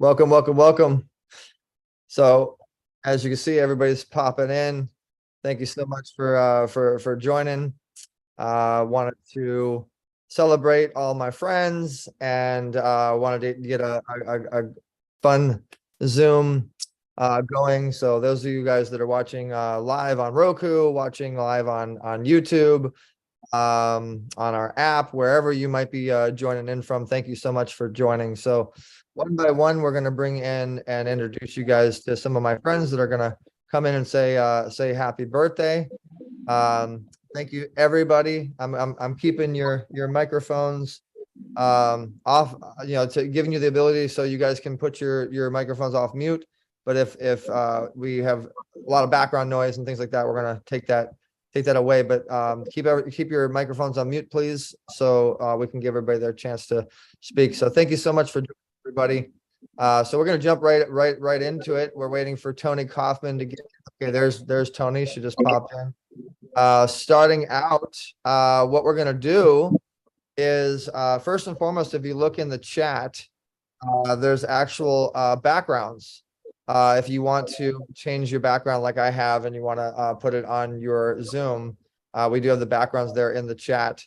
Welcome, welcome, welcome. So as you can see, everybody's popping in. Thank you so much for joining. Wanted to celebrate all my friends and wanted to get a fun Zoom going. So those of you guys that are watching live on Roku, watching live on YouTube, on our app, wherever you might be joining in from, thank you so much for joining. So one by one, we're going to bring in and introduce you guys to some of my friends that are going to come in and say happy birthday. Thank you, everybody. I'm keeping your microphones off, to giving you the ability so you guys can put your microphones off mute. But if we have a lot of background noise and things like that, we're going to take that away. But keep your microphones on mute, please, so we can give everybody their chance to speak. So thank you so much for joining, everybody. So we're going to jump right into it. We're waiting for Tony Kaufman to get. Okay, there's Tony. She just popped in. Starting out, what we're going to do is first and foremost, if you look in the chat, there's actual backgrounds. If you want to change your background like I have and you want to put it on your Zoom, we do have the backgrounds there in the chat.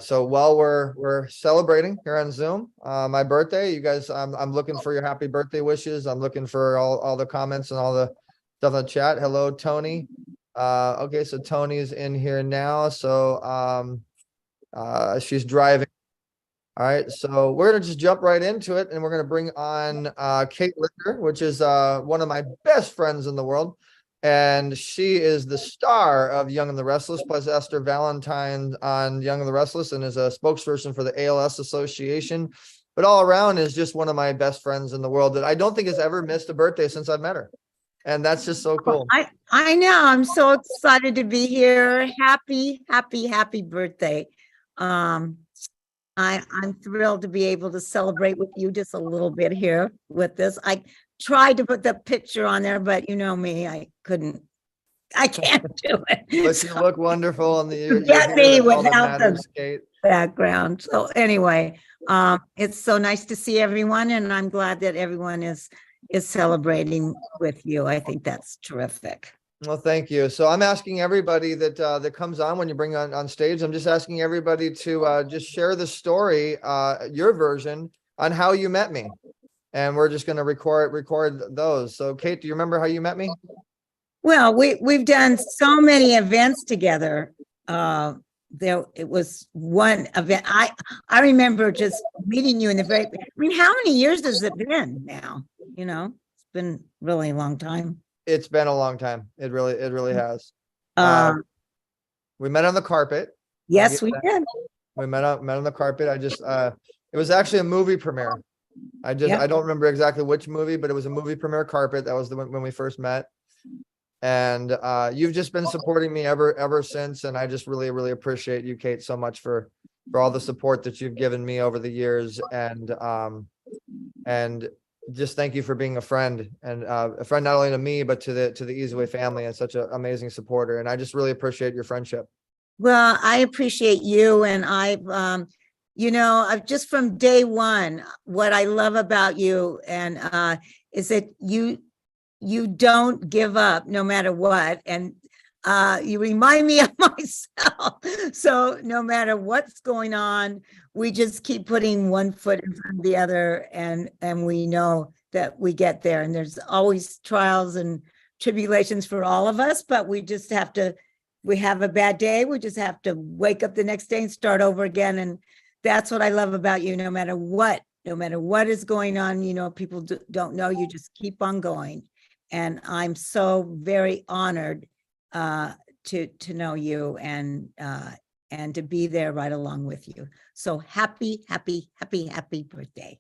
So while we're celebrating here on Zoom, my birthday, you guys, I'm looking for your happy birthday wishes. I'm looking for all the comments and all the stuff in the chat. Hello, Tony. Okay, so Tony's in here now. So she's driving. All right, so we're gonna just jump right into it, and we're gonna bring on Kate Licker, which is one of my best friends in the world, and she is the star of Young and the Restless, plus Esther Valentine on Young and the Restless, and is a spokesperson for the ALS Association. But all around is just one of my best friends in the world that I don't think has ever missed a birthday since I've met her, and that's just so cool. I know. I'm so excited to be here. Happy birthday. I'm thrilled to be able to celebrate with you just a little bit here with this. I tried to put the picture on there, but you know me, I can't do it. But you look wonderful, and you get me without the background. So anyway, it's so nice to see everyone, and I'm glad that everyone is celebrating with you. I think that's terrific. Well, thank you. So I'm asking everybody that comes on when you bring on stage, I'm just asking everybody to just share the story, your version on how you met me. And we're just going to record those. So Kate, do you remember how you met me? Well, we've done so many events together. It was one event. I remember just meeting you in the very, how many years has it been now? It's been really a long time. It's been a long time. It really has. We met on the carpet. Yes, we did. We met on the carpet. It was actually a movie premiere. I don't remember exactly which movie, but it was a movie premiere carpet. That was when we first met. And you've just been supporting me ever since. And I just really appreciate you, Kate, so much for all the support that you've given me over the years. And just thank you for being a friend, and a friend not only to me, but to the Easyway family, and such an amazing supporter. And I just really appreciate your friendship. Well, I appreciate you. And I've just from day one, what I love about you is that you don't give up no matter what. And you remind me of myself. So no matter what's going on, we just keep putting one foot in front of the other, and we know that we get there. And there's always trials and tribulations for all of us, but we have a bad day. We just have to wake up the next day and start over again. And that's what I love about you. No matter what is going on, people don't know, you just keep on going. And I'm so very honored to know you and to be there right along with you. So happy birthday.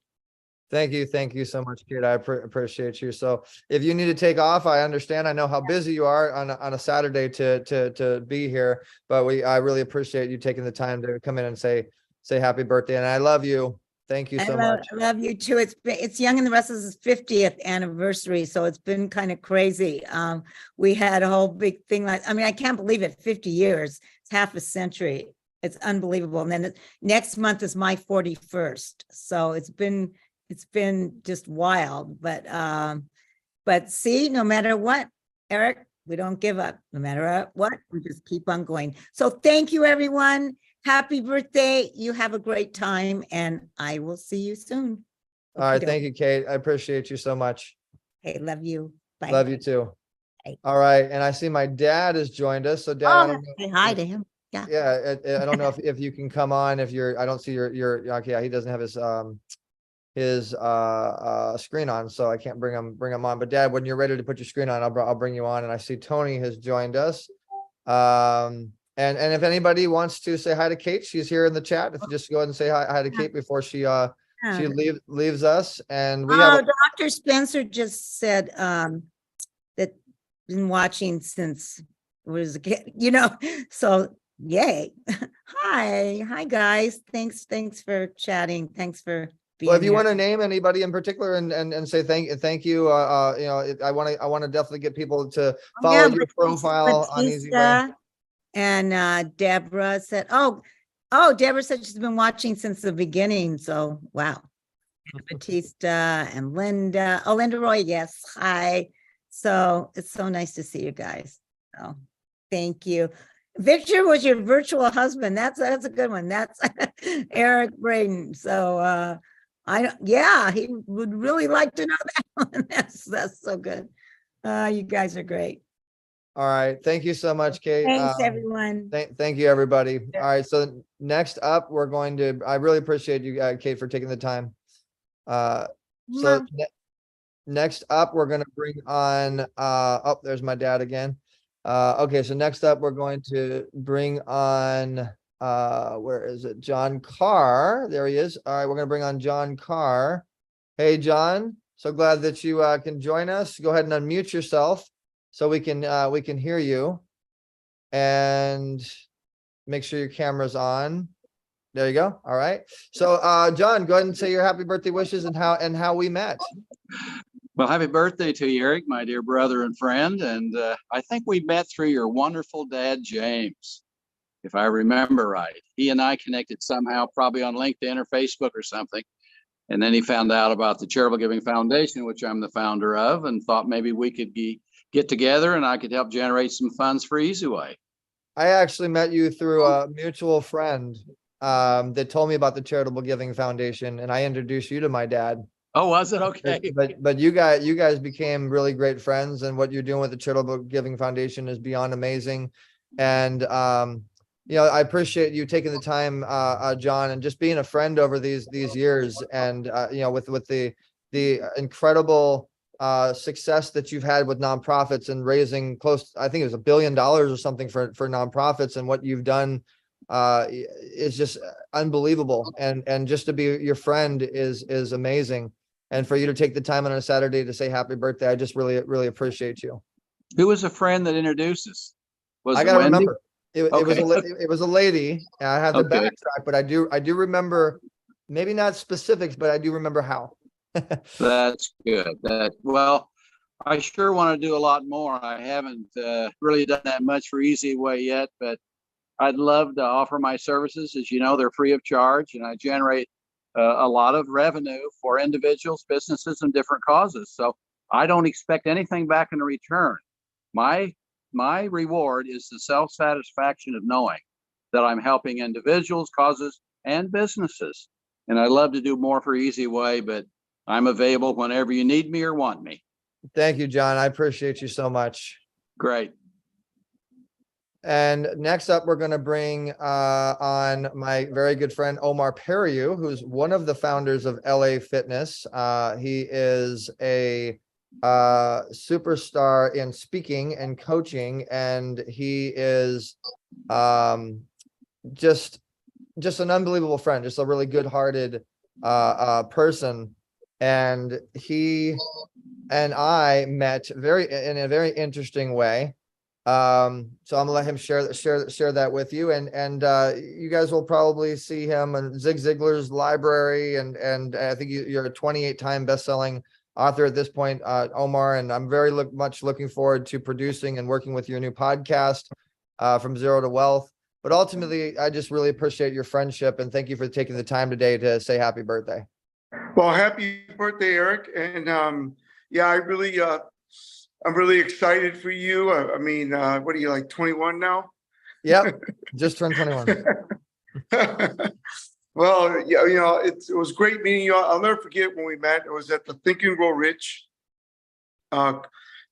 Thank you so much, Kate. I appreciate you. So if you need to take off, I understand. I know how busy you are on a Saturday to be here, but I really appreciate you taking the time to come in and say happy birthday. And I love you. Thank you so much. I love you too. It's Young and the Restless' 50th anniversary, so it's been kind of crazy. We had a whole big thing I can't believe it. 50 years. It's half a century. It's unbelievable. And then next month is my 41st. So it's been it's been just wild, but see, no matter what, Eric, we don't give up. No matter what, we just keep on going. So thank you, everyone. Happy birthday. You have a great time, and I will see you soon. All right. Thank you, Kate. I appreciate you so much. Hey, love you. Bye. Love you too. Bye. All right. And I see my dad has joined us. So Dad, I Oh, don't know. say hi to him. Yeah. Yeah. I don't know if you can come on, I don't see okay. Yeah, he doesn't have his screen on, so I can't bring him on. But Dad, when you're ready to put your screen on, I'll bring you on. And I see Tony has joined us. And if anybody wants to say hi to Kate, she's here in the chat. If you just go ahead and say hi to Kate before she leaves us. And we have Dr. Spencer just said that been watching since it was a kid, so yay. Hi guys. Thanks for chatting. Thanks for being well, if you here. want to name anybody in particular and say thank you, I want to definitely get people to follow your profile on Easy Way. And Deborah said, Deborah said she's been watching since the beginning. So wow. Batista and Linda. Oh, Linda Roy, yes. Hi. So it's so nice to see you guys. So thank you. Victor was your virtual husband. That's a good one. That's Eric Braden. So he would really like to know that one. That's so good. You guys are great. All right. Thank you so much, Kate. Thanks, everyone. Thank you, everybody. All right. So next up, I really appreciate you, Kate, for taking the time. Next up, we're going to bring on, there's my dad again. Okay. So next up, we're going to bring on, where is it? John Carr. There he is. All right. We're going to bring on John Carr. Hey, John. So glad that you can join us. Go ahead and unmute yourself so we can hear you, and make sure your camera's on. There you go. All right. So, John, go ahead and say your happy birthday wishes and how we met. Well, happy birthday to you, Eric, my dear brother and friend. And I think we met through your wonderful dad, James, if I remember right. He and I connected somehow, probably on LinkedIn or Facebook or something. And then he found out about the Charitable Giving Foundation, which I'm the founder of, and thought maybe we could get together and I could help generate some funds for Easy Way. I actually met you through a mutual friend that told me about the Charitable Giving Foundation, and I introduced you to my dad. Oh, was it? Okay. But you guys became really great friends, and what you're doing with the Charitable Giving Foundation is beyond amazing. And I appreciate you taking the time, John, and just being a friend over these years, and with the incredible success that you've had with nonprofits and raising I think it was $1 billion or something for nonprofits, and what you've done is just unbelievable. And just to be your friend is amazing. And for you to take the time on a Saturday to say happy birthday, I just really, really appreciate you. Who was a friend that introduced us? I got to remember. It was a lady. I have to backtrack, but I do remember, maybe not specifics, but I do remember how. That's good. Well, I sure want to do a lot more. I haven't really done that much for Easy Way yet, but I'd love to offer my services. As you know, they're free of charge, and I generate a lot of revenue for individuals, businesses, and different causes. So I don't expect anything back in return. My reward is the self-satisfaction of knowing that I'm helping individuals, causes, and businesses. And I'd love to do more for Easy Way, but I'm available whenever you need me or want me. Thank you, John. I appreciate you so much. Great. And next up, we're going to bring on my very good friend, Omar Periu, who's one of the founders of LA Fitness. He is a superstar in speaking and coaching, and he is just an unbelievable friend, just a really good-hearted person. And he and I met in a very interesting way. So I'm gonna let him share that with you, and you guys will probably see him in Zig Ziglar's library, and I think you're a 28-time best-selling author at this point, Omar, and I'm very much looking forward to producing and working with your new podcast, From Zero to Wealth. But ultimately, I just really appreciate your friendship, and thank you for taking the time today to say happy birthday. Well, happy birthday, Eric. And yeah, I'm really excited for you. I mean, what are you, like 21 now? Yep, just turned 21. Well, yeah, it was great meeting you. I'll never forget when we met. It was at the Think and Grow Rich uh,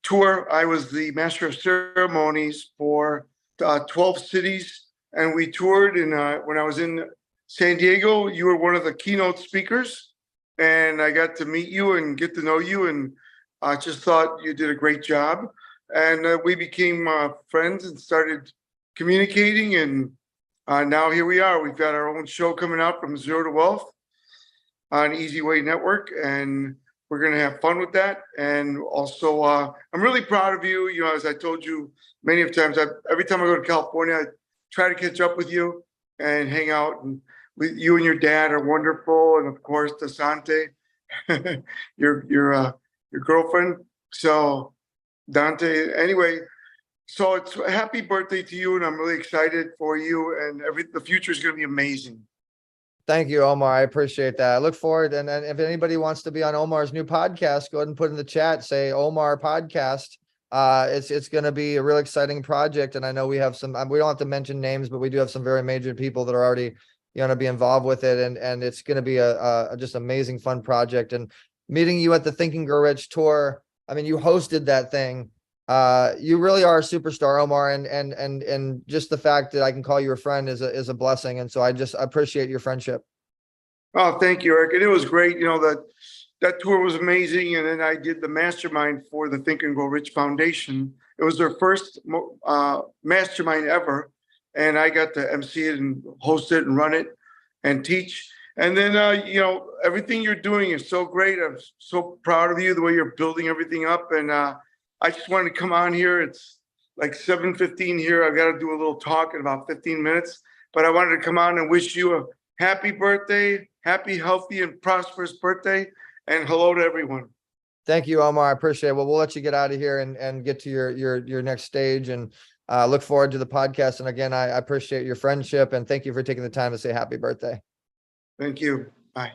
tour. I was the master of ceremonies for 12 cities, and we toured. And when I was in San Diego, you were one of the keynote speakers, and I got to meet you and get to know you, and I just thought you did a great job. And we became friends and started communicating, and now here we are. We've got our own show coming out, From Zero to Wealth, on Easy Way Network, and we're going to have fun with that. And also, I'm really proud of you. As I told you many of times, every time I go to California, I try to catch up with you and hang out. And with you and your dad are wonderful, and of course, Dasante, your girlfriend. So Dante. Anyway, so it's a happy birthday to you, and I'm really excited for you. And the future is going to be amazing. Thank you, Omar. I appreciate that. I look forward. And if anybody wants to be on Omar's new podcast, go ahead and put in the chat, say Omar podcast. It's going to be a real exciting project. And I know we have some, we don't have to mention names, but we do have some very major people that are already going to be involved with it. And it's going to be a just amazing, fun project. And meeting you at the Think and Grow Rich tour, I mean, you hosted that thing. You really are a superstar, Omar, and just the fact that I can call you a friend is a blessing. And so I appreciate your friendship. Oh, thank you, Eric. And it was great. That tour was amazing. And then I did the mastermind for the Think and Grow Rich Foundation. It was their first mastermind ever. And I got to MC it and host it and run it and teach. And then, everything you're doing is so great. I'm so proud of you, the way you're building everything up. And I just wanted to come on here. It's like 7:15 here. I've got to do a little talk in about 15 minutes. But I wanted to come on and wish you a happy birthday, happy, healthy, and prosperous birthday. And hello to everyone. Thank you, Omar. I appreciate it. Well, we'll let you get out of here and get to your next stage, and look forward to the podcast. And again, I appreciate your friendship, and thank you for taking the time to say happy birthday. Thank you. Bye.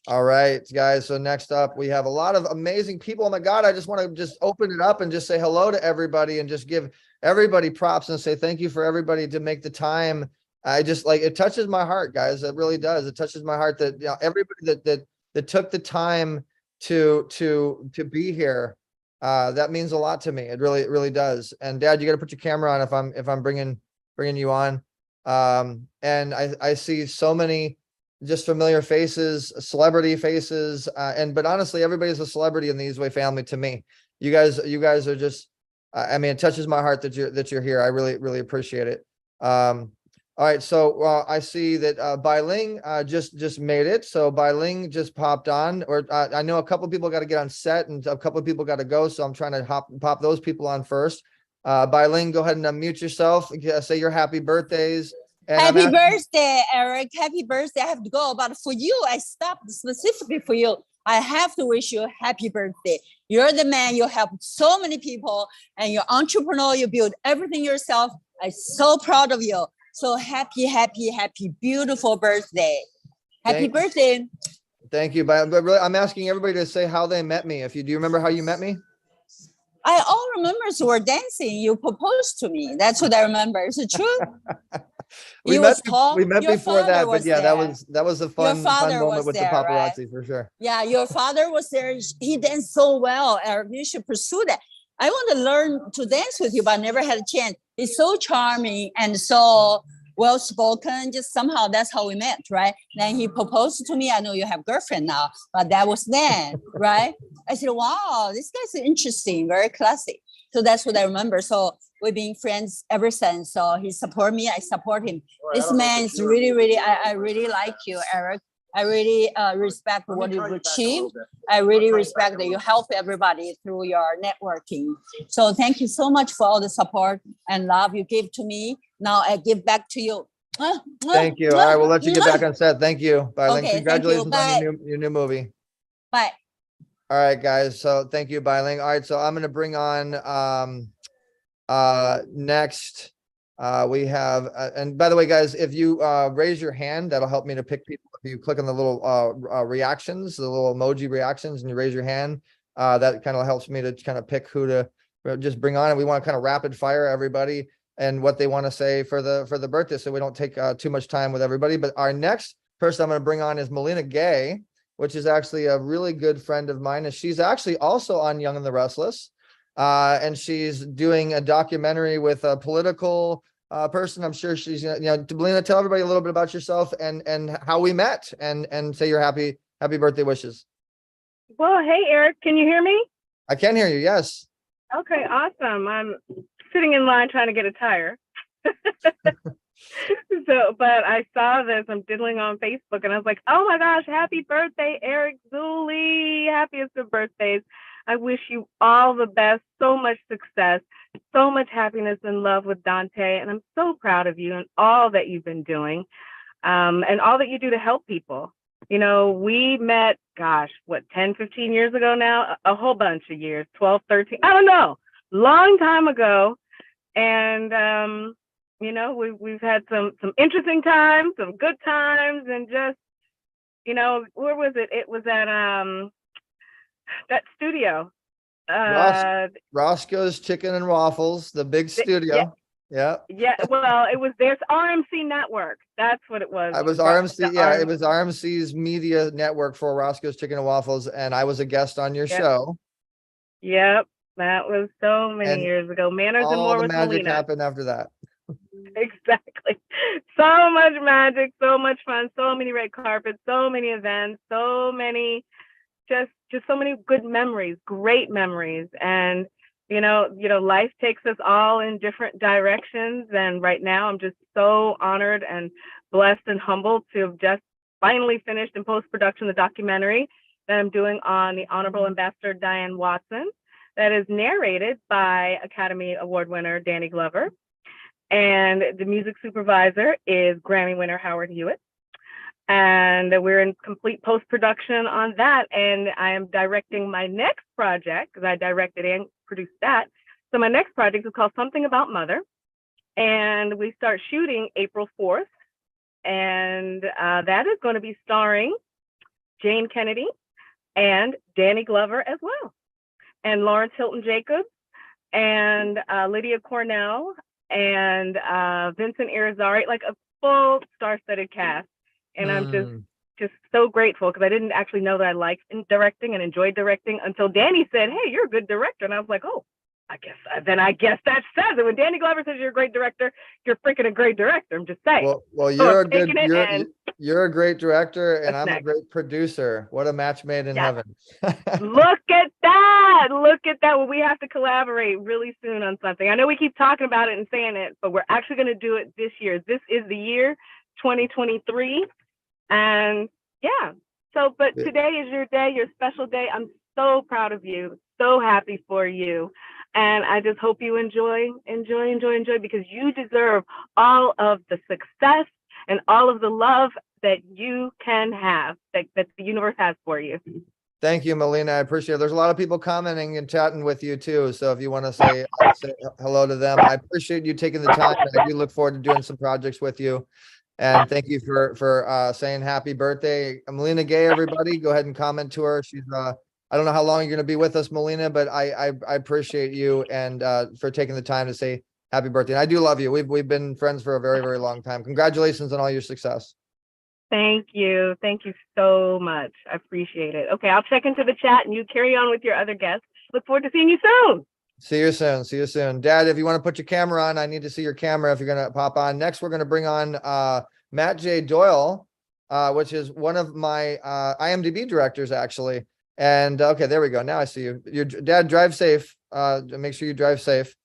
All right, guys. So next up, we have a lot of amazing people. Oh my God, I just want to just open it up and just say hello to everybody and just give everybody props and say thank you for everybody to make the time. I just it touches my heart, guys. It really does. It touches my heart that everybody that took the time to be here. That means a lot to me. It really does. And Dad, you got to put your camera on if I'm bringing you on. And I see so many just familiar faces, celebrity faces, but honestly, everybody's a celebrity in the Easy Way family to me. You guys are just, I mean, it touches my heart that you're here. I really appreciate it. All right, so I see that Bai Ling just made it. So Bai Ling just popped on, or I know a couple of people got to get on set and a couple of people got to go, so I'm trying to pop those people on first. Bai Ling, go ahead and unmute yourself. Say your happy birthdays. And happy birthday, Eric. Happy birthday. I have to go. But for you, I stopped specifically for you. I have to wish you a happy birthday. You're the man. You help so many people and you're entrepreneur. You build everything yourself. I'm so proud of you. So happy, beautiful birthday. Happy birthday. Thank you. But really, I'm asking everybody to say how they met me. Do you remember how you met me? I all remember you were dancing. You proposed to me. That's what I remember. Is it true? We met before that, but yeah, that was a fun moment with the paparazzi, right? For sure. Yeah, your father was there. He danced so well, Eric. You should pursue that. I want to learn to dance with you, but I never had a chance. He's so charming and so well spoken. Just somehow that's how we met, right? Then he proposed to me. I know you have a girlfriend now, but that was then, right? I said, wow, this guy's interesting, very classy. So that's what I remember. So we've been friends ever since. So he support me, I support him. This man is really, I really like you, Eric. I really respect what you've achieved. I really respect that you help everybody through your networking. So thank you so much for all the support and love you give to me. Now I give back to you. Thank you. All right, we'll let you get back on set. Thank you. Bye. Okay, congratulations on your new movie. Bye. All right, guys. So thank you, Bai Ling. All right, so I'm going to bring on next We have, and by the way, guys, if you raise your hand, that'll help me to pick people. If you click on the little reactions, the little emoji reactions, and you raise your hand, that kind of helps me to kind of pick who to just bring on. And we want to kind of rapid fire everybody and what they want to say for the birthday, so we don't take too much time with everybody. But our next person I'm going to bring on is Melina Gay, which is actually a really good friend of mine, and she's actually also on Young and the Restless. And she's doing a documentary with a political person. I'm sure she's, Melina, tell everybody a little bit about yourself and how we met, and say your happy birthday wishes. Well, hey, Eric, can you hear me? I can hear you. Yes. Okay, awesome. I'm sitting in line trying to get a tire. But I saw this, I'm diddling on Facebook, and I was like, oh my gosh, happy birthday, Eric Zuley. Happiest of birthdays. I wish you all the best, so much success, so much happiness and love with Dante. And I'm so proud of you and all that you've been doing, and all that you do to help people. We met, gosh, 10, 15 years ago now? A whole bunch of years, 12, 13, I don't know, long time ago. And, we've had some interesting times, some good times, and just, where was it? It was at that studio. Roscoe's Chicken and Waffles, the big studio. Yeah. Well, there's RMC Network. That's what it was. I was RMC. Yeah, it was RMC's media network for Roscoe's Chicken and Waffles, and I was a guest on your show. Yep, that was so many years ago. Manners and More all the with magic Melina. happened after that. Exactly. So much magic, so much fun, so many red carpets, so many events, so many, just so many good memories, great memories. And life takes us all in different directions. And right now I'm just so honored and blessed and humbled to have just finally finished in post-production the documentary that I'm doing on the Honorable Ambassador Diane Watson, that is narrated by Academy Award winner Danny Glover. And the music supervisor is Grammy winner Howard Hewitt. And we're in complete post-production on that. And I am directing my next project, because I directed and produced that. So my next project is called Something About Mother. And we start shooting April 4th. And that is going to be starring Jane Kennedy and Danny Glover as well. And Lawrence Hilton Jacobs and Lydia Cornell and Vincent Irizarry, like a full star-studded cast. And I'm just so grateful, because I didn't actually know that I liked directing and enjoyed directing until Danny said, hey, you're a good director. And I was like, oh, I guess that says it. When Danny Glover says you're a great director, you're freaking a great director. I'm just saying. Well, you're a great director, and I'm a great producer. What a match made in heaven. Look at that. Look at that. Well, we have to collaborate really soon on something. I know we keep talking about it and saying it, but we're actually going to do it this year. This is the year 2023. And yeah, but today is your day, your special day. I'm so proud of you, so happy for you. And I just hope you enjoy, because you deserve all of the success and all of the love that you can have, that the universe has for you. Thank you, Melina. I appreciate it. There's a lot of people commenting and chatting with you too. So if you want to say hello to them, I appreciate you taking the time. And I do look forward to doing some projects with you. And thank you for saying happy birthday, Melina Gay. Everybody, go ahead and comment to her. She's I don't know how long you're going to be with us, Melina, but I appreciate you and for taking the time to say happy birthday. And I do love you. We've been friends for a very, very long time. Congratulations on all your success. Thank you. Thank you so much. I appreciate it. Okay, I'll check into the chat and you carry on with your other guests. Look forward to seeing you soon. See you soon. See you soon. Dad, if you want to put your camera on, I need to see your camera if you're going to pop on. Next, we're going to bring on Matt J. Doyle, which is one of my IMDb directors, actually. And okay, there we go. Now I see you. Your dad, drive safe. Make sure you drive safe.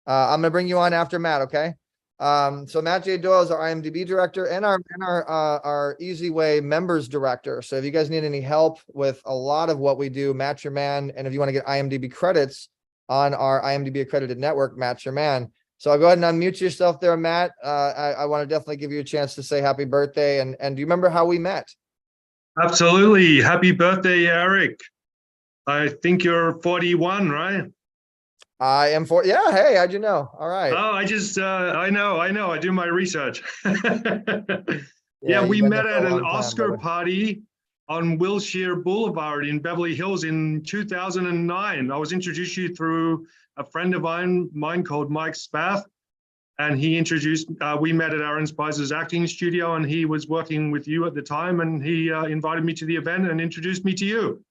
I'm going to bring you on after Matt, okay? So Matt J. Doyle is our IMDb director and our Easy Way members director. So if you guys need any help with a lot of what we do, Matt Your Man, and if you want to get IMDb credits on our IMDb accredited network, Matt Your Man. So I'll go ahead and unmute yourself there, Matt. I want to definitely give you a chance to say happy birthday. And do you remember how we met? Absolutely. Happy birthday, Eric. I think you're 41, right? I am for, yeah, hey, how'd you know? All right. Oh, I know, I do my research. Yeah, You've we been there met for a at an long time, Oscar brother. party on Wilshire Boulevard in Beverly Hills in 2009. I was introduced to you through a friend of mine called Mike Spath, and he introduced, we met at Aaron Spicer's acting studio, and he was working with you at the time, and he invited me to the event and introduced me to you.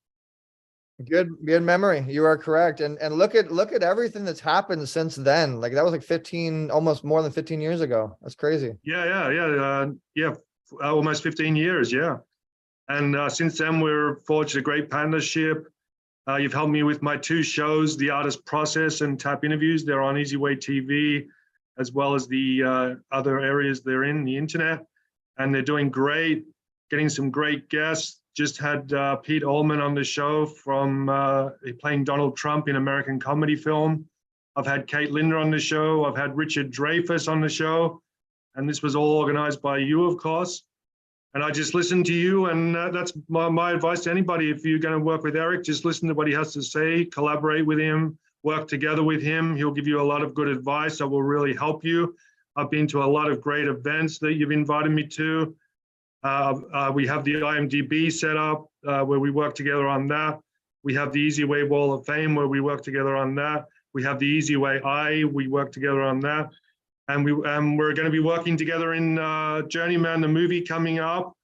Good memory. You are correct. And look at everything that's happened since then. Like that was like 15, almost more than 15 years ago. That's crazy. Yeah, almost 15 years, yeah. And since then, we're forged a great partnership. You've helped me with my 2 shows, The Artist Process and Tap Interviews. They're on Easy Way TV, as well as the other areas they're in, the internet. And they're doing great, getting some great guests. Just had Pete Allman on the show from playing Donald Trump in American Comedy Film. I've had Kate Linder on the show. I've had Richard Dreyfuss on the show. And this was all organized by you, of course. And I just listen to you, and that's my advice to anybody. If you're going to work with Eric, just listen to what he has to say, collaborate with him, work together with him. He'll give you a lot of good advice that will really help you. I've been to a lot of great events that you've invited me to. We have the IMDb set up where we work together on that. We have the Easy Way Wall of Fame where we work together on that. We have the Easy Way we work together on that. And we're going to be working together in Journeyman, the movie coming up.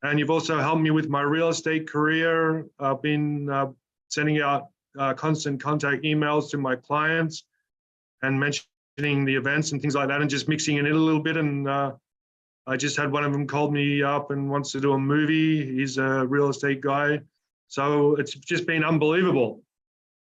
And you've also helped me with my real estate career. I've been sending out constant contact emails to my clients and mentioning the events and things like that, and just mixing it in a little bit. And I just had one of them called me up and wants to do a movie. He's a real estate guy. So it's just been unbelievable.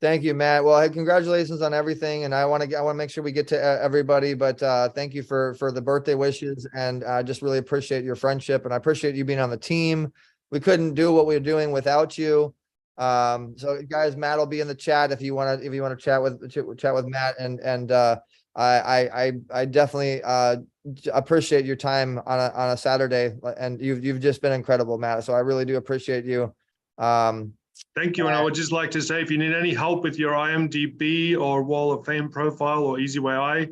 Thank you, Matt. Well, hey, congratulations on everything. And I want to make sure we get to everybody, but thank you for the birthday wishes, and I just really appreciate your friendship, and I appreciate you being on the team. We couldn't do what we're doing without you. So guys, Matt will be in the chat if you want to chat with Matt, and I definitely appreciate your time on a Saturday, and you've just been incredible, Matt. So I really do appreciate you. Thank you. And I would just like to say, if you need any help with your IMDb or Wall of Fame profile or Easy Way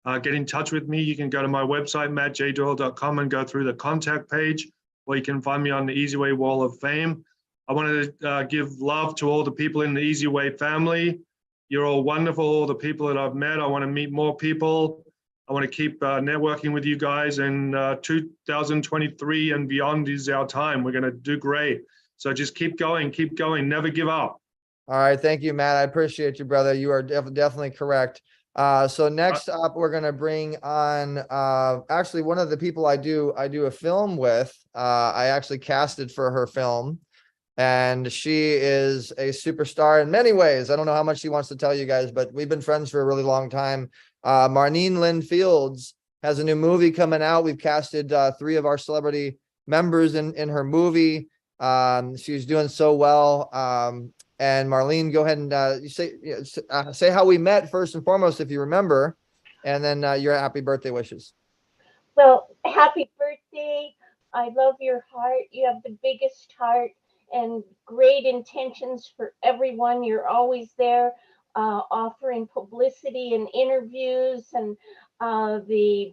get in touch with me. You can go to my website, mattjdoyle.com, and go through the contact page, or you can find me on the Easy Way Wall of Fame. I want to give love to all the people in the Easy Way family. You're all wonderful, all the people that I've met. I want to meet more people. I want to keep networking with you guys, and 2023 and beyond is our time. We're going to do great. So just keep going, never give up. All right. Thank you, Matt. I appreciate you, brother. You are definitely correct. So next up, we're going to bring on actually one of the people I do a film with. I actually casted for her film, and she is a superstar in many ways. I don't know how much she wants to tell you guys, but we've been friends for a really long time. Marnine Lynn Fields has a new movie coming out. We've casted 3 of our celebrity members in her movie. She's doing so well. And Marlene, go ahead and you say how we met first and foremost, if you remember, and then your happy birthday wishes. Well, happy birthday. I love your heart. You have the biggest heart and great intentions for everyone. You're always there offering publicity and interviews, and the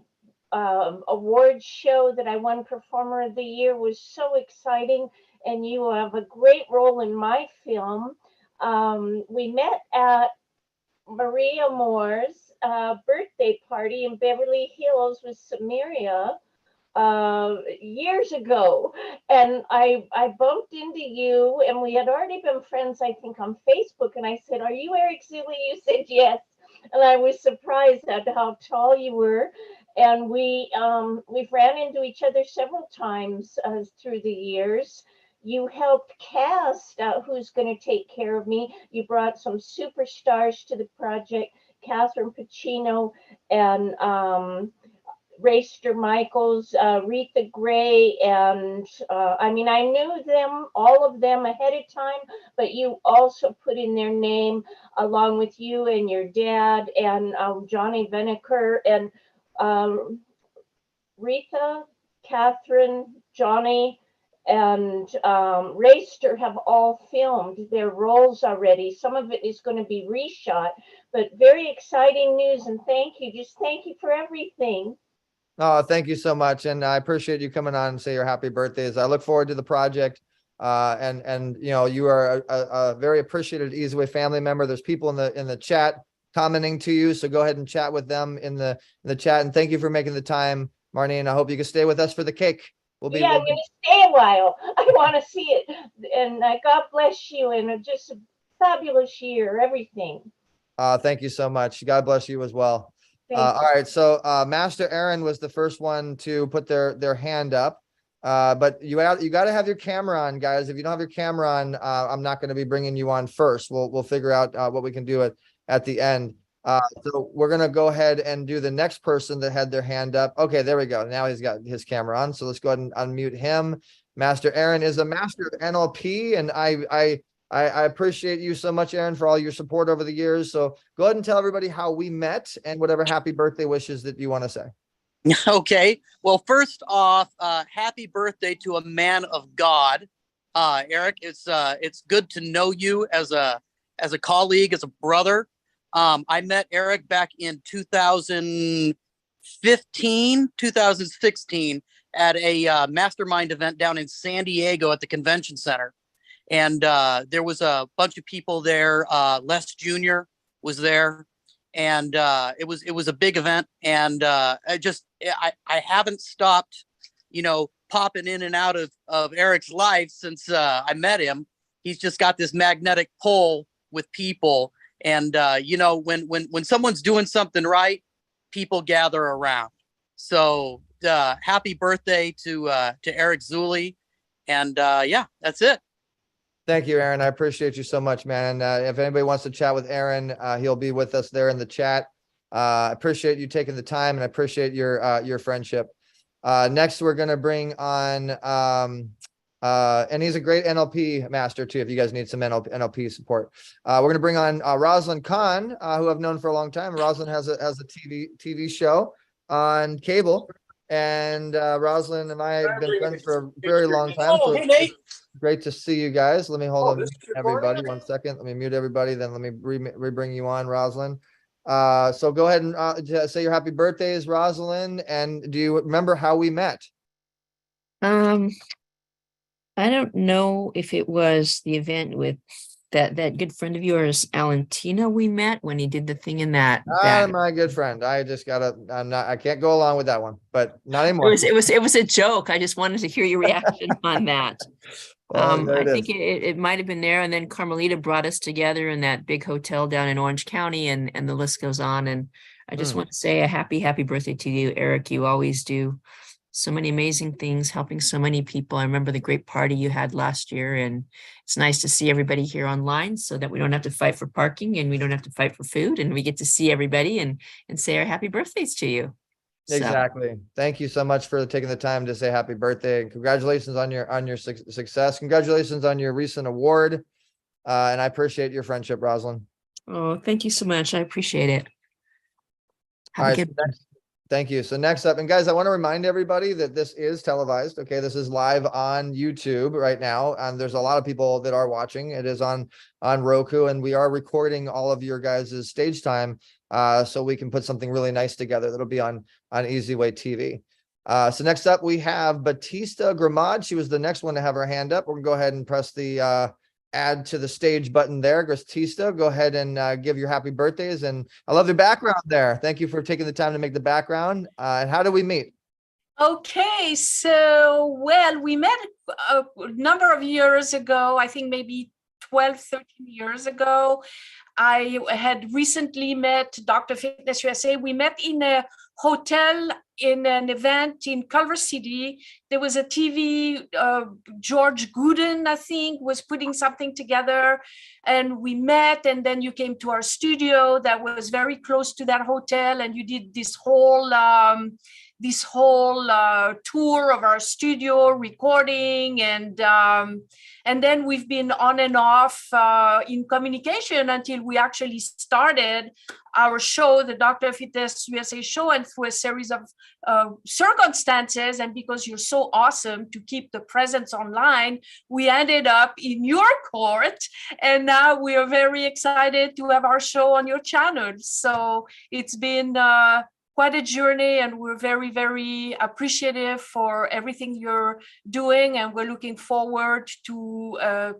awards show that I won Performer of the Year was so exciting, and you have a great role in my film. We met at Maria Moore's birthday party in Beverly Hills with Samaria years ago, and I bumped into you, and we had already been friends, I think, on Facebook, and I said, "Are you Eric Zuley?" You said yes, and I was surprised at how tall you were. And we've ran into each other several times through the years. You helped cast Who's Going to Take Care of Me. You brought some superstars to the project, Catherine Pacino and Rayster Michaels, Retha Gray, and I mean, I knew them, all of them ahead of time, but you also put in their name along with you and your dad and Johnny Veneker and Retha, Catherine, Johnny, and Raster have all filmed their roles already. Some of it is going to be reshot, but very exciting news. And thank you. Just thank you for everything. Oh, thank you so much. And I appreciate you coming on and say your happy birthdays. I look forward to the project. And you know, you are a very appreciated Easyway family member. There's people in the chat commenting to you. So go ahead and chat with them in the chat. And thank you for making the time, Marlene. I hope you can stay with us for the cake. I'm going to stay a while. I want to see it. And God bless you. And just a fabulous year, everything. Thank you so much. God bless you as well. All right. So Master Aaron was the first one to put their hand up. But you got to have your camera on, guys. If you don't have your camera on, I'm not going to be bringing you on first. We'll figure out what we can do at the end. So we're going to go ahead and do the next person that had their hand up. Okay, there we go. Now he's got his camera on. So let's go ahead and unmute him. Master Aaron is a master of NLP, and I appreciate you so much, Aaron, for all your support over the years. So go ahead and tell everybody how we met and whatever happy birthday wishes that you want to say. Okay. Well, first off, happy birthday to a man of God, Eric. It's good to know you as a colleague, as a brother. I met Eric back in 2016 at a mastermind event down in San Diego at the convention center. And there was a bunch of people there. Les Jr. was there. And it was a big event. And I haven't stopped, popping in and out of Eric's life since I met him. He's just got this magnetic pull with people. And, when someone's doing something right, people gather around. So happy birthday to Eric Zuley. And yeah, that's it. Thank you, Aaron. I appreciate you so much, man. And if anybody wants to chat with Aaron, he'll be with us there in the chat. I appreciate you taking the time, and I appreciate your friendship. Next, we're going to bring on, and he's a great NLP master too, if you guys need some NLP support. We're going to bring on Rosalind Khan, who I've known for a long time. Rosalind has a TV show on cable. And Rosalind and I have been friends for a very long time. So it's great to see you guys. Let me hold on everybody 1 second. Let me mute everybody. Then let me re-bring you on, Rosalind. So go ahead and say your happy birthdays, Rosalind. And do you remember how we met? I don't know if it was the event with that good friend of yours, Alentina, we met when he did the thing in that. My good friend. I can't go along with that one, but not anymore. It was a joke. I just wanted to hear your reaction on that. I think it might have been there. And then Carmelita brought us together in that big hotel down in Orange County, and the list goes on. And I just want to say a happy birthday to you, Eric. You always do so many amazing things, helping so many people. I remember the great party you had last year, and it's nice to see everybody here online so that we don't have to fight for parking and we don't have to fight for food, and we get to see everybody and say our happy birthdays to you. Exactly. Thank you so much for taking the time to say happy birthday, and congratulations on your success. Congratulations on your recent award. And I appreciate your friendship, Rosalind. Oh, thank you so much. I appreciate it. Have a good one. Thank you. So next up, and guys, I want to remind everybody that this is televised. Okay. This is live on YouTube right now. And there's a lot of people that are watching. It is on Roku, and we are recording all of your guys' stage time so we can put something really nice together that'll be on Easyway TV. So next up, we have Batista Gramad. She was the next one to have her hand up. We're gonna go ahead and press the add to the stage button there. Batista, go ahead and give your happy birthdays. And I love the background there. Thank you for taking the time to make the background. And how did we meet? Okay, so, well, we met a number of years ago, I think maybe 12, 13 years ago. I had recently met Dr. Fitness USA. We met in a hotel in an event in Culver City. There was a TV, George Gooden, I think, was putting something together, and we met, and then you came to our studio that was very close to that hotel, and you did this whole this whole tour of our studio recording, and then we've been on and off in communication until we actually started our show, the Dr. Fitness USA show, and through a series of circumstances, and because you're so awesome to keep the presence online, we ended up in your court, and now we are very excited to have our show on your channel. So it's been quite a journey, and we're very, very appreciative for everything you're doing, and we're looking forward to a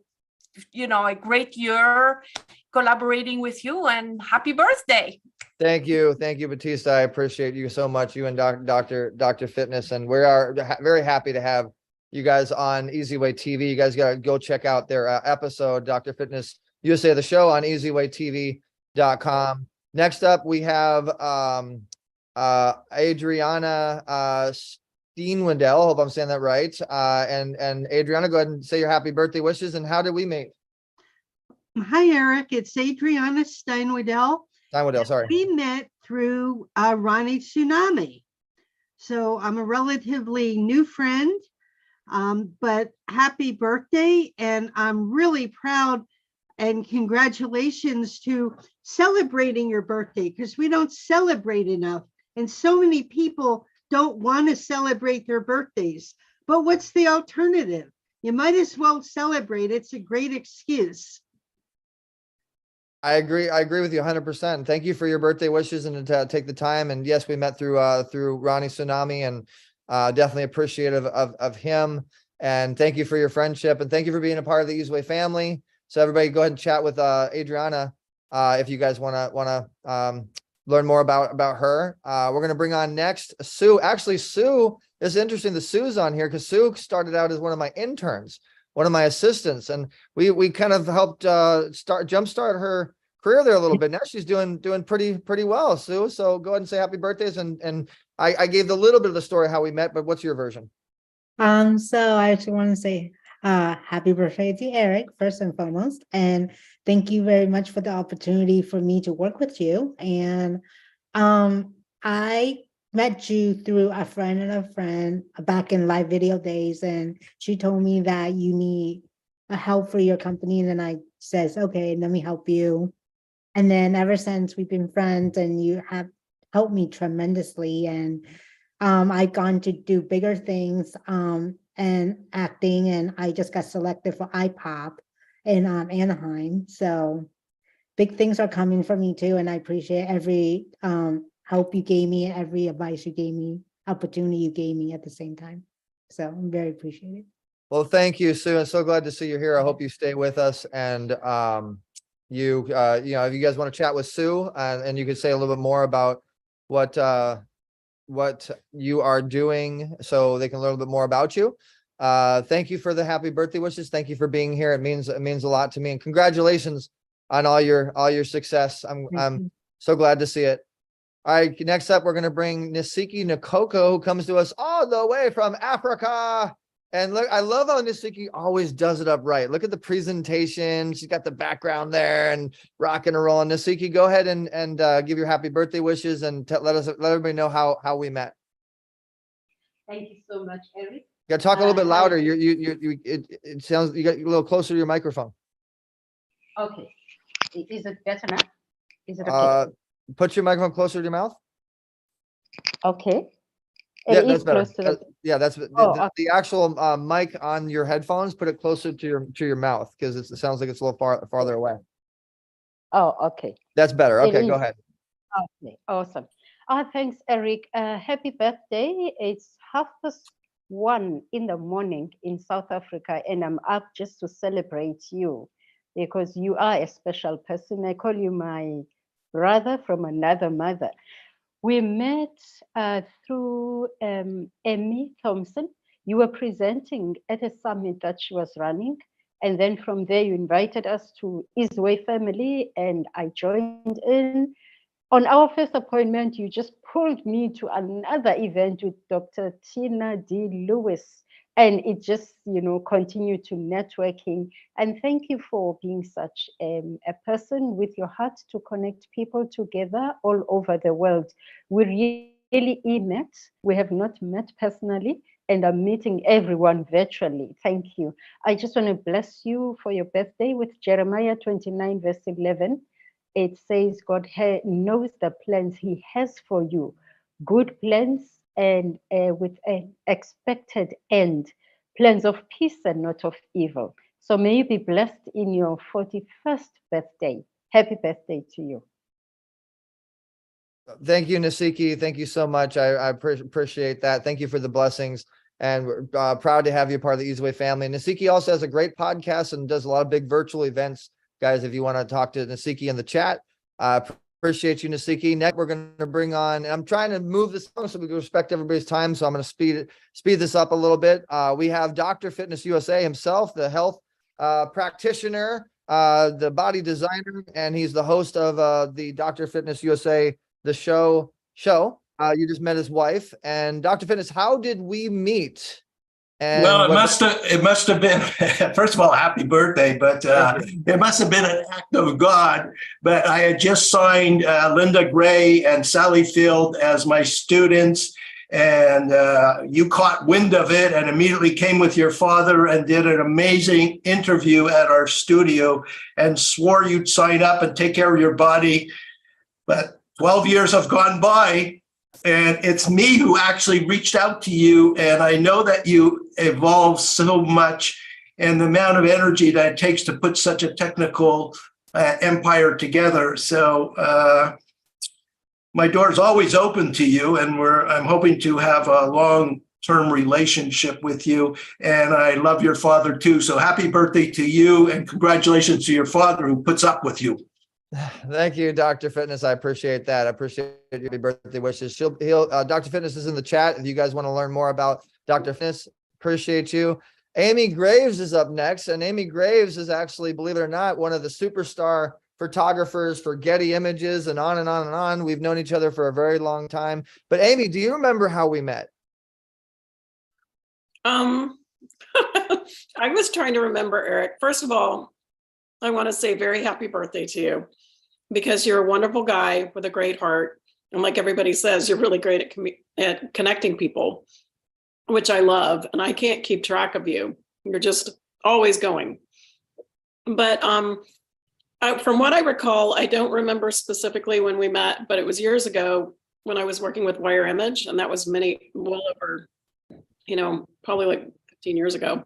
great year collaborating with you, and happy birthday. Thank you, Batista. I appreciate you so much, you and Dr. Fitness, and we are very happy to have you guys on Easy Way TV. You guys got to go check out their episode, Dr. Fitness USA, the show, on easywaytv.com. Next up, we have Adriana Steenwendel. Hope I'm saying that right. And Adriana, go ahead and say your happy birthday wishes. And how did we meet? Hi, Eric. It's Adriana Steinwedel. Sorry. We met through Ronnie Tsunami. So I'm a relatively new friend, but happy birthday. And I'm really proud, and congratulations to celebrating your birthday, because we don't celebrate enough. And so many people don't want to celebrate their birthdays. But what's the alternative? You might as well celebrate. It's a great excuse. I agree with you 100%. Thank you for your birthday wishes and to take the time. And yes, we met through Ronnie Tsunami, and definitely appreciative of him. And thank you for your friendship, and thank you for being a part of the Easyway family. So everybody go ahead and chat with Adriana if you guys want to learn more about her. We're going to bring on next Sue. Actually, Sue, it's interesting that Sue's on here because Sue started out as one of my interns, one of my assistants, and we kind of helped jumpstart her career there a little bit. Now she's doing pretty well, Sue. So go ahead and say happy birthdays, and I gave the little bit of the story how we met, but what's your version? So I actually want to say happy birthday to Eric first and foremost, and thank you very much for the opportunity for me to work with you. And I met you through a friend and a friend back in live video days, and she told me that you need a help for your company, and then I says, okay, let me help you. And then ever since we've been friends, and you have helped me tremendously, and I've gone to do bigger things and acting, and I just got selected for iPop in Anaheim. So big things are coming for me too, and I appreciate every help you gave me, every advice you gave me, opportunity you gave me at the same time. So I'm very appreciative. Well, thank you, Sue. I'm so glad to see you here. I hope you stay with us, and you know, if you guys want to chat with Sue, and you could say a little bit more about what you are doing, so they can learn a little bit more about you. Thank you for the happy birthday wishes. Thank you for being here. It means a lot to me, and congratulations on all your success. I'm so glad to see it. All right, next up, we're going to bring Nisiki Nakoko, who comes to us all the way from Africa. And look, I love how Nisiki always does it up right. Look at the presentation. She's got the background there and rocking and rolling. Nisiki, go ahead and give your happy birthday wishes and let everybody know how we met. Thank you so much, Eric. You got to talk a little bit louder. It sounds, you got a little closer to your microphone. Okay. Is it better now? Is it okay? Put your microphone closer to your mouth. Okay. Yeah, that's better. That's okay. The actual mic on your headphones. Put it closer to your mouth, because it sounds like it's a little farther away. Oh, okay. That's better. Okay, go ahead. Okay, awesome. Thanks, Eric. Happy birthday. It's 1:30 in the morning in South Africa, and I'm up just to celebrate you because you are a special person. I call you my brother from another mother. We met through Amy Thompson. You were presenting at a summit that she was running. And then from there, you invited us to Easyway family, and I joined in. On our first appointment, you just pulled me to another event with Dr. Tina D. Lewis. And it just, continued to networking. And thank you for being such a person with your heart to connect people together all over the world. We met. We have not met personally, and I'm meeting everyone virtually. Thank you. I just want to bless you for your birthday with Jeremiah 29, verse 11. It says, God knows the plans he has for you, good plans and with an expected end, plans of peace and not of evil. So may you be blessed in your 41st birthday. Happy birthday to you. Thank you, Nasiki. Thank you so much. I appreciate that. Thank you for the blessings. And we're proud to have you part of the Easy Way family. Nasiki also has a great podcast and does a lot of big virtual events. Guys, if you want to talk to Nasiki in the chat, appreciate you, Nasiki. Next, we're going to bring on, and I'm trying to move this along so we can respect everybody's time. So I'm going to speed this up a little bit. We have Dr. Fitness USA himself, the health practitioner, the body designer, and he's the host of the Dr. Fitness USA, the show. You just met his wife. And Dr. Fitness, how did we meet? And well, it must have been, first of all, happy birthday, but it must have been an act of God. But I had just signed Linda Gray and Sally Field as my students, and you caught wind of it and immediately came with your father and did an amazing interview at our studio and swore you'd sign up and take care of your body. But 12 years have gone by. And it's me who actually reached out to you. And I know that you evolved so much, and the amount of energy that it takes to put such a technical empire together. So my door is always open to you, and I'm hoping to have a long-term relationship with you. And I love your father too. So happy birthday to you, and congratulations to your father who puts up with you. Thank you, Dr. Fitness. I appreciate that. I appreciate your birthday wishes. Dr. Fitness is in the chat. If you guys want to learn more about Dr. Fitness, appreciate you. Amy Graves is up next. And Amy Graves is actually, believe it or not, one of the superstar photographers for Getty Images and on and on and on. We've known each other for a very long time. But Amy, do you remember how we met? I was trying to remember, Eric. First of all, I want to say very happy birthday to you, because you're a wonderful guy with a great heart. And like everybody says, you're really great at connecting people, which I love. And I can't keep track of you. You're just always going. But from what I recall, I don't remember specifically when we met, but it was years ago when I was working with Wire Image. And that was well over, probably like 15 years ago.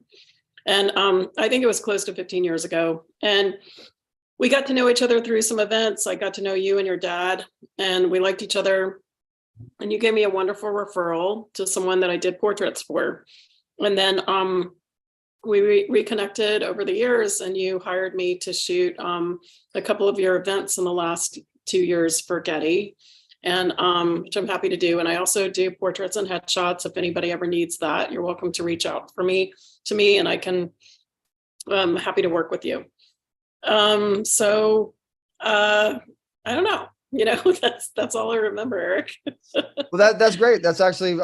And I think it was close to 15 years ago. And we got to know each other through some events. I got to know you and your dad, and we liked each other. And you gave me a wonderful referral to someone that I did portraits for. And then we reconnected over the years, and you hired me to shoot a couple of your events in the last 2 years for Getty, and which I'm happy to do. And I also do portraits and headshots. If anybody ever needs that, you're welcome to reach out to me, and I'm happy to work with you. So I don't know, that's all I remember, Eric. Well, that's great. That's actually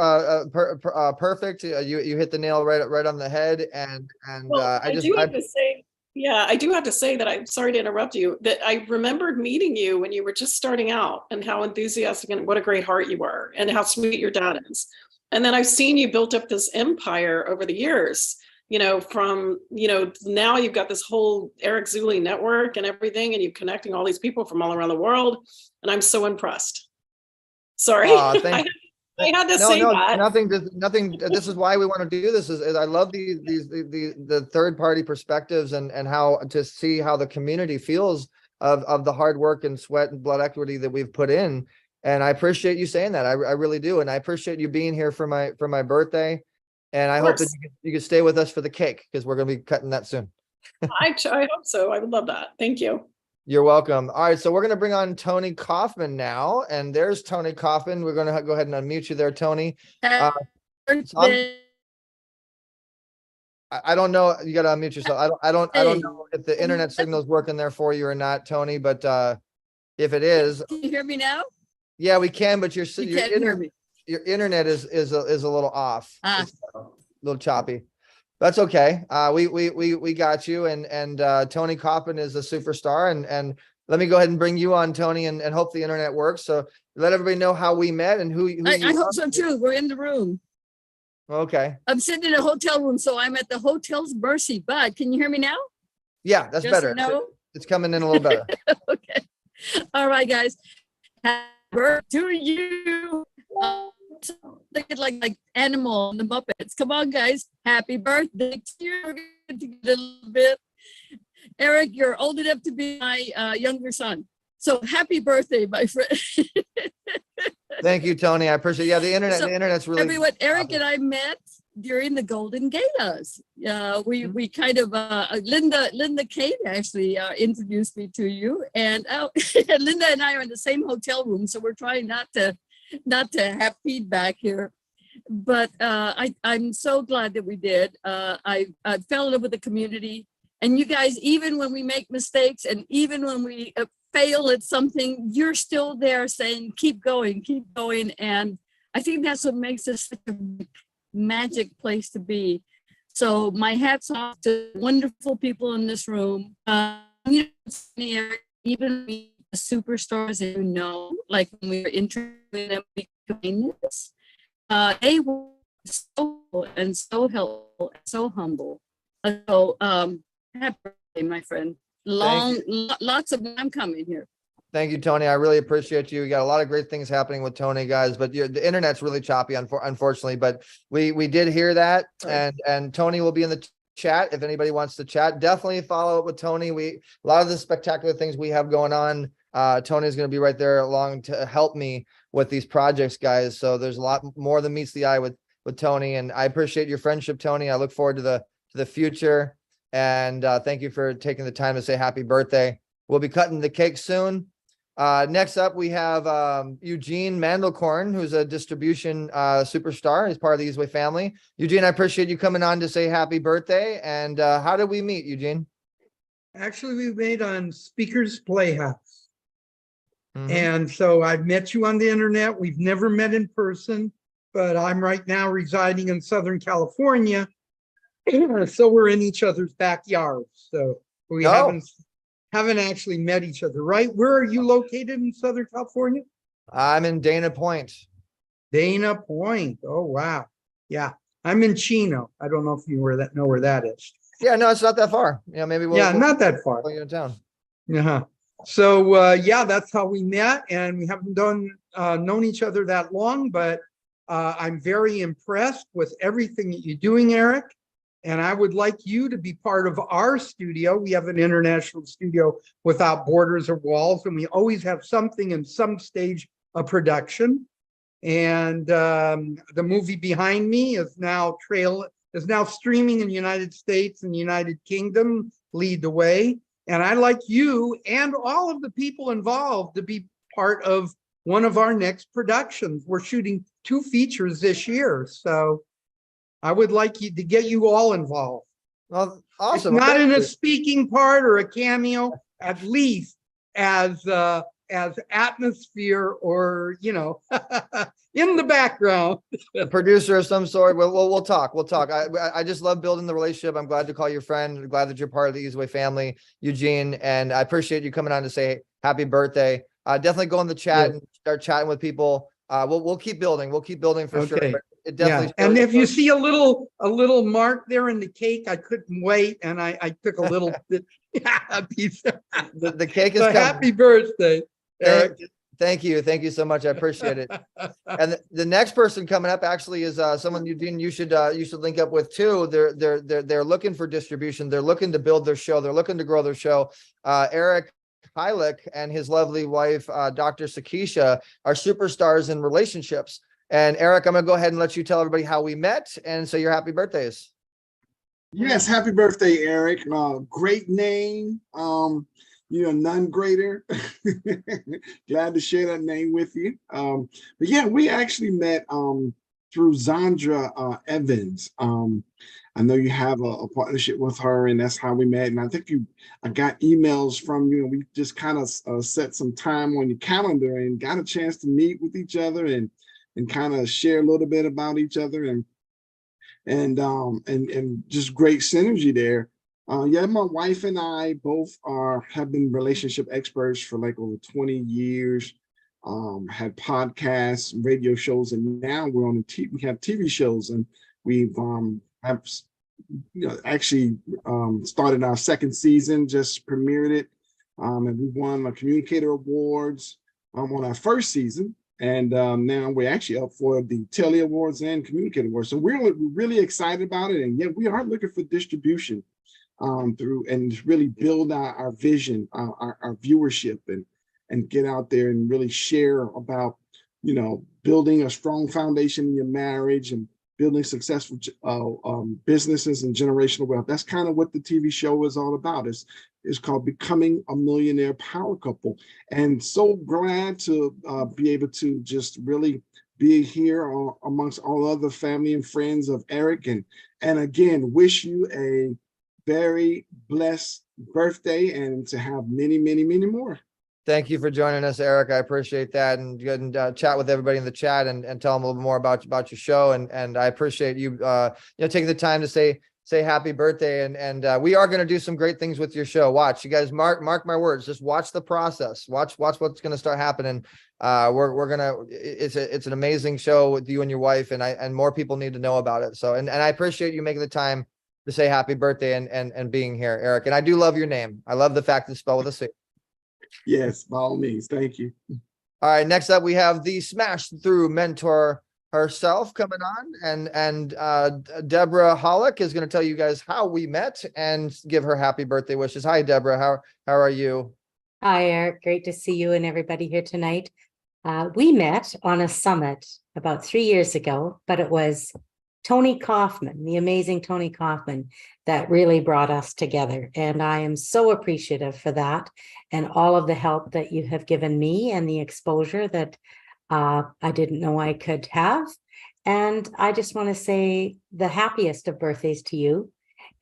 perfect. You hit the nail right on the head. And well, I do have to say that I'm sorry to interrupt you, that I remembered meeting you when you were just starting out, and how enthusiastic and what a great heart you were, and how sweet your dad is. And then I've seen you built up this empire over the years, from, now you've got this whole Eric Zuley network and everything, and you're connecting all these people from all around the world. And I'm so impressed. Sorry. I had to say that. Nothing. This is why we want to do this. Is I love the third party perspectives and how to see how the community feels of the hard work and sweat and blood equity that we've put in. And I appreciate you saying that. I really do. And I appreciate you being here for my birthday. And I hope that you can stay with us for the cake, because we're going to be cutting that soon. I hope so. I would love that. Thank you. You're welcome. All right, so we're going to bring on Tony Kaufman now, and there's Tony Kaufman. We're going to go ahead and unmute you there, Tony. I don't know. You got to unmute yourself. I don't know if the internet signal is working there for you or not, Tony. But if it is, can you hear me now? Yeah, we can. But your hear me. Your internet is a little off. It's a little choppy. That's okay. We got you. And Tony Coppin is a superstar. And let me go ahead and bring you on, Tony, and hope the internet works. So let everybody know how we met and who I you hope are. so too. We're in the room. Okay. I'm sitting in a hotel room, so I'm at the Hotel's Mercy. But can you hear me now? Yeah, that's Yes or better. no? It's coming in a little better. Okay. All right, guys. Happy birthday to you. Think it like Animal and the Muppets. Come on, guys. Happy birthday to you. We're gonna get a little bit. Eric, you're old enough to be my younger son. So happy birthday, my friend. Thank you, Tony. I appreciate it. Yeah, the internet's really Everyone, Eric and I met during the Golden Galas. We kind of Linda Kate actually introduced me to you, and Linda and I are in the same hotel room, so we're trying not to have feedback here. But I'm so glad that we did. I fell in love with the community, and you guys, even when we make mistakes, and even when we fail at something, you're still there saying, keep going. And I think that's what makes this such a magic place to be. So my hat's off to wonderful people in this room. Even the superstars that you know, like when we were interviewing them, kindness, they were so and so helpful, and so humble. So happy birthday, my friend. Lots of them coming here. Thank you, Tony. I really appreciate you. We got a lot of great things happening with Tony, guys, but the internet's really choppy, unfortunately, but we did hear that. And Tony will be in the chat. If anybody wants to chat, definitely follow up with Tony. A lot of the spectacular things we have going on, Tony's going to be right there along to help me with these projects, guys. So there's a lot more than meets the eye with Tony, and I appreciate your friendship, Tony. I look forward to the future. And thank you for taking the time to say happy birthday. We'll be cutting the cake soon. Next up, we have Eugene Mandelkorn, who's a distribution superstar. He's part of the Easyway family. Eugene, I appreciate you coming on to say happy birthday. And how did we meet, Eugene? Actually, we met on Speaker's Playhouse. And so I've met you on the internet. We've never met in person, but I'm right now residing in Southern California. So we're in each other's backyards. So we haven't actually met each other, right? Where are you located in Southern California? I'm in Dana Point. Dana Point. Oh, wow. Yeah. I'm in Chino. I don't know if you know where that is. Yeah, no, it's not that far. Yeah, maybe we'll not that far. We'll in town. Yeah. So yeah, that's how we met, and we haven't known each other that long, but I'm very impressed with everything that you're doing, Eric. And I would like you to be part of our studio. We have an international studio without borders or walls, and we always have something in some stage of production. And the movie behind me is now streaming in the United States and United Kingdom. Lead the way. And I'd like you and all of the people involved to be part of one of our next productions. We're shooting 2 features this year, so I would like to get you all involved. Well, awesome. Not in a speaking part or a cameo, at least as atmosphere or, in the background. A producer of some sort. We'll talk. I just love building the relationship. I'm glad to call you a friend. I'm glad that you're part of the Easyway family, Eugene. And I appreciate you coming on to say happy birthday. Definitely go in the chat and start chatting with people. We'll keep building. We'll keep building for sure. But it definitely And if you see a little mark there in the cake, I couldn't wait, and I took a little bit piece. The cake is so coming. Happy birthday, Eric. Thank you so much. I appreciate it. And the next person coming up actually is someone you should link up with too. They're looking for distribution. They're looking to build their show. They're looking to grow their show. Eric Hylick and his lovely wife, Dr. Sakisha, are superstars in relationships. And Eric, I'm going to go ahead and let you tell everybody how we met and say your happy birthdays. Yes, happy birthday, Eric. Great name. None greater. Glad to share that name with you. But yeah, we actually met through Zandra Evans. I know you have a partnership with her, and that's how we met. And I think I got emails from you, and we just kind of set some time on your calendar and got a chance to meet with each other and kind of share a little bit about each other. And and just great synergy there. Yeah, my wife and I both have been relationship experts for like over 20 years. Had podcasts, radio shows, and now we're on we have TV shows, and we've have actually started our second season, just premiered it, and we won a communicator awards on our first season. And now we're actually up for the Telly Awards and Communicator Awards. So we're really excited about it. And yeah, we are looking for distribution through and really build our vision, our viewership, and get out there and really share about, building a strong foundation in your marriage and building successful businesses and generational wealth. That's kind of what the TV show is all about. It's called Becoming a Millionaire Power Couple. And so glad to be able to just really be here amongst all other family and friends of Eric. And again, wish you a very blessed birthday and to have many, many, many more. Thank you for joining us, Eric. I appreciate that, and go ahead and chat with everybody in the chat and tell them a little bit more about your show. And I appreciate you, taking the time to say happy birthday. And we are going to do some great things with your show. Watch, you guys, mark my words. Just watch the process. Watch what's going to start happening. We're gonna. It's an amazing show with you and your wife, and more people need to know about it. So, and I appreciate you making the time to say happy birthday and being here, Eric. And I do love your name. I love the fact it's spelled with a C. Yes, by all means. Thank you. All right, next up we have the Smash Through mentor herself coming on, and Deborah Hollick is going to tell you guys how we met and give her happy birthday wishes. Hi, Deborah. How are you? Hi, Eric. Great to see you and everybody here tonight. We met on a summit about 3 years ago, but it was Tony Kaufman, the amazing Tony Kaufman, that really brought us together. And I am so appreciative for that and all of the help that you have given me and the exposure that I didn't know I could have. And I just want to say the happiest of birthdays to you.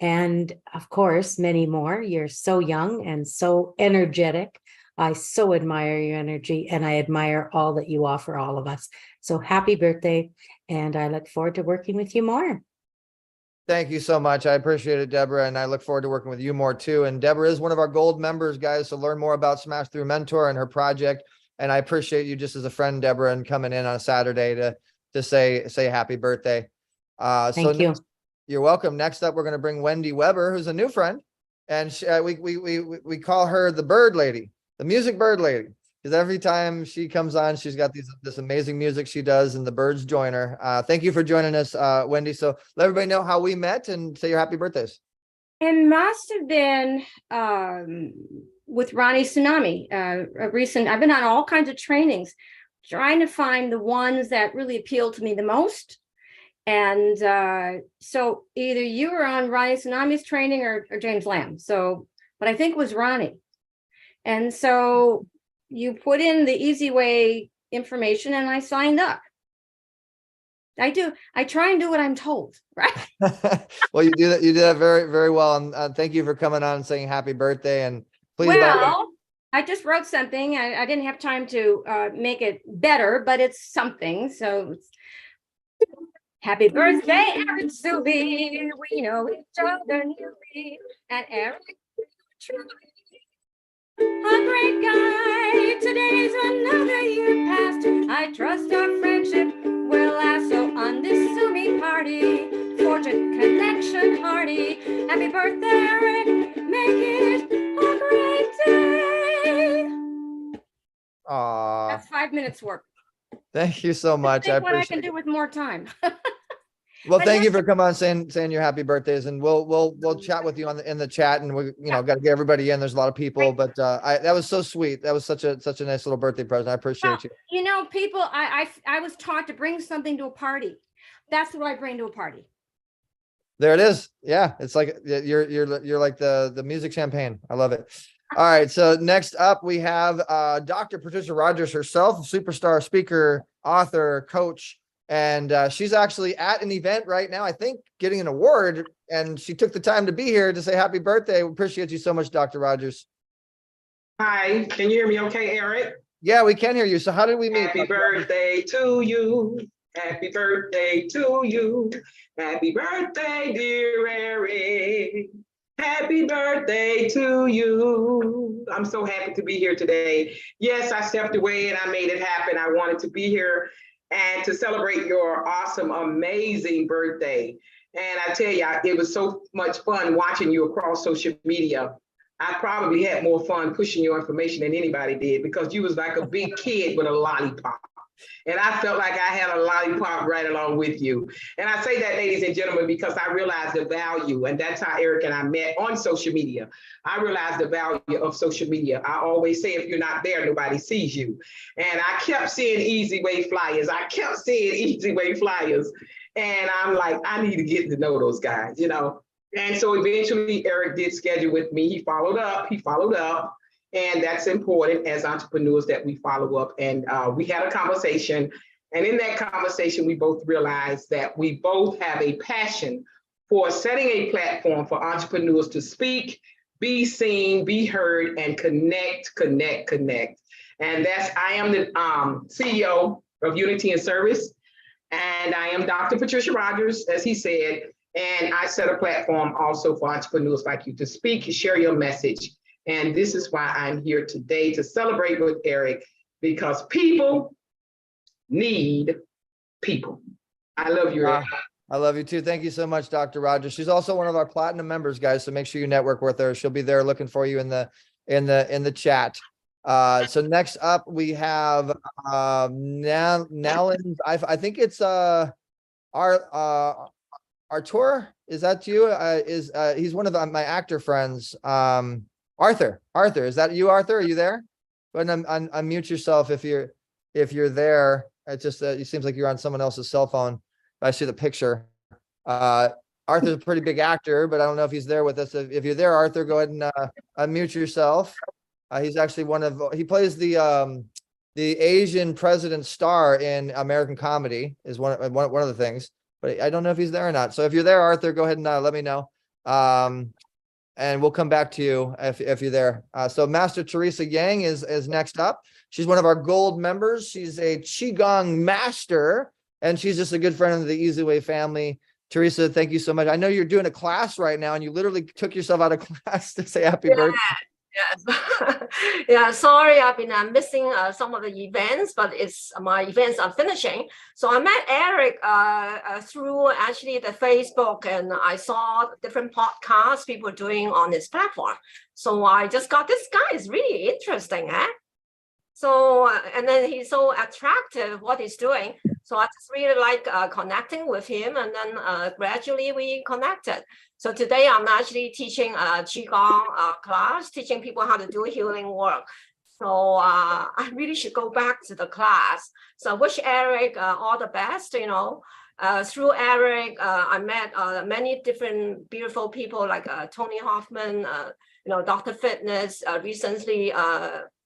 And of course, many more. You're so young and so energetic. I so admire your energy, and I admire all that you offer all of us. So happy birthday, and I look forward to working with you more. Thank you so much. I appreciate it, Deborah, and I look forward to working with you more too. And Deborah is one of our gold members, guys, so learn more about Smash Through Mentor and her project. And I appreciate you just as a friend, Deborah, and coming in on a Saturday to say happy birthday. Thank you. You're welcome. Next up, we're going to bring Wendy Weber, who's a new friend, and we call her the Bird Lady. The music bird lady, because every time she comes on, she's got this amazing music she does, and the birds join her. Thank you for joining us, Wendy. So let everybody know how we met and say your happy birthdays. It must have been with Ronnie Tsunami. I've been on all kinds of trainings, trying to find the ones that really appealed to me the most. And so either you were on Ronnie Tsunami's training or James Lamb. But I think it was Ronnie. And so you put in the easy way information and I signed up. I try and do what I'm told, right? Well, you do that very, very well. And thank you for coming on and saying happy birthday. And please. I just wrote something. I didn't have time to make it better, but it's something. So happy birthday, Eric Zuley. We know each other newly. And Eric, a great guy. Today's another year past. I trust our friendship will last. So on this Zoomy party, forge a connection hearty. Happy birthday, Eric. Make it a great day. Aww. That's 5 minutes work. Thank you so much. I Think what I appreciate can do with more time. Well, thank you for coming on saying your happy birthdays, and we'll chat with you in the chat, and we got to get everybody in. There's a lot of people, but that was so sweet. That was such a nice little birthday present. I appreciate you. You know, people, I was taught to bring something to a party. That's what I bring to a party. There it is. Yeah, it's like you're like the music champagne. I love it. All right, so next up we have Dr. Patricia Rogers herself, superstar speaker, author, coach. And she's actually at an event right now, I think, getting an award. And she took the time to be here to say happy birthday. We appreciate you so much, Dr. Rogers. Hi, can you hear me okay, Eric? Yeah, we can hear you. So how did we meet? Happy birthday to you. Happy birthday to you. Happy birthday, dear Eric. Happy birthday to you. I'm so happy to be here today. Yes, I stepped away and I made it happen. I wanted to be here and to celebrate your awesome, amazing birthday. And I tell you, it was so much fun watching you across social media. I probably had more fun pushing your information than anybody did because you was like a big kid with a lollipop. And I felt like I had a lollipop right along with you. And I say that, ladies and gentlemen, because I realized the value, and that's how Eric and I met on social media. I realized the value of social media. I always say, if you're not there, nobody sees you. And I kept seeing Easy Way flyers. I kept seeing Easy Way flyers. And I'm like, I need to get to know those guys, you know? And so eventually Eric did schedule with me. He followed up. And that's important as entrepreneurs that we follow up. And we had a conversation. And in that conversation, we both realized that we both have a passion for setting a platform for entrepreneurs to speak, be seen, be heard, and connect. And I am the CEO of Unity and Service. And I am Dr. Patricia Rogers, as he said. And I set a platform also for entrepreneurs like you to speak, share your message. And this is why I'm here today to celebrate with Eric, because people need people. I love you, Eric. I love you too. Thank you so much, Dr. Rogers. She's also one of our platinum members, guys. So make sure you network with her. She'll be there looking for you in the chat. So next up we have Nalin. I think it's Artur. Is that you? He's one of my actor friends. Arthur, is that you, Arthur? Are you there? Go ahead and unmute yourself if you're there. It just it seems like you're on someone else's cell phone. I see the picture. Arthur's a pretty big actor, but I don't know if he's there with us. If you're there, Arthur, go ahead and unmute yourself. He's actually he plays the Asian president star in American Comedy is one of the things, but I don't know if he's there or not. So if you're there, Arthur, go ahead and let me know. And we'll come back to you if you're there. So Master Teresa Yang is next up. She's one of our gold members. She's a Qigong master, and she's just a good friend of the Easy Way family. Teresa, thank you so much. I know you're doing a class right now, and you literally took yourself out of class to say happy birthday. Yes. Yeah, sorry, I've been missing some of the events, but my events are finishing. So I met Eric through actually the Facebook, and I saw different podcasts people doing on his platform. So I just got, this guy is really interesting, eh? So, and then he's so attractive, what he's doing. So I just really like connecting with him, and then gradually we connected. So today I'm actually teaching a Qigong class, teaching people how to do healing work. So I really should go back to the class. So I wish Eric all the best, you know. Through Eric, I met many different beautiful people like Tony Hoffman, you know, Dr. Fitness recently,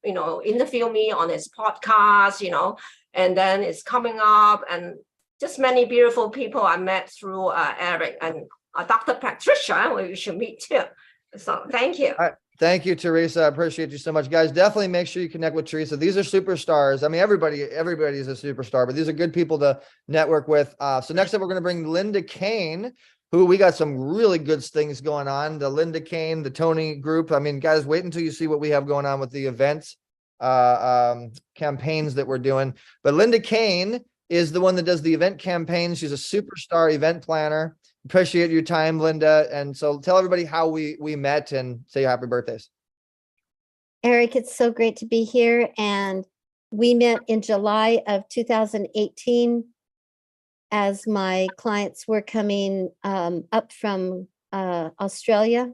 you know, interview me on his podcast, you know, and then it's coming up, and just many beautiful people I met through Eric, and Dr. Patricia, we should meet too. So thank you. All right. Thank you, Teresa. I appreciate you so much, guys. Definitely make sure you connect with Teresa. These are superstars. I mean, everybody is a superstar, but these are good people to network with. So next up, we're going to bring Linda Kane, who we got some really good things going on. The Linda Kane, the Tony group. I mean, guys, wait until you see what we have going on with the events, campaigns that we're doing. But Linda Kane is the one that does the event campaigns. She's a superstar event planner. Appreciate your time, Linda. And so tell everybody how we met and say happy birthdays. Eric, it's so great to be here. And we met in July of 2018 as my clients were coming up from Australia.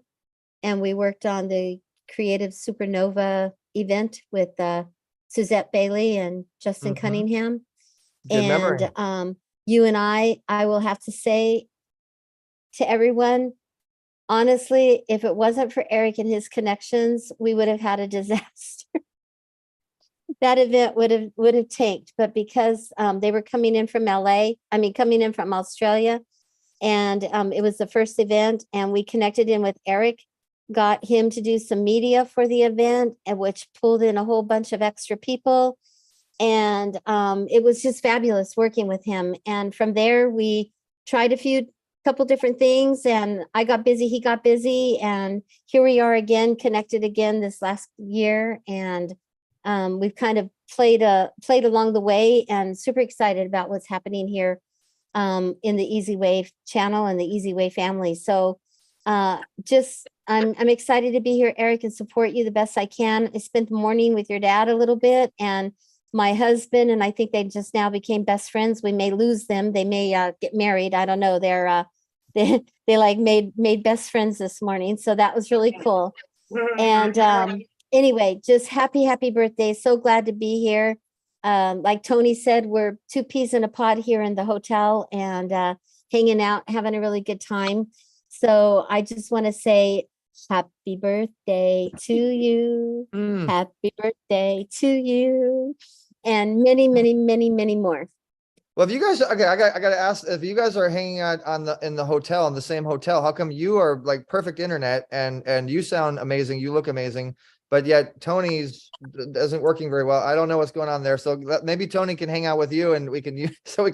And we worked on the Creative Supernova event with Suzette Bailey and Justin Cunningham. Good memory. And you and I will have to say to everyone, honestly, if it wasn't for Eric and his connections, we would have had a disaster. That event would have tanked, but because they were coming in from coming in from Australia, and it was the first event, and we connected in with Eric, got him to do some media for the event, and which pulled in a whole bunch of extra people. And it was just fabulous working with him. And from there, we tried couple different things, and I got busy, he got busy, and here we are again, connected again this last year. And we've kind of played along the way, and super excited about what's happening here in the Easy Way channel and the Easy Way family. So I'm excited to be here, Eric, and support you the best I can. I spent the morning with your dad a little bit, and my husband, and I think they just now became best friends. We may lose them. They may get married. I don't know. They like made best friends this morning. So that was really cool. And anyway, just happy birthday. So glad to be here. Like Tony said, we're two peas in a pod here in the hotel and hanging out, having a really good time. So I just want to say happy birthday to you. Happy birthday to you. And many, many, many, many more. Well, if you guys, okay, I got to ask, if you guys are hanging out in the hotel, in the same hotel, how come you are like perfect internet and you sound amazing, you look amazing, but yet Tony's isn't working very well? I don't know what's going on there. So maybe Tony can hang out with you and we can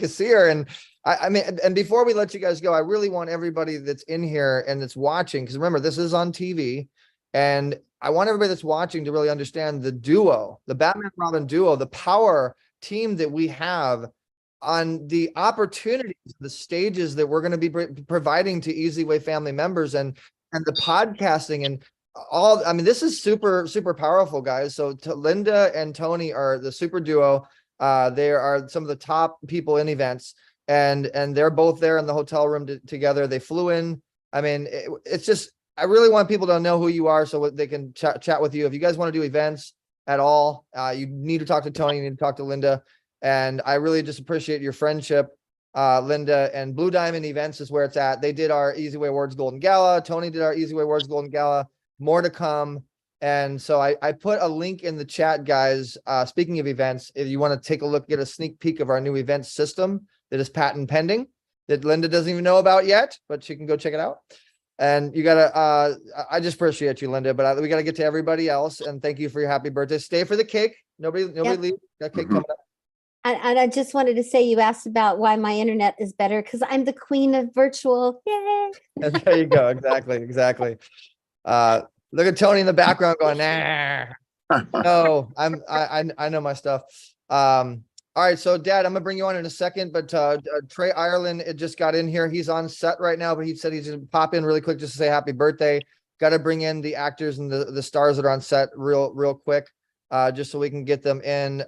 see her. And I mean, and before we let you guys go, I really want everybody that's in here and that's watching, because remember, this is on TV, and I want everybody that's watching to really understand the duo, the Batman Robin duo, the power team that we have on the opportunities, the stages that we're going to be providing to Easy Way family members, and the podcasting and all. I mean, this is super, super powerful, guys. So Linda and Tony are the super duo. They are some of the top people in events, and they're both there in the hotel room together. They flew in. I mean, it's just, I really want people to know who you are so they can chat with you. If you guys want to do events at all, you need to talk to Tony, you need to talk to Linda. And I really just appreciate your friendship, Linda. And Blue Diamond Events is where it's at. They did our Easy Way Awards Golden Gala. Tony did our Easy Way Awards Golden Gala. More to come. And so I put a link in the chat, guys. Speaking of events, if you want to take a look, get a sneak peek of our new event system that is patent pending, that Linda doesn't even know about yet, but she can go check it out. And you gotta, I just appreciate you, Linda, but we gotta get to everybody else. And thank you for your happy birthday. Stay for the cake. Nobody leave. Got cake coming up. And I just wanted to say, you asked about why my internet is better, because I'm the queen of virtual. Yay! There you go. Exactly. Look at Tony in the background going, nah. No, I know my stuff. All right, so Dad, I'm gonna bring you on in a second, but Trey Ireland, it just got in here. He's on set right now, but he said he's gonna pop in really quick just to say happy birthday. Got to bring in the actors and the stars that are on set real quick, just so we can get them in.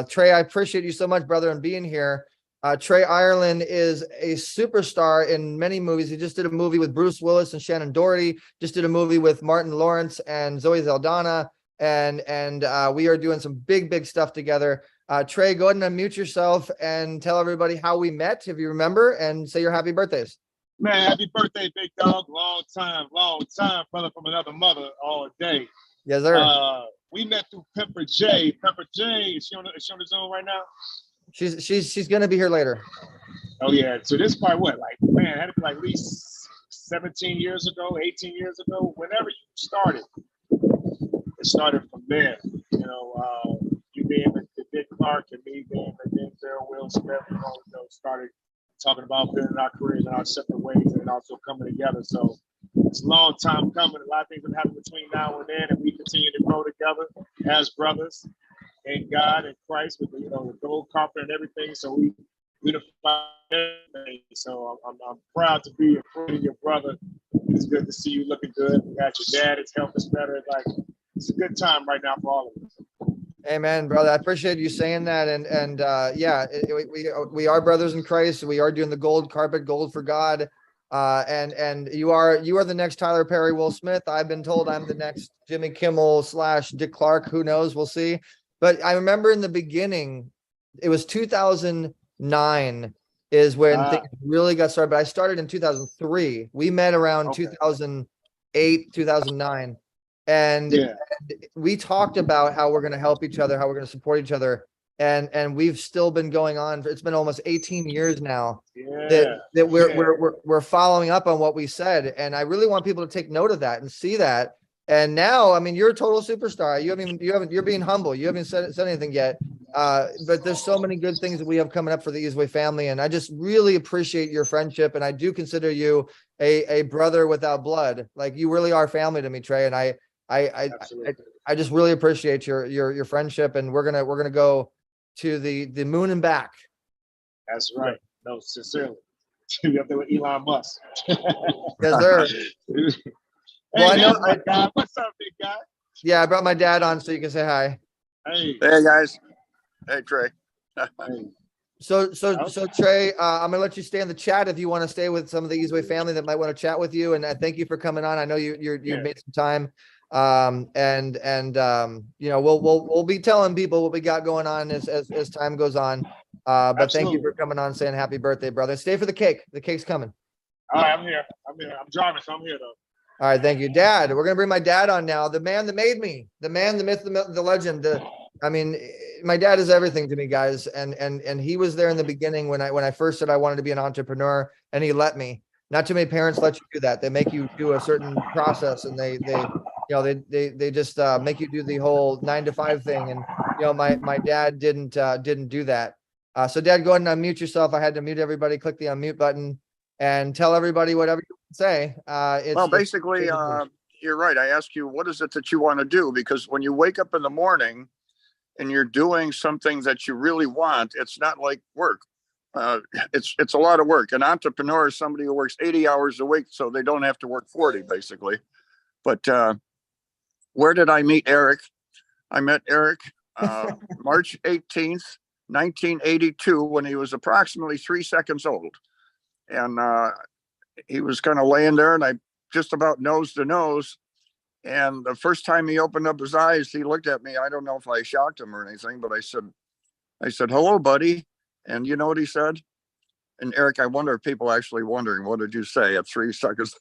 Trey, I appreciate you so much, brother, and being here. Trey Ireland is a superstar in many movies. He just did a movie with Bruce Willis and Shannon Doherty. Just did a movie with Martin Lawrence and Zoe Saldana, and we are doing some big stuff together. Trey, go ahead and unmute yourself and tell everybody how we met, if you remember, and say your happy birthdays. Man, happy birthday, big dog. Long time, brother from another mother all day. Yes, sir. We met through Pepper J. Pepper J, is she on the Zoom right now? She's gonna be here later. Oh yeah. So this part, what, like, man, had to be like at least 17 years ago, 18 years ago, whenever you started. It started from there. You know, you being the Dick Clark and me being the Denzel Will Smith, started talking about building our careers in our separate ways and also coming together. So it's a long time coming. A lot of things have happened between now and then, and we continue to grow together as brothers in God and Christ with the gold carpet and everything. So we unify everything. So I'm proud to be a friend of your brother. It's good to see you looking good. We got your dad. His health is better. Like, it's a good time right now for all of us. Amen, brother. I appreciate you saying that. And yeah, we are brothers in Christ. We are doing the gold carpet, gold for God. And you are the next Tyler Perry, Will Smith. I've been told I'm the next Jimmy Kimmel / Dick Clark. Who knows? We'll see. But I remember in the beginning, it was 2009 is when things really got started. But I started in 2003. We met around 2008, 2009. And we talked about how we're going to help each other, how we're going to support each other. And we've still been going on. It's been almost 18 years now that we're following up on what we said. And I really want people to take note of that and see that. And now, I mean, you're a total superstar. You're being humble. You haven't said anything yet. But there's so many good things that we have coming up for the Easyway family. And I just really appreciate your friendship. And I do consider you a brother without blood. Like you really are family to me, Trey. And I just really appreciate your friendship. And we're gonna go to the moon and back. That's right. No, sincerely. You up there with Elon Musk. Yes, sir. Well, I know. What's up, big guy? Yeah, I brought my dad on so you can say hi. Hey. Hey guys. Hey Trey. So Trey, I'm gonna let you stay in the chat if you want to stay with some of the Easyway family that might want to chat with you. And I thank you for coming on. I know you made some time. You know, we'll be telling people what we got going on as time goes on. But Absolutely. Thank you for coming on, saying happy birthday, brother. Stay for the cake. The cake's coming. All right, I'm here. I'm driving, so I'm here though. All right, thank you, Dad. We're gonna bring my dad on now. The man that made me, the man, the myth, the legend. I mean, my dad is everything to me, guys. And he was there in the beginning when I first said I wanted to be an entrepreneur, and he let me. Not too many parents let you do that. They make you do a certain process, and they just make you do the whole 9 to 5 thing. And you know, my dad didn't do that. So Dad, go ahead and unmute yourself. I had to mute everybody. Click the unmute button and tell everybody whatever you want to say. Well, basically, you're right. I ask you, what is it that you want to do? Because when you wake up in the morning and you're doing something that you really want, it's not like work. It's a lot of work. An entrepreneur is somebody who works 80 hours a week, so they don't have to work 40, basically. But where did I meet Eric? I met Eric March 18th, 1982, when he was approximately 3 seconds old. And he was kind of laying there, and I just about nose to nose. And the first time he opened up his eyes, he looked at me. I don't know if I shocked him or anything, but I said, hello, buddy. And you know what he said? And Eric, I wonder if people are actually wondering, what did you say at 3 seconds?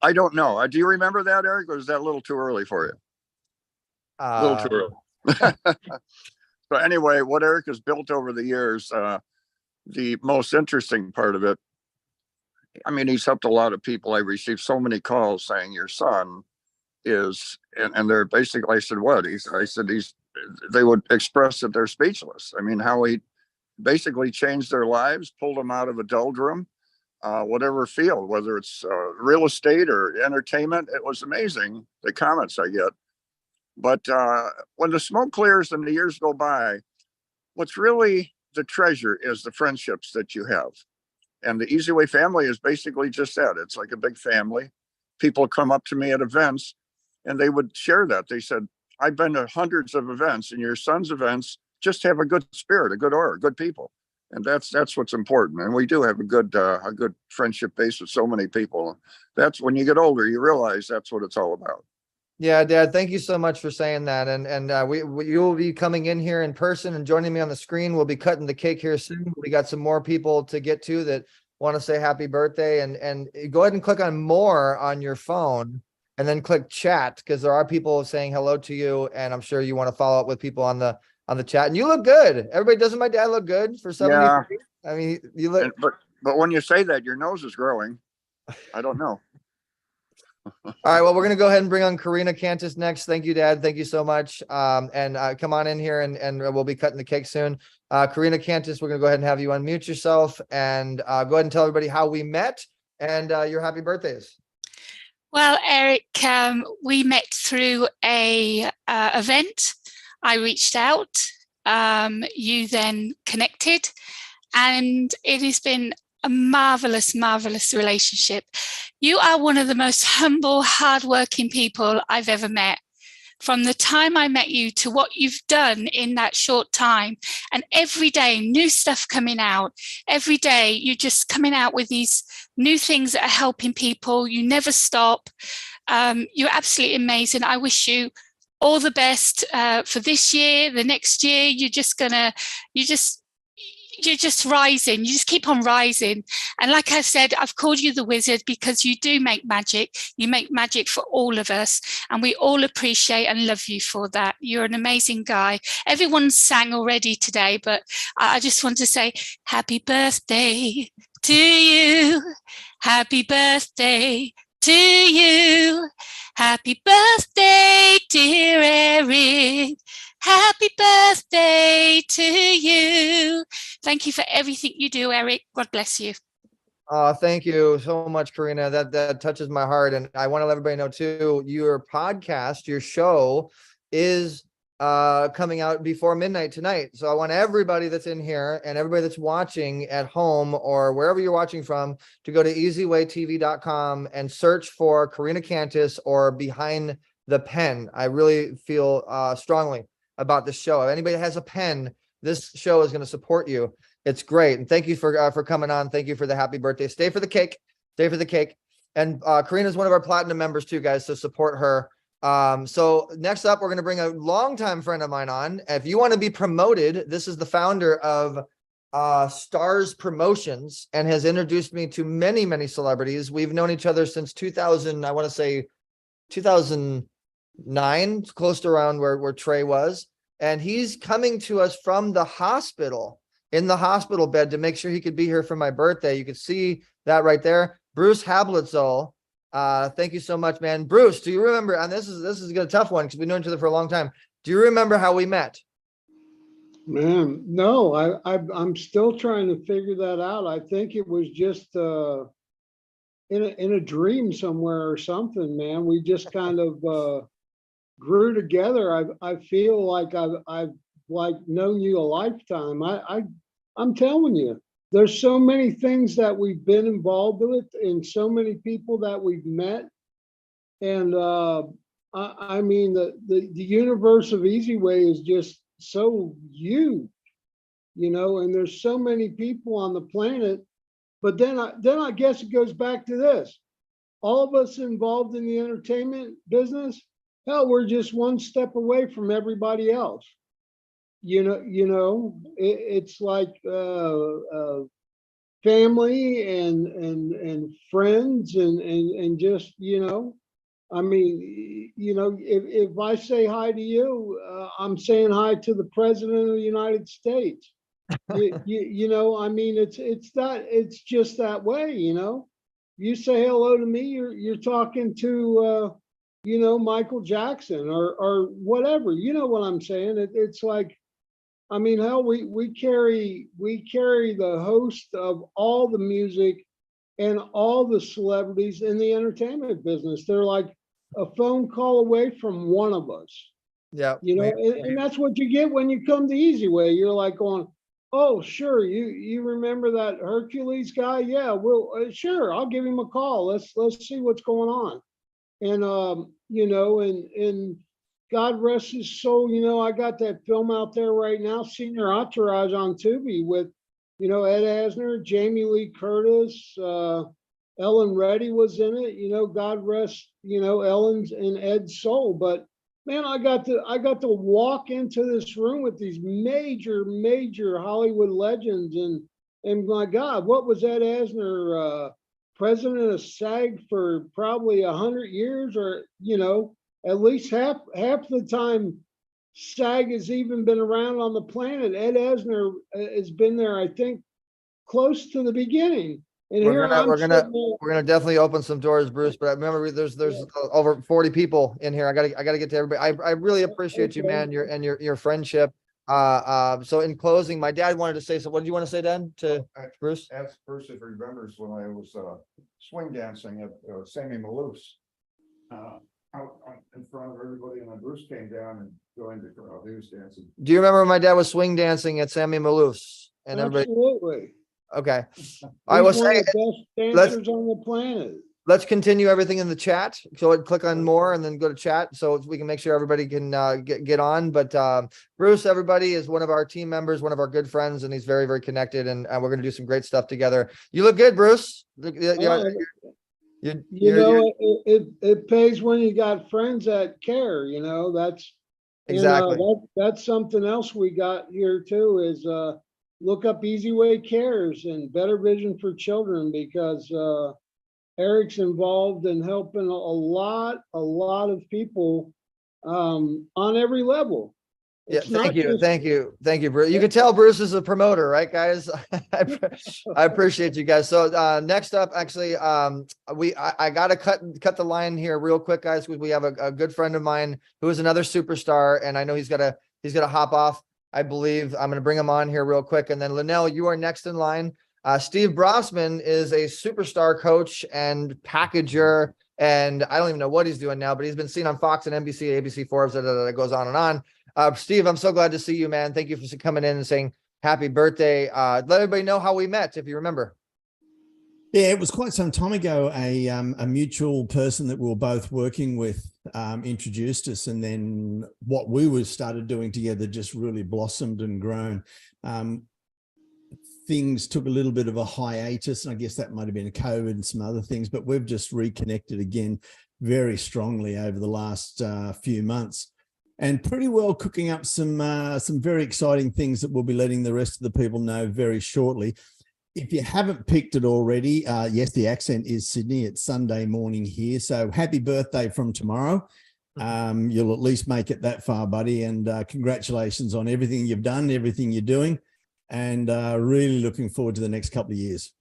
I don't know. Do you remember that, Eric, or is that a little too early for you? A little too early. So anyway, what Eric has built over the years, the most interesting part of it, I mean, he's helped a lot of people. I received so many calls saying your son is, and they're basically, I said, what? They would express that they're speechless. I mean, how he basically changed their lives, pulled them out of a doldrum, whatever field, whether it's real estate or entertainment. It was amazing, the comments I get. But when the smoke clears and the years go by, what's really the treasure is the friendships that you have. And the Easyway family is basically just that. It's like a big family. People come up to me at events and they would share that. They said, I've been to hundreds of events, and your son's events just have a good spirit, a good aura, good people. And that's what's important. And we do have a good friendship base with so many people. That's when you get older, you realize that's what it's all about. Yeah, Dad, thank you so much for saying that. And you will be coming in here in person and joining me on the screen. We'll be cutting the cake here soon. We got some more people to get to that want to say happy birthday, and go ahead and click on more on your phone and then click chat, because there are people saying hello to you, and I'm sure you want to follow up with people on the chat. And you look good. Everybody, doesn't my dad look good for 73? Yeah. I mean, you look. But when you say that, your nose is growing. I don't know. All right, well, we're going to go ahead and bring on Karina Cantus next. Thank you, Dad. Thank you so much. And come on in here, and we'll be cutting the cake soon. Karina Cantus, we're going to go ahead and have you unmute yourself and go ahead and tell everybody how we met and your happy birthdays. Well, Eric, we met through a event. I reached out, you then connected, and it has been a marvelous, marvelous relationship. You are one of the most humble, hardworking people I've ever met. From the time I met you to what you've done in that short time, and every day new stuff coming out. Every day you're just coming out with these new things that are helping people. You never stop. You're absolutely amazing. I wish you all the best for this year, the next year. You're just rising. You just keep on rising. And like I said, I've called you the wizard because you do make magic. You make magic for all of us. And we all appreciate and love you for that. You're an amazing guy. Everyone sang already today, but I just want to say happy birthday to you. Happy birthday to you. Happy birthday, dear Eric. Happy birthday birthday to you. Thank you for everything you do, Eric. God bless you. Thank you so much, Karina. That touches my heart. And I want to let everybody know too, your podcast, your show is coming out before midnight tonight. So I want everybody that's in here and everybody that's watching at home or wherever you're watching from to go to easywaytv.com and search for Karina Cantus or Behind the Pen. I really feel strongly about this show. If anybody has a pen, this show is going to support you. It's great. And thank you for coming on. Thank you for the happy birthday. Stay for the cake. Stay for the cake. And Karina is one of our platinum members too, guys. So support her. So next up, we're going to bring a longtime friend of mine on. If you want to be promoted, this is the founder of Stars Promotions and has introduced me to many, many celebrities. We've known each other since 2000. I want to say 2009, close to around where Trey was. And he's coming to us from the hospital, in the hospital bed, to make sure he could be here for my birthday. You can see that right there. Bruce Hablitzel. Thank you so much, man. Bruce, do you remember, and this is a tough one because we've known each other for a long time. Do you remember how we met? Man, no, I'm still trying to figure that out. I think it was just in a dream somewhere or something, man. We just kind of grew together. I feel like I've like known you a lifetime. I'm telling you, there's so many things that we've been involved with and so many people that we've met. And I mean, the universe of Easy Way is just so huge, you know, and there's so many people on the planet. But then I guess it goes back to this. All of us involved in the entertainment business, hell, we're just one step away from everybody else. It's like family and friends and just, I mean, if I say hi to you, I'm saying hi to the President of the United States. I mean, it's just that way, You say hello to me, you're talking to Michael Jackson or whatever. You know what I'm saying? It's like, I mean, hell, we carry the host of all the music and all the celebrities in the entertainment business. They're like a phone call away from one of us. Yeah. And that's what you get when you come to Easy Way. You're like going, oh, sure, you remember that Hercules guy? Yeah, well, sure, I'll give him a call. Let's see what's going on. And and God rest his soul. I got that film out there right now, Senior Entourage on Tubi with, Ed Asner, Jamie Lee Curtis, Ellen Reddy was in it. God rest, Ellen's and Ed's soul. But man, I got to walk into this room with these major Hollywood legends, and my God, what was Ed Asner, president of SAG for probably 100 years, or at least half the time SAG has even been around on the planet. Ed Asner has been there, I think, close to the beginning. And we're gonna definitely open some doors, Bruce. But remember, there's over 40 people in here. I gotta get to everybody. I really appreciate you, man. Your friendship. So in closing, my dad wanted to say so. What did you want to say, Dan, to Bruce? Ask Bruce if he remembers when I was swing dancing at Sammy Maloof's out in front of everybody, and then Bruce came down and joined the crowd. He was dancing. Do you remember when my dad was swing dancing at Sammy Maloof's? And absolutely. Okay. I was one of the best dancers on the planet. Let's continue everything in the chat. So I'd click on more and then go to chat so we can make sure everybody can get on. But Bruce, everybody, is one of our team members, one of our good friends, and he's very, very connected. And we're going to do some great stuff together. You look good, Bruce. It pays when you got friends that care. That's exactly. That's something else we got here too. Is look up Easy Way Cares and Better Vision for Children, because Eric's involved in helping a lot of people on every level. Yeah, thank you, Bruce. You can tell Bruce is a promoter, right, guys? I appreciate you guys. So next up, actually, I gotta cut the line here real quick, guys, because we have a good friend of mine who is another superstar, and I know he's gotta hop off. I believe. I'm going to bring him on here real quick. And then Linnell, you are next in line. Steve Brossman is a superstar coach and packager. And I don't even know what he's doing now, but he's been seen on Fox and NBC, ABC, Forbes, that goes on and on. Steve, I'm so glad to see you, man. Thank you for coming in and saying happy birthday. Let everybody know how we met, if you remember. Yeah, it was quite some time ago. A mutual person that we were both working with introduced us, and then what we started doing together just really blossomed and grown. Things took a little bit of a hiatus, and I guess that might have been COVID and some other things, but we've just reconnected again very strongly over the last few months, and pretty well cooking up some very exciting things that we'll be letting the rest of the people know very shortly. If you haven't picked it already, yes, the accent is Sydney. It's Sunday morning here. So happy birthday from tomorrow. You'll at least make it that far, buddy. And congratulations on everything you've done, everything you're doing. And really looking forward to the next couple of years.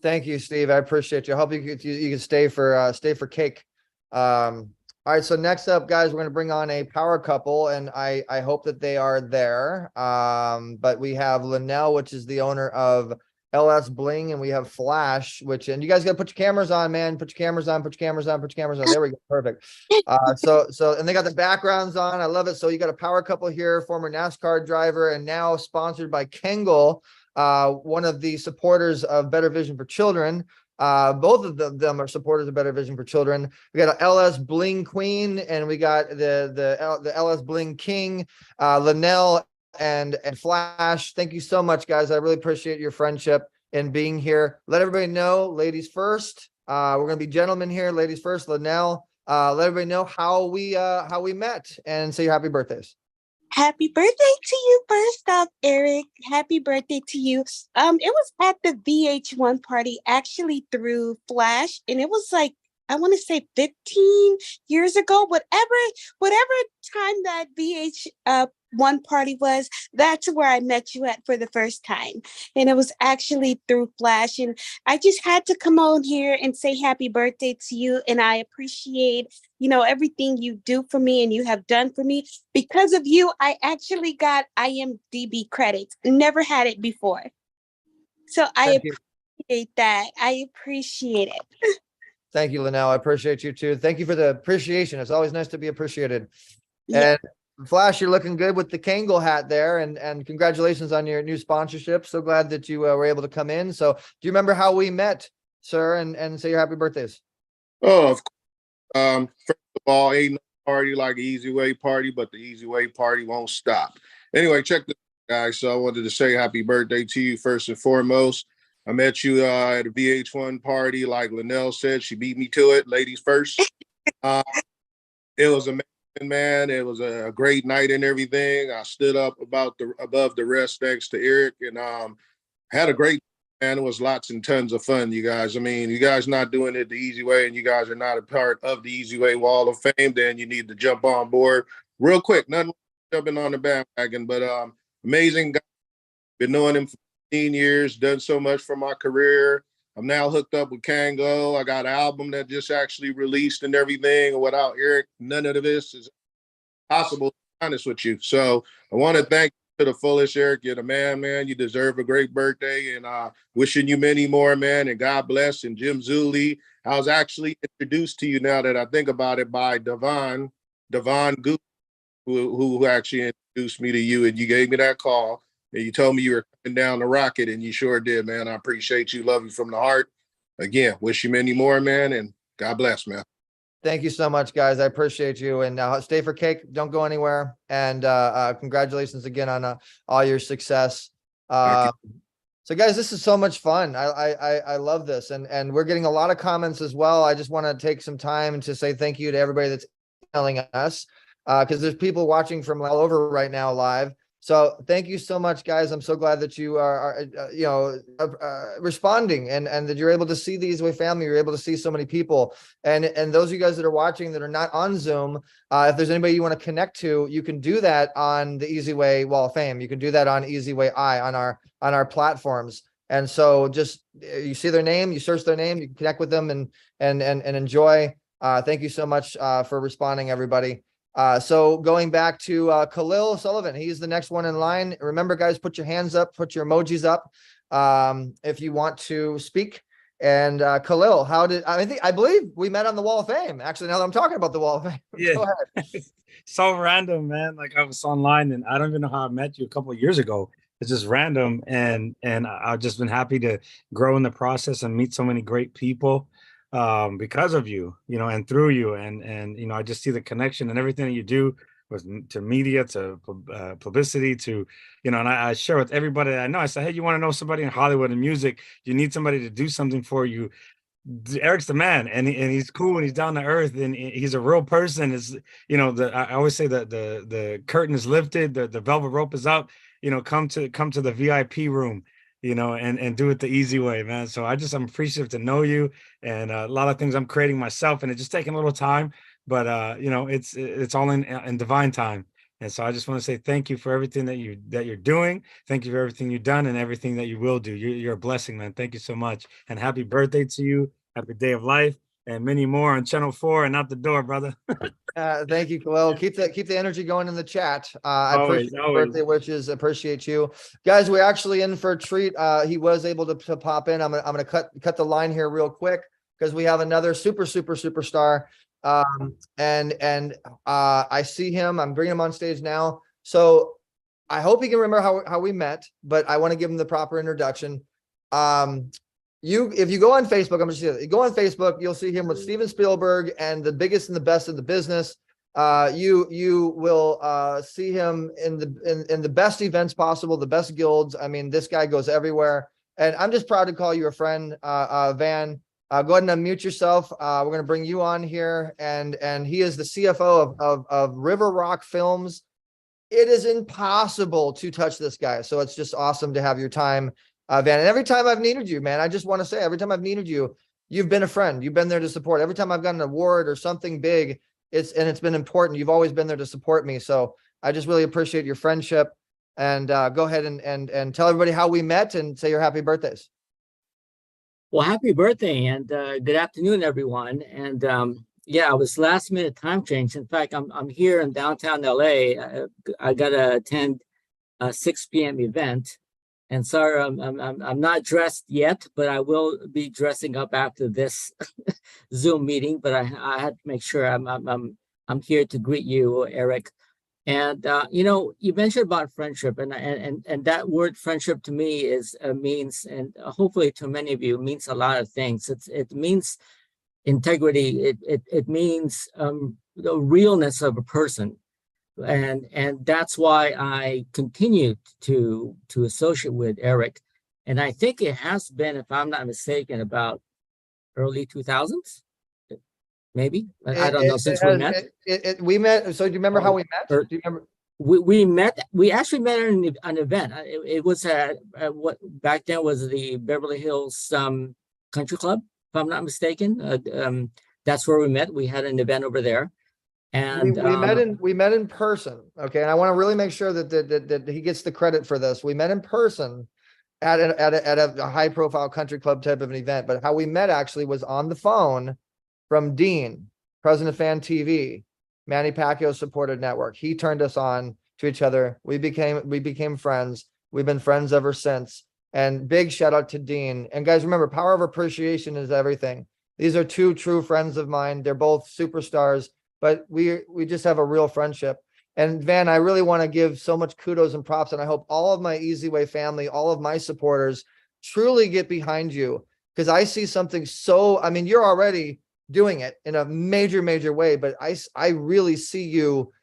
Thank you, Steve. I appreciate you. I hope you can stay for cake. All right. So next up, guys, we're going to bring on a power couple, and I hope that they are there. But we have Linnell, which is the owner of LS Bling, and we have Flash, and you guys got to put your cameras on, man. Put your cameras on, put your cameras on, put your cameras on. There we go. Perfect. And they got the backgrounds on. I love it. So you got a power couple here, former NASCAR driver, and now sponsored by Kangol, one of the supporters of Better Vision for Children. Both of them are supporters of Better Vision for Children. We got an LS Bling Queen, and we got the LS Bling King, Linnell and Flash. Thank you so much, guys. I really appreciate your friendship and being here. Let everybody know, ladies first. We're gonna be gentlemen here. Ladies first. Linnell, let everybody know how we met and say happy birthdays. Happy birthday to you first off, Eric. Happy birthday to you. It was at the VH1 party, actually through Flash, and it was like, I want to say 15 years ago, whatever time that VH1 party was, that's where I met you at for the first time. And it was actually through Flash. And I just had to come on here and say happy birthday to you. And I appreciate, everything you do for me and you have done for me. Because of you, I actually got IMDb credits. Never had it before. So I appreciate that. I appreciate it. Thank you, Linnell. I appreciate you too. Thank you for the appreciation. It's always nice to be appreciated. Yeah. And Flash, you're looking good with the Kangol hat there, and congratulations on your new sponsorship. So glad that you were able to come in. So do you remember how we met, sir, and say your happy birthdays? Oh, of course. First of all, ain't no party like an Easy Way party, but the Easy Way party won't stop. Anyway, check this out, guys. So I wanted to say happy birthday to you first and foremost. I met you at a VH1 party, like Linnell said. She beat me to it, ladies first. It was amazing, man. It was a great night and everything. I stood up above the rest thanks to Eric, and had a great man. It was lots and tons of fun, you guys. I mean, you guys not doing it the easy way, and you guys are not a part of the Easy Way Wall of Fame, then you need to jump on board real quick. Nothing jumping on the bandwagon, but amazing guy. Been knowing him for 15 years, done so much for my career. I'm now hooked up with Kangol. I got an album that just actually released and everything. And without Eric, none of this is possible, to be honest with you. So I want to thank you to the fullest, Eric. You're the man. You deserve a great birthday, and wishing you many more, man. And God bless. And Jim Zuley, I was actually introduced to you, now that I think about it, by Devon Goose, who actually introduced me to you, and you gave me that call. And you told me you were coming down the rocket, and you sure did, man. I appreciate you. Love you from the heart. Again, wish you many more, man, and God bless, man. Thank you so much, guys. I appreciate you, and stay for cake. Don't go anywhere. And congratulations again on all your success. So, guys, this is so much fun. I love this, and we're getting a lot of comments as well. I just want to take some time to say thank you to everybody that's telling us, because there's people watching from all over right now live. So thank you so much, guys. I'm so glad that you are responding and that you're able to see the Easy Way family. You're able to see so many people. And those of you guys that are watching that are not on Zoom, if there's anybody you want to connect to, you can do that on the Easy Way Wall of Fame. You can do that on Easy Way on our platforms. And so just, you see their name, you search their name, you can connect with them and enjoy. Thank you so much for responding, everybody. So going back to Khalil Sullivan, he's the next one in line. Remember, guys, put your hands up, put your emojis up if you want to speak. And Khalil, I believe we met on the Wall of Fame. Actually, now that I'm talking about the Wall of Fame, Yeah. go ahead. So random, man. Like I was online and I don't even know how I met you a couple of years ago. It's just random. And I've just been happy to grow in the process and meet so many great people because of you, and through you. And I just see the connection and everything that you do to media, to publicity, to, and I share with everybody that I know. I say, hey, you want to know somebody in Hollywood and music, you need somebody to do something for you. Eric's the man, and he's cool and he's down to earth and he's a real person. Is I always say that the curtain is lifted, the velvet rope is up. Come to the VIP room, and do it the easy way, man. So I'm appreciative to know you, and a lot of things I'm creating myself, and it's just taking a little time, but it's all in divine time. And so I just want to say thank you for everything that you're doing. Thank you for everything you've done and everything that you will do. You're a blessing, man. Thank you so much. And happy birthday to you. Happy day of life and many more on Channel 4 and out the door, brother. Thank you, Khalil. Keep the energy going in the chat. I Always, appreciate always. birthday wishes. Appreciate you guys. We're actually in for a treat. He was able to pop in. I'm gonna cut the line here real quick because we have another superstar. I see him. I'm bringing him on stage now. So I hope he can remember how we met, but I want to give him the proper introduction. If you go on Facebook, I'm just saying, you go on Facebook, you'll see him with Steven Spielberg and the biggest and the best in the business. You will see him in the best events possible, the best guilds. I mean, this guy goes everywhere, and I'm just proud to call you a friend, Van. Go ahead and unmute yourself. We're going to bring you on here, and he is the CFO of River Rock Films. It is impossible to touch this guy, so it's just awesome to have your time, Van. And every time I've needed you, man, I just want to say, every time I've needed you, you've been a friend. You've been there to support. Every time I've got an award or something big, it's been important. You've always been there to support me. So I just really appreciate your friendship. And go ahead and tell everybody how we met and say your happy birthdays. Well, happy birthday and good afternoon, everyone. And yeah, it was last minute time change. In fact, I'm here in downtown LA. I got to attend a 6 p.m. event. And sorry, I'm not dressed yet, but I will be dressing up after this Zoom meeting. But I had to make sure I'm here to greet you, Eric. And you mentioned about friendship, and that word friendship to me means, and hopefully to many of you, means a lot of things. It means integrity. It means the realness of a person. And that's why I continued to associate with Eric. And I think it has been, if I'm not mistaken, about early 2000s, maybe. I don't know, since we met. We met. So do you remember how we met? Do you remember? We met. We actually met at an event. It was at what back then was the Beverly Hills Country Club, if I'm not mistaken. That's where we met. We had an event over there. And we met in person. Okay. And I want to really make sure that he gets the credit for this. We met in person at a high profile country club type of an event, but how we met actually was on the phone from Dean, president of Fan TV, Manny Pacquiao supported network. He turned us on to each other. We became friends. We've been friends ever since. And big shout out to Dean. And guys, remember, power of appreciation is everything. These are two true friends of mine. They're both superstars, but we just have a real friendship. And Van, I really want to give so much kudos and props. And I hope all of my Easy Way family, all of my supporters truly get behind you, because I see something you're already doing it in a major way, but I really see you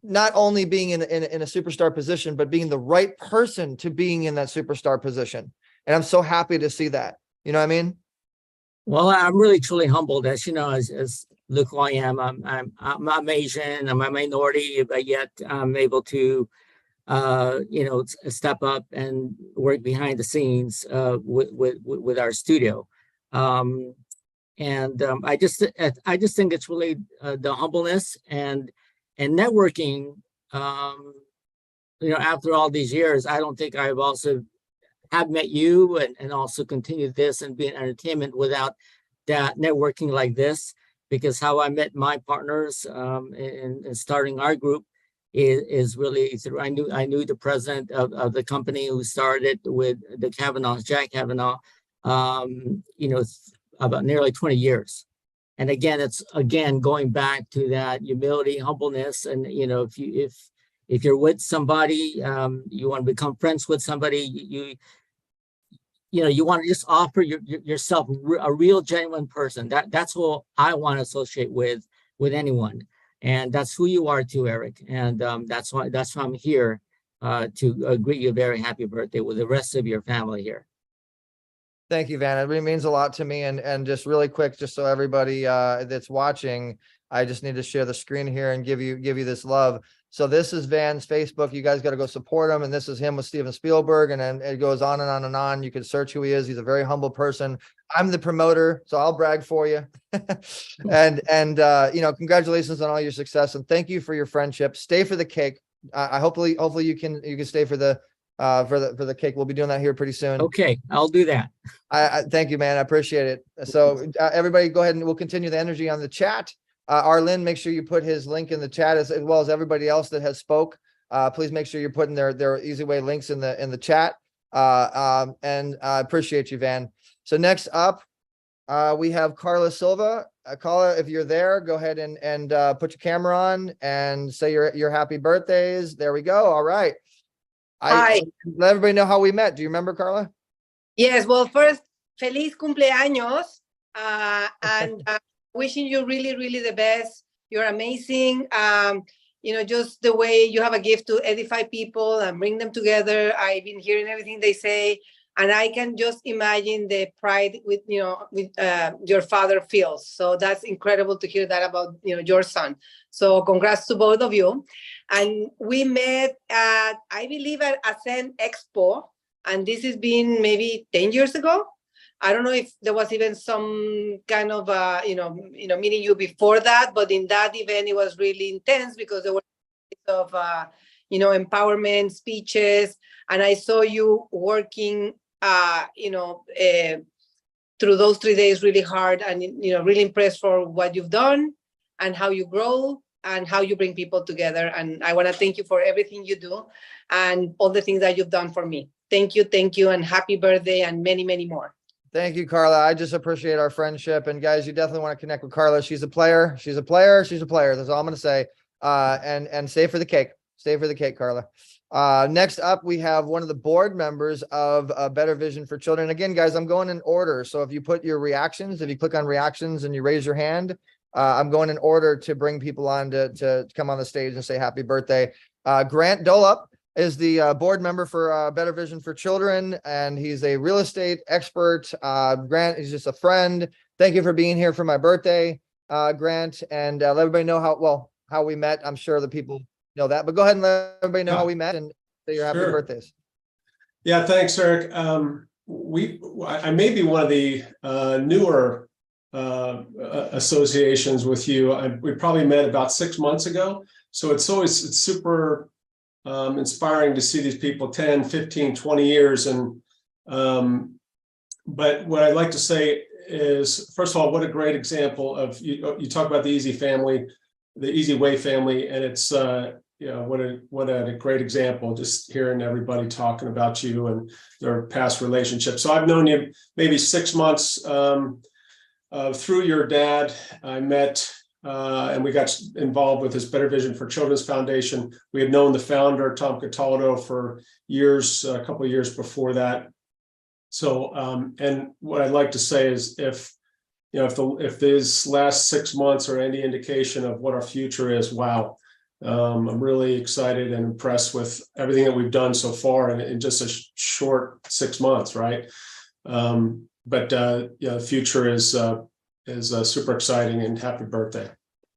not only being in a superstar position, but being the right person to being in that superstar position. And I'm so happy to see that. You know what I mean? Well, I'm really truly humbled, as you know, as look who I am. I'm Asian, I'm a minority, but yet I'm able to step up and work behind the scenes with our studio. I just think it's really the humbleness and networking. After all these years, I don't think I've also have met you and also continued this and be in entertainment without that networking like this. because how I met my partners in starting our group is really through, I knew the president of the company who started with the Kavanaughs, Jack Kavanaugh, about nearly 20 years. And again, it's going back to that humility, humbleness, and if you're with somebody, you want to become friends with somebody, you want to just offer yourself a real, genuine person. That's who I want to associate with anyone, and that's who you are too, Eric. And that's why I'm here to greet you a very happy birthday with the rest of your family here. Thank you, Van. It really means a lot to me. And just really quick, just so everybody that's watching, I just need to share the screen here and give you this love. So this is Van's Facebook. You guys got to go support him. And this is him with Steven Spielberg. And then it goes on and on and on. You can search who he is. He's a very humble person. I'm the promoter, so I'll brag for you. and congratulations on all your success. And thank you for your friendship. Stay for the cake. Hopefully you can stay for the cake. We'll be doing that here pretty soon. Okay, I'll do that. I thank you, man. I appreciate it. So everybody go ahead and we'll continue the energy on the chat. Arlen, make sure you put his link in the chat as well as everybody else that has spoke. Please make sure you're putting their easy way links in the chat. And I appreciate you, Van. So next up, we have Carla Silva. Carla, if you're there, go ahead and put your camera on and say your happy birthdays. There we go. All right. Hi. Let everybody know how we met. Do you remember, Carla? Yes, well, first, feliz cumpleaños, and wishing you really, really the best. You're amazing. Just the way you have a gift to edify people and bring them together. I've been hearing everything they say, and I can just imagine the pride with your father feels. So that's incredible to hear that about your son. So congrats to both of you. And we met at, I believe, at Ascend Expo, and this has been maybe 10 years ago. I don't know if there was even some kind of, meeting you before that, but in that event, it was really intense because there were of, empowerment speeches, and I saw you working, through those 3 days really hard, and, really impressed for what you've done and how you grow and how you bring people together. And I want to thank you for everything you do and all the things that you've done for me. Thank you, and happy birthday and many, many more. Thank you, Carla. I just appreciate our friendship. And guys, you definitely want to connect with Carla. She's a player. She's a player. She's a player. That's all I'm going to say. And stay for the cake. Stay for the cake, Carla. Next up, we have one of the board members of Better Vision for Children. Again, guys, I'm going in order. So if you put your reactions, if you click on reactions and you raise your hand, I'm going in order to bring people on to come on the stage and say happy birthday. Grant Dolop is the board member for Better Vision for Children, and he's a real estate expert. Grant is just a friend. Thank you for being here for my birthday, Grant, and let everybody know how we met. I'm sure the people know that, but go ahead and let everybody know how we met and say your happy birthdays. Yeah, thanks, Eric. I may be one of the newer associations with you. We probably met about 6 months ago, so it's super inspiring to see these people 10, 15, 20 years. And but what I'd like to say is, first of all, what a great example of you talk about the Easy family, the Easy Way family, and it's what a great example, just hearing everybody talking about you and their past relationships. So I've known you maybe 6 months through your dad. I met and we got involved with his Better Vision for Children's Foundation. We had known the founder, Tom Cataldo, for years, a couple of years before that. So, and what I'd like to say is, if these last 6 months are any indication of what our future is, wow, I'm really excited and impressed with everything that we've done so far in just a short 6 months, right? But the future is super exciting, and happy birthday.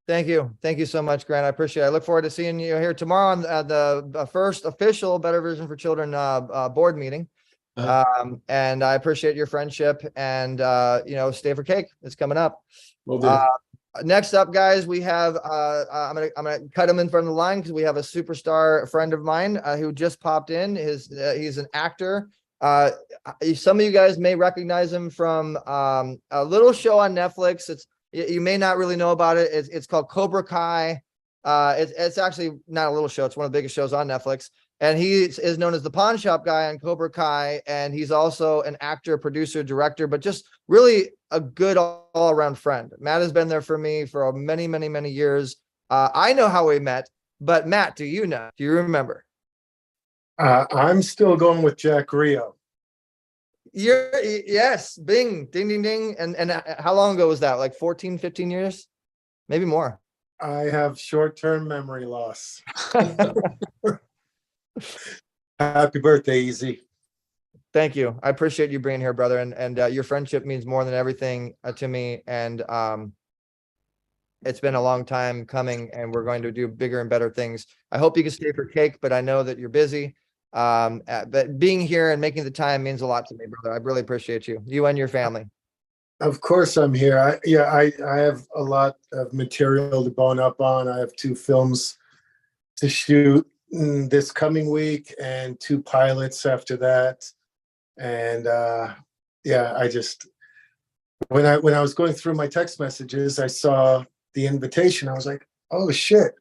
Thank you. Thank you so much, Grant. I appreciate it. I look forward to seeing you here tomorrow on the first official Better Vision for Children board meeting. And I appreciate your friendship, and stay for cake. It's coming up. Will do. Next up, guys, we have I'm gonna cut him in front of the line because we have a superstar friend of mine who just popped in. He's an actor. Some of you guys may recognize him from a little show on Netflix. You may not really know about it. It's called Cobra Kai. It's actually not a little show. It's one of the biggest shows on Netflix. And he is known as the pawn shop guy on Cobra Kai. And he's also an actor, producer, director, but just really a good all-around friend. Matt has been there for me for many, many, many years. I know how we met, but Matt, do you know? Do you remember? I'm still going with Jack Rio. Yes, bing, ding, ding, ding. And how long ago was that? Like 14, 15 years? Maybe more. I have short-term memory loss. Happy birthday, Easy. Thank you. I appreciate you being here, brother. And your friendship means more than everything to me. And it's been a long time coming, and we're going to do bigger and better things. I hope you can stay for cake, but I know that you're busy. But being here and making the time means a lot to me, brother. I really appreciate you and your family. Of course I'm here. I have a lot of material to bone up on. I have 2 films to shoot this coming week and 2 pilots after that. And I just, when I was going through my text messages, I saw the invitation. I was like, oh shit,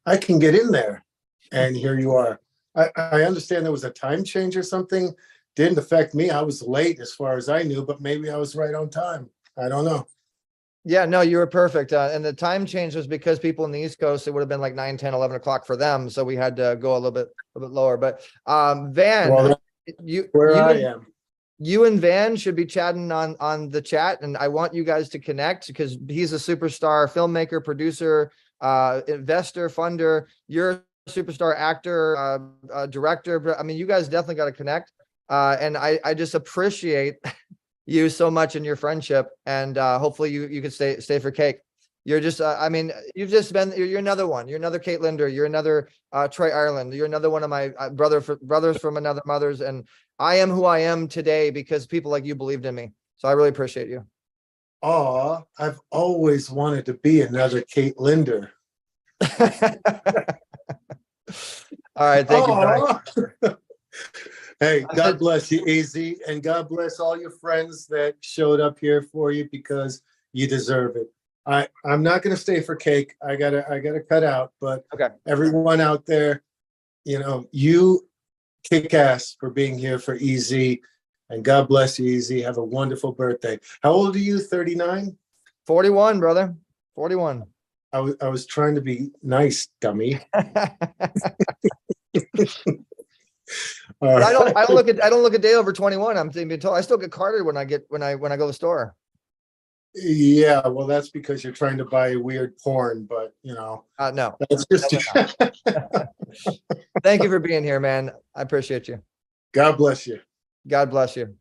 I can get in there. And here you are. I understand there was a time change or something. Didn't affect me. I was late as far as I knew, but maybe I was right on time. I don't know. Yeah, no, you were perfect. And the time change was because people in the East Coast, it would have been like 9, 10, 11 o'clock for them. So we had to go a little bit lower. But Van, Well, you and Van should be chatting on the chat. And I want you guys to connect because he's a superstar filmmaker, producer, investor, funder. You're a superstar actor, director. But I mean, you guys definitely got to connect. And I just appreciate you so much in your friendship, and hopefully you can stay for cake. You're just I mean, you've just been, you're another one. You're another Kate Linder. You're another Troy Ireland. You're another one of my brothers from another mothers. And I am who I am today because people like you believed in me. So I really appreciate you. Oh, I've always wanted to be another Kate Linder. All right, thank you, Doc. Hey, God bless you, Easy, and God bless all your friends that showed up here for you because you deserve it. I'm not going to stay for cake. I gotta cut out, but okay. Everyone out there, you kick ass for being here for Easy, and God bless you, Easy. Have a wonderful birthday. How old are you? 39? 41, brother. 41. I was trying to be nice, dummy. I don't look a day over 21. I'm being told I still get carded when I go to the store. Yeah, well, that's because you're trying to buy weird porn, but no, that's just. Thank you for being here, man. I appreciate you. God bless you. God bless you.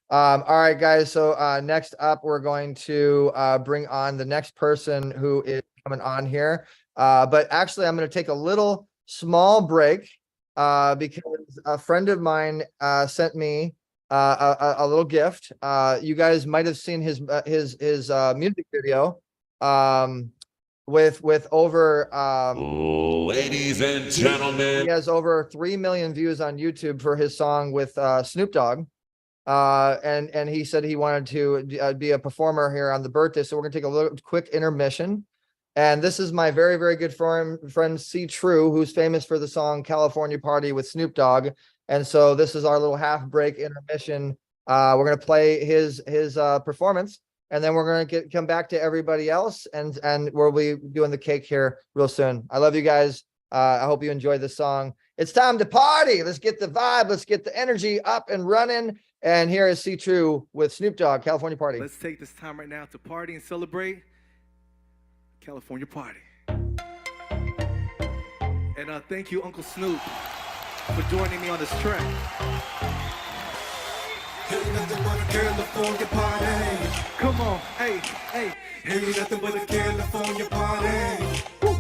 All right, guys. So next up, we're going to bring on the next person who is coming on here. But actually, I'm going to take a little small break because a friend of mine sent me a little gift. You guys might have seen his music video with over ladies and gentlemen. He has over 3 million views on YouTube for his song with Snoop Dogg. And he said he wanted to be a performer here on the birthday. So we're gonna take a little quick intermission. And this is my very, very good friend C. True, who's famous for the song California Party with Snoop Dogg. And so this is our little half break intermission. We're going to play his performance, and then we're going to come back to everybody else, and we'll be doing the cake here real soon. I love you guys. I hope you enjoy the song. It's time to party. Let's get the vibe. Let's get the energy up and running. And here is C. True with Snoop Dogg, California Party. Let's take this time right now to party and celebrate California Party. And thank you, Uncle Snoop, for joining me on this track. Ain't nothing but a California party. Come on, hey, hey. Ain't nothing but a California party. Woo.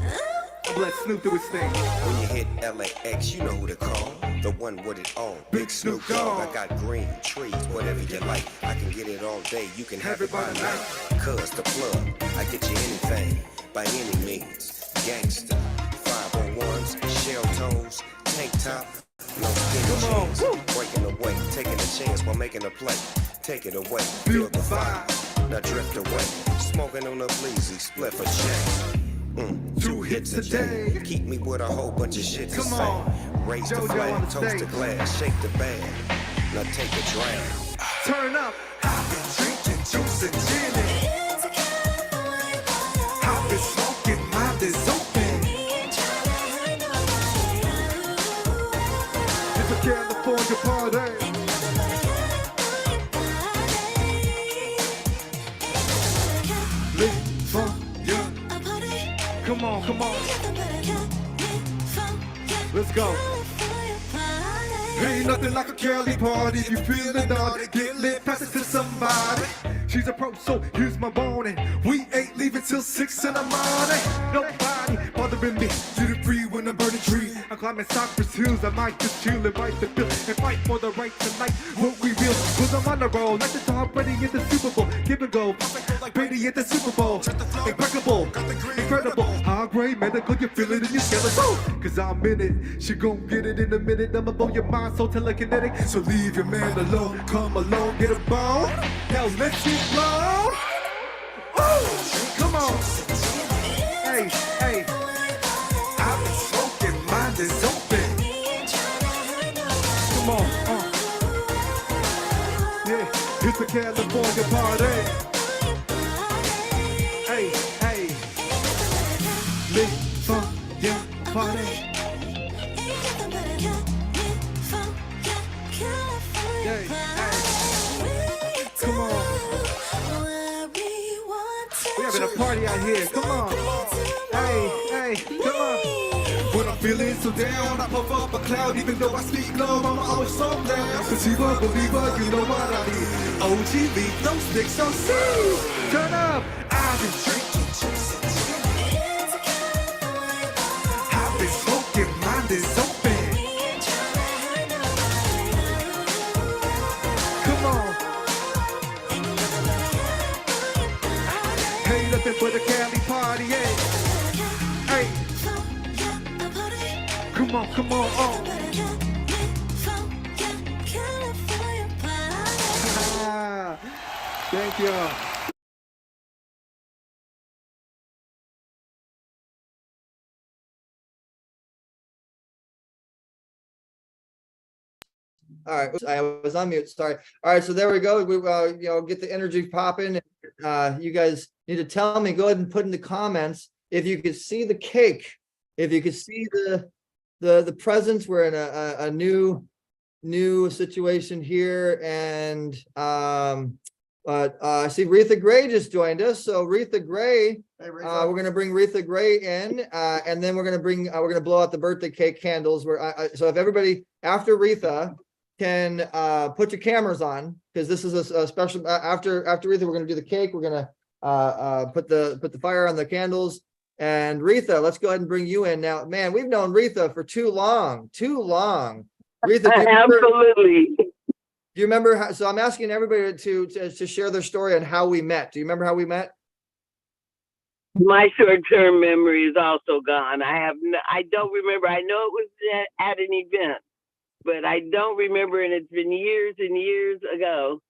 Let Snoop do his thing. When you hit LAX, you know who to call. The one with it all. Big Snoop Dogg. I got green trees, whatever you like. I can get it all day. You can have it by night. Cuz the plug, I get you anything, by any means. Gangsta, 501s, shell toes, tank top, no skinny jeans. Breaking away, taking a chance while making a play. Take it away, feel the vibe. Now drift away, smoking on a bleezy, split a check. 2 hits a day. Keep me with a whole bunch of shit to Come say. on. Raise the JoJo flag, on the toast the stage. glass, shake the bag. Now take a drag. Turn up. I've been drinking juice and gin. I've been smoking, mind is open. It's a California party. Live for you. Come on, come on. Let's go. Ain't nothing like a Cali party. You feel it, naughty, get lit, pass it to somebody. She's a pro, so here's my warning. We ain't leaving till 6 in the morning. Nobody bothering me. To the free when I'm burning tree. I'm climbing Cypress Hills. I might just chill and bite the bill and fight for the right tonight. What we will, cause I'm on the roll. Like the Tom Brady in the Super Bowl. Give and go, like Brady at the Super Bowl. Impeccable, incredible. High grade medical, you feel it in your skeleton. Cause I'm in it. She gon' get it in a minute. I'ma blow your mind so telekinetic. So leave your man alone. Come along, get a bone. Now let's get blown. Oh, come on. Hey, hey. I've been smoking, mind is open. Come on, yeah, it's a California party. Hey, hey. Live for your party. Hey, hey. Come on. We having a party out here. Come on. Hey, hey, come on. When I'm feeling so down, I puff up a cloud. Even though I speak low, I'm always so loud. Believer, believer, you know what I need. OG, leave those sticks on C. Turn up. I've been drinking juice and gin. I've been smoking, mind is open. Come on. Ain't nothing but a Cali party, hey. Hey. Come on, come on, oh. Ah, thank you. All right, I was on mute. Sorry. All right, so there we go. We get the energy popping. You guys need to tell me. Go ahead and put in the comments if you could see the cake. If you could see the presents. We're in a new situation here, and I see Retha Gray just joined us. So Retha Gray, we're gonna bring Retha Gray in, and then we're gonna blow out the birthday cake candles. So if everybody after Retha can put your cameras on, because this is a special. After Retha, we're gonna do the cake. We're gonna put the fire on the candles. And Retha, let's go ahead and bring you in now. Man, we've known Retha for too long. Retha, absolutely. Do you remember how, so I'm asking everybody to share their story on how we met. Do you remember how we met? My short-term memory is also gone. I don't remember. I know it was at an event, but I don't remember, and it's been years and years ago.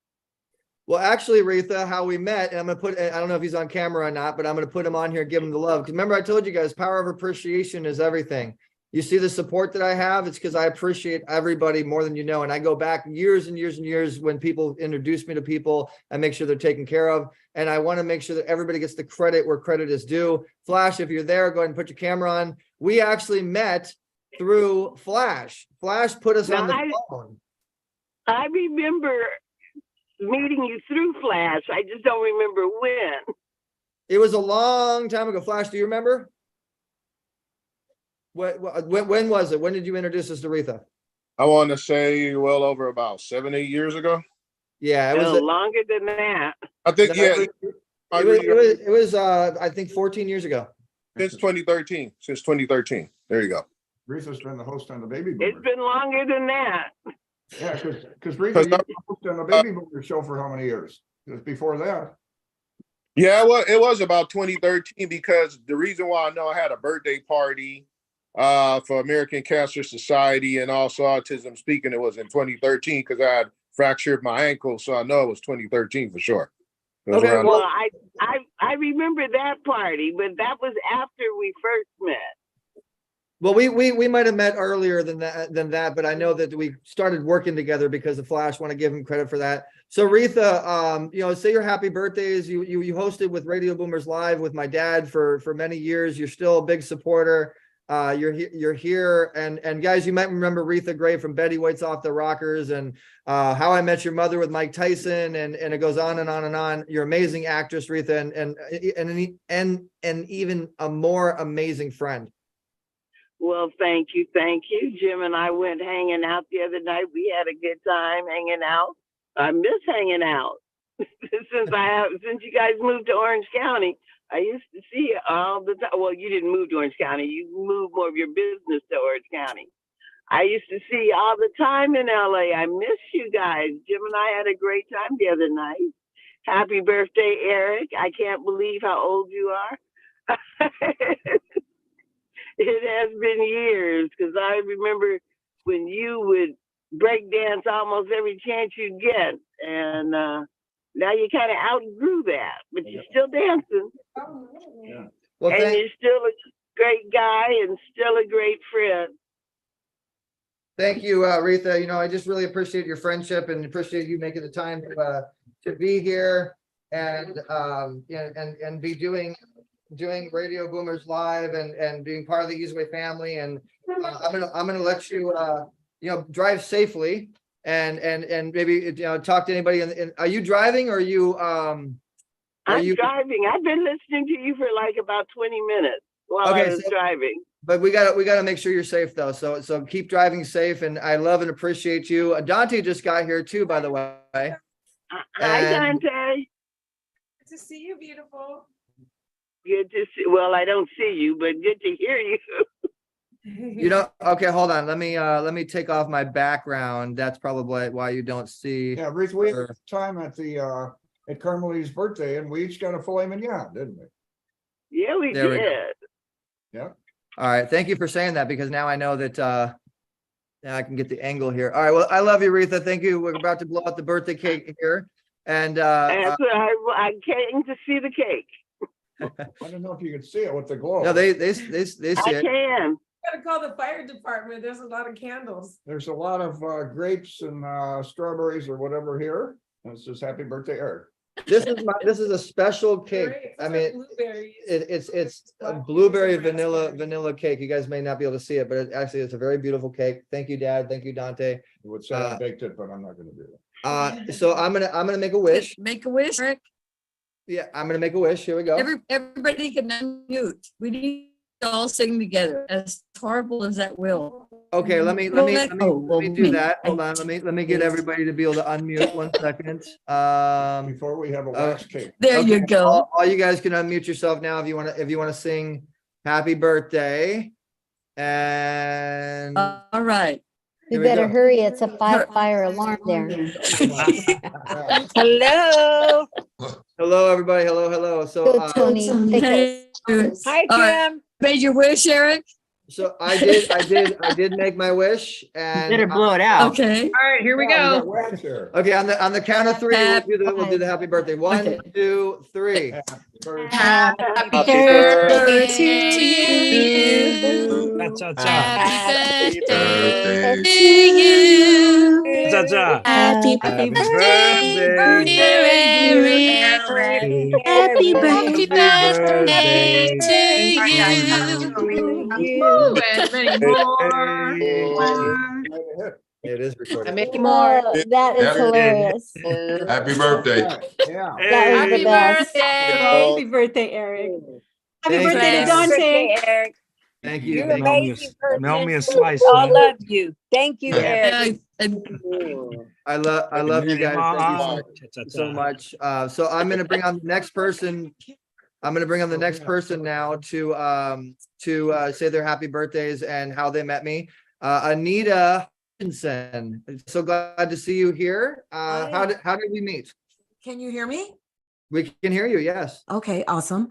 Well, actually, Retha, how we met, and I'm going to put, I don't know if he's on camera or not, but I'm going to put him on here and give him the love. Because remember, I told you guys, power of appreciation is everything. You see the support that I have, it's because I appreciate everybody more than you know. And I go back years and years and years when people introduce me to people. I make sure they're taken care of. And I want to make sure that everybody gets the credit where credit is due. Flash, if you're there, go ahead and put your camera on. We actually met through Flash. Flash put us on the phone. I remember meeting you through Flash. I just don't remember when. It was a long time ago. Flash, do you remember? When was it? When did you introduce us to Retha? I want to say well over about 7-8 years ago. Yeah, it was longer than that. I think it was I think 14 years ago. Since 2013. Since 2013. There you go. Retha's been the host on the Baby Boomer. It's been longer than that. Yeah, because Retha, you were host on the Baby Boomer show for how many years? Because before that. Yeah, well, it was about 2013 because the reason why I know I had a birthday party for American Cancer Society and also Autism Speaking, it was in 2013 because I had fractured my ankle. So I know it was 2013 for sure. was Okay, around- well- Well, I remember that party, but that was after we first met. Well, we might have met earlier than that, but I know that we started working together because of Flash. Want to give him credit for that. So Retha, you know, say your happy birthdays. You hosted with Radio Boomers Live with my dad for many years. You're still a big supporter. You're here, and guys, you might remember Retha Gray from Betty White's Off the Rockers and How I Met Your Mother with Mike Tyson, and it goes on and on and on. You're an amazing actress, Retha, and even a more amazing friend. Well, thank you. Jim and I went hanging out the other night. We had a good time hanging out. I miss hanging out. Since you guys moved to Orange County, I used to see you all the time. Well, you didn't move to Orange County. You moved more of your business to Orange County. I used to see you all the time in LA. I miss you guys. Jim and I had a great time the other night. Happy birthday, Eric. I can't believe how old you are. It has been years, because I remember when you would break dance almost every chance you get, and now you kind of outgrew that, but you're still dancing. Yeah. Well, and you're still a great guy and still a great friend. Thank you, Retha. You know, I just really appreciate your friendship and appreciate you making the time to be here and be doing Radio Boomers Live and being part of the Easyway family. And I'm gonna let you you know, drive safely and maybe, you know, talk to anybody. Are you driving or are you I'm driving. I've been listening to you for like about 20 minutes while I was driving. But we gotta make sure you're safe though. So keep driving safe, and I love and appreciate you. Dante just got here too, by the way. Hi, Dante. Good to see you, beautiful. Good to see. Well, I don't see you, but good to hear you. You know, okay, hold on. Let me take off my background. That's probably why you don't see. Yeah, Ruth, we had time at the at Carmelita's birthday, and we each got a filet mignon, didn't we? Yeah, we There we did. go. Yeah. All right. Thank you for saying that, because now I know that now I can get the angle here. All right. Well, I love you, Retha. Thank you. We're about to blow out the birthday cake here. And That's what I came to see the cake. I don't know if you can see it with the glow. no, they see it. I can. Gotta call the fire department. There's a lot of candles. There's a lot of grapes and strawberries or whatever here. And it says happy birthday, Eric. This is a special cake. I mean, it's a blueberry vanilla cake. You guys may not be able to see it, but it's a very beautiful cake. Thank you, Dad. Thank you, Dante. It would say I baked it, but I'm not going to do it. So I'm gonna make a wish. Make a wish, Rick. Yeah, I'm gonna make a wish. Here we go. Everybody can unmute. We need to all sing together, as horrible as that will. Okay, let me do that. Hold on. Let me get everybody to be able to unmute 1 second. Before we have a wax cake. There you go. All you guys can unmute yourself now if you want to sing happy birthday. And all right. You better hurry. It's a fire alarm there. Hello. Hello, everybody. Hello. So, Go, Tony. Hi, Kim. Made your wish, Eric? So I did make my wish, and You better blow it out. Okay. All right, here we go. Okay, on the count of three, we'll do the happy birthday. 1, 2, 3. Happy birthday to you. Happy birthday to you. Happy birthday, Eric. Happy birthday to you. And many more. It is recorded. That is hilarious. Happy birthday. Yeah. That was the best. Happy birthday, Eric. Happy Thank birthday you. to Dante. Eric. Thank you. You're Thank you. amazing person. Mail me a slice. I man. love you. Thank you, Eric. I love you guys. Thank you so much. So I'm going to bring on the next person. I'm going to bring on the next person now to say their happy birthdays and how they met me. Anita Hutchinson. So glad to see you here. How did we meet? Can you hear me? We can hear you. Yes. Okay, awesome.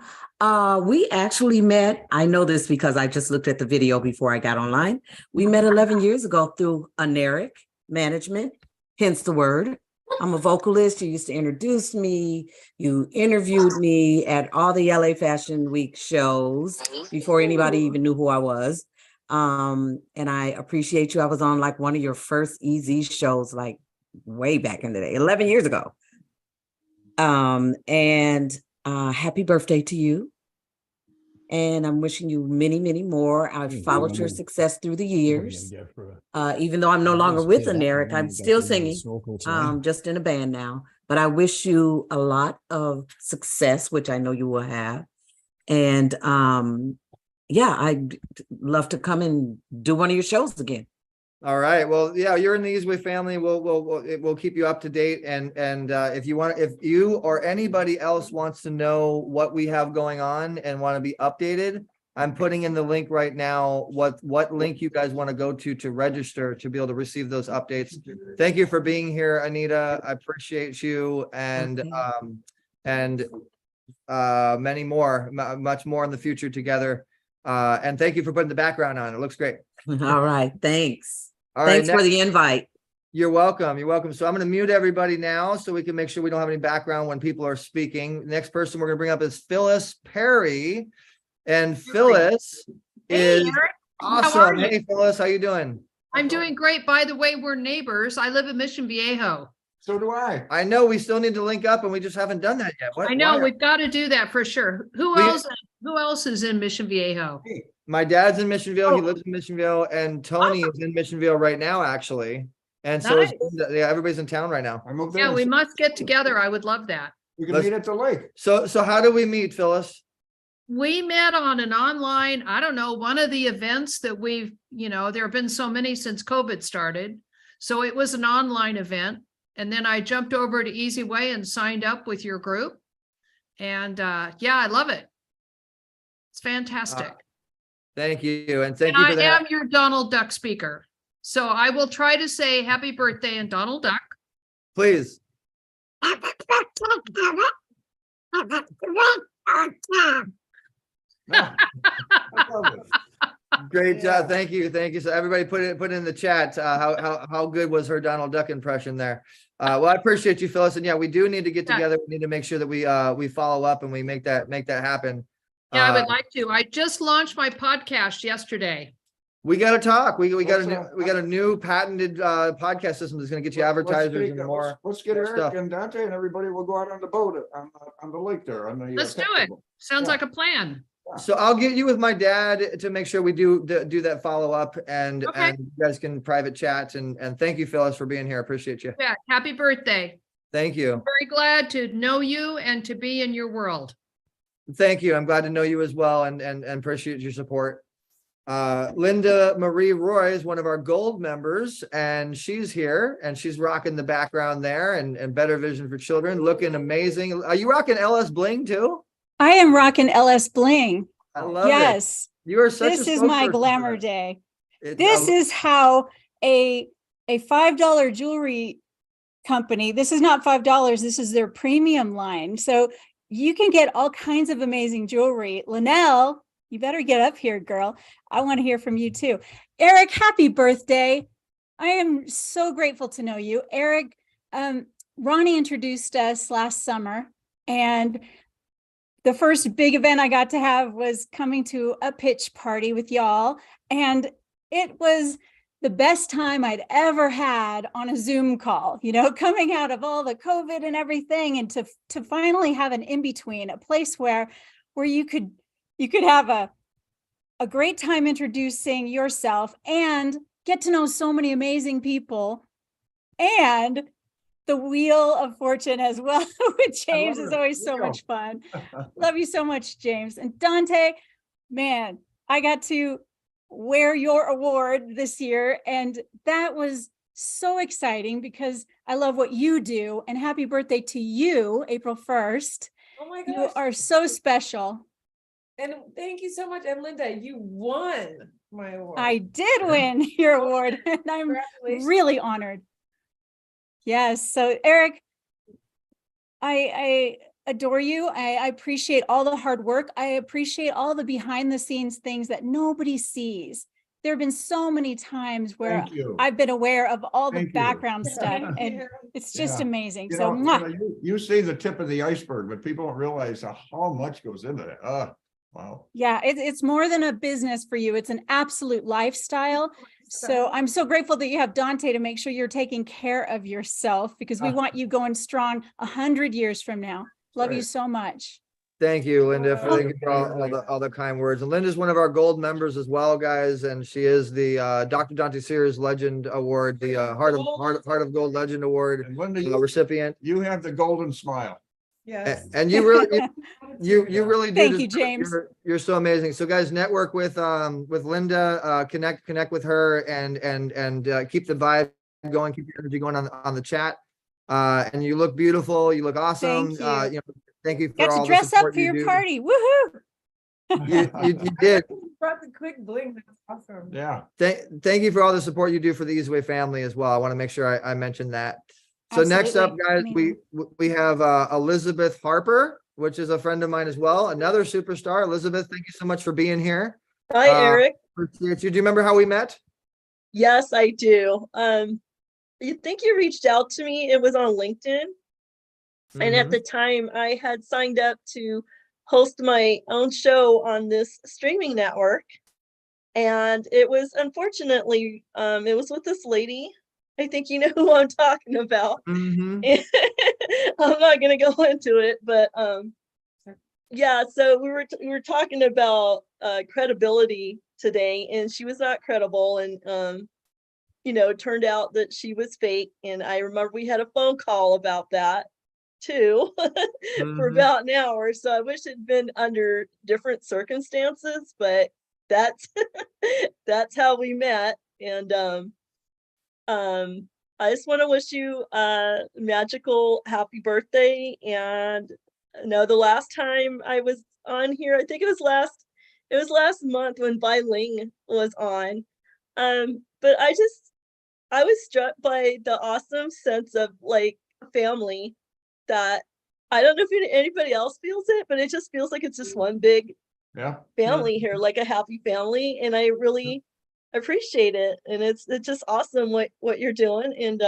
We actually met, I know this because I just looked at the video before I got online. We met 11 years ago through Aneric Management, hence the word. I'm a vocalist. You used to introduce me. You interviewed me at all the LA Fashion Week shows before anybody even knew who I was. And I appreciate you. I was on like one of your first EZ shows, like way back in the day, 11 years ago. And happy birthday to you. And I'm wishing you many, many more. I've followed your success through the years. Even though I'm no longer with Eric, I'm still singing, just in a band now. But I wish you a lot of success, which I know you will have. And yeah, I'd love to come and do one of your shows again. All right. Well, yeah, you're in the Easyway family. We'll keep you up to date. And if you or anybody else wants to know what we have going on and want to be updated, I'm putting in the link right now, what link you guys want to go to register to be able to receive those updates. Thank you for being here, Anita. I appreciate you, and many more, much more in the future together. And thank you for putting the background on. It looks great. All right. Thanks. All right, thanks for the invite. You're welcome. You're welcome. So I'm going to mute everybody now so we can make sure we don't have any background when people are speaking. Next person we're going to bring up is Phyllis Perry. And Phyllis is Eric. awesome. Hey, Phyllis, how you doing? I'm doing great. By the way, we're neighbors. I live in Mission Viejo. So do I. I know we still need to link up and we just haven't done that yet. I know we've got to do that for sure. Who else is in Mission Viejo? My dad's in Missionville. He lives in Missionville, and Tony is in Missionville right now, actually. And so yeah, everybody's in town right now. Yeah, we must get together. I would love that. We can meet at the lake. So how do we meet, Phyllis? We met on an online, I don't know, one of the events that we've, there have been so many since COVID started. So it was an online event. And then I jumped over to Easyway and signed up with your group. And yeah, I love it. It's fantastic. Thank you. And thank you for that. I am your Donald Duck speaker. So I will try to say happy birthday in Donald Duck. Please. Great job. Thank you. Thank you. So everybody put it in the chat. How good was her Donald Duck impression there? Well, I appreciate you, Phyllis. And yeah, we do need to get together. We need to make sure that we follow up and we make that happen. Yeah, I would like to. I just launched my podcast yesterday. We got to talk. We got a new patented podcast system that's going to get you advertisers and more. Let's get Eric stuff. and Dante and everybody. We'll go out on the boat on the lake there. Let's do it. Sounds like a plan. So I'll get you with my dad to make sure we do that follow up, and you guys can private chat. And thank you, Phyllis, for being here. I appreciate you. Yeah, happy birthday. Thank you. I'm very glad to know you and to be in your world. Thank you. I'm glad to know you as well, and appreciate your support. Linda Marie Roy is one of our gold members, and she's here and she's rocking the background there, and Better Vision for Children, looking amazing. Are you rocking LS Bling too? I am rocking LS Bling. I love it. You are such This a is my spokesperson glamour for that. day. This is how a $5 jewelry company, this is not $5, this is their premium line. So you can get all kinds of amazing jewelry. Linnell, you better get up here, girl. I want to hear from you too. Eric, happy birthday. I am so grateful to know you. Eric, Ronnie introduced us last summer, and the first big event I got to have was coming to a pitch party with y'all. And it was the best time I'd ever had on a Zoom call, coming out of all the COVID and everything, and to finally have an in-between, a place where you could have a great time introducing yourself and get to know so many amazing people, and the Wheel of Fortune as well with James is always so much fun. Love you so much, James. And Dante, man, I got to wear your award this year, and that was so exciting because I love what you do, and happy birthday to you, April 1st. Oh my gosh. You are so special. And thank you so much. And Linda, you won my award. I did win your award, and I'm really honored. Yes. So Eric, I adore you. I appreciate all the hard work. I appreciate all the behind the scenes things that nobody sees. there have been so many times where Thank you. I've been aware of all the Thank you. background stuff, Thank and you. it's just Yeah. amazing. You So, know, mwah. you see the tip of the iceberg, but people don't realize how much goes into that. Wow. Yeah, it's more than a business for you. It's an absolute lifestyle. So I'm so grateful that you have Dante to make sure you're taking care of yourself, because we want you going strong 100 years from now. Love you Right. so much. Thank you, Linda, for all the kind words. And Linda's one of our gold members as well, guys, and she is the Dr. Dante Sears Legend Award, the Heart of Gold Legend Award And Linda, recipient. you have the golden smile. Yes. And you really, you really do. Thank you, deserve it. James. You're so amazing. So guys, network with Linda, connect with her, and keep the vibe going, keep the energy going on the chat. And you look beautiful. You look awesome. Thank you. Thank you for Got all to the dress up support for you your do. party. Woohoo! You did. Brought the quick bling. That's awesome. Yeah. Thank you for all the support you do for the Easy Way family as well. I want to make sure I mentioned that. So next up, guys, we have Elizabeth Harper, which is a friend of mine as well, another superstar. Elizabeth, thank you so much for being here. Hi, Eric. Appreciate you. Do you remember how we met? Yes, I do. You think you reached out to me? It was on LinkedIn. And at the time, I had signed up to host my own show on this streaming network. And it was, unfortunately, it was with this lady. I think you know who I'm talking about. I'm not going to go into it, but yeah, so we were talking about credibility today, and she was not credible. And you know, it turned out that she was fake. And I remember we had a phone call about that too for about an hour. So I wish it'd been under different circumstances, but that's that's how we met. And I just want to wish you a magical happy birthday. And no, the last time I was on here, I think it was last month when Bai Ling was on. But I was struck by the awesome sense of like family that I don't know if anybody else feels it, but it just feels like it's just one big family here, like a happy family. And I really appreciate it. And it's just awesome what you're doing. And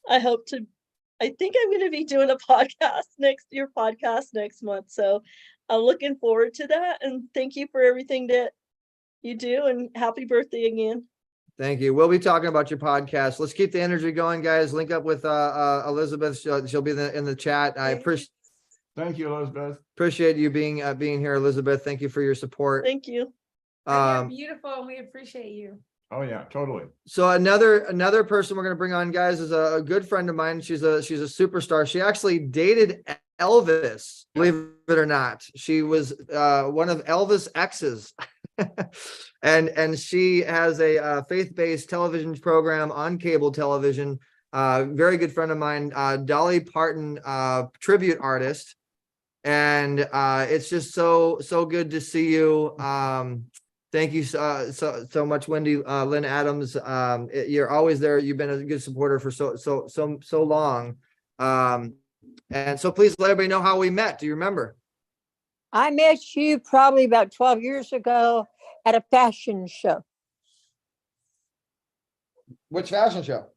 I think I'm going to be doing your podcast next month. So I'm looking forward to that. And thank you for everything that you do, and happy birthday again. Thank you. We'll be talking about your podcast. Let's keep the energy going, guys. Link up with Elizabeth. She'll be in the chat. I appreciate. Thank you, Elizabeth. Appreciate you being here, Elizabeth. Thank you for your support. Thank you. You're beautiful, and we appreciate you. Oh yeah, totally. So another person we're going to bring on, guys, is a good friend of mine. She's a superstar. She actually dated Elvis, believe it or not. She was one of Elvis' exes. and she has a faith-based television program on cable television. Very good friend of mine, Dolly Parton, tribute artist. And it's just so good to see you. Thank you so much, Wendy Lynn Adams. You're always there. You've been a good supporter for so long. And so please let everybody know how we met. Do you remember? I met you probably about 12 years ago at a fashion show. Which fashion show?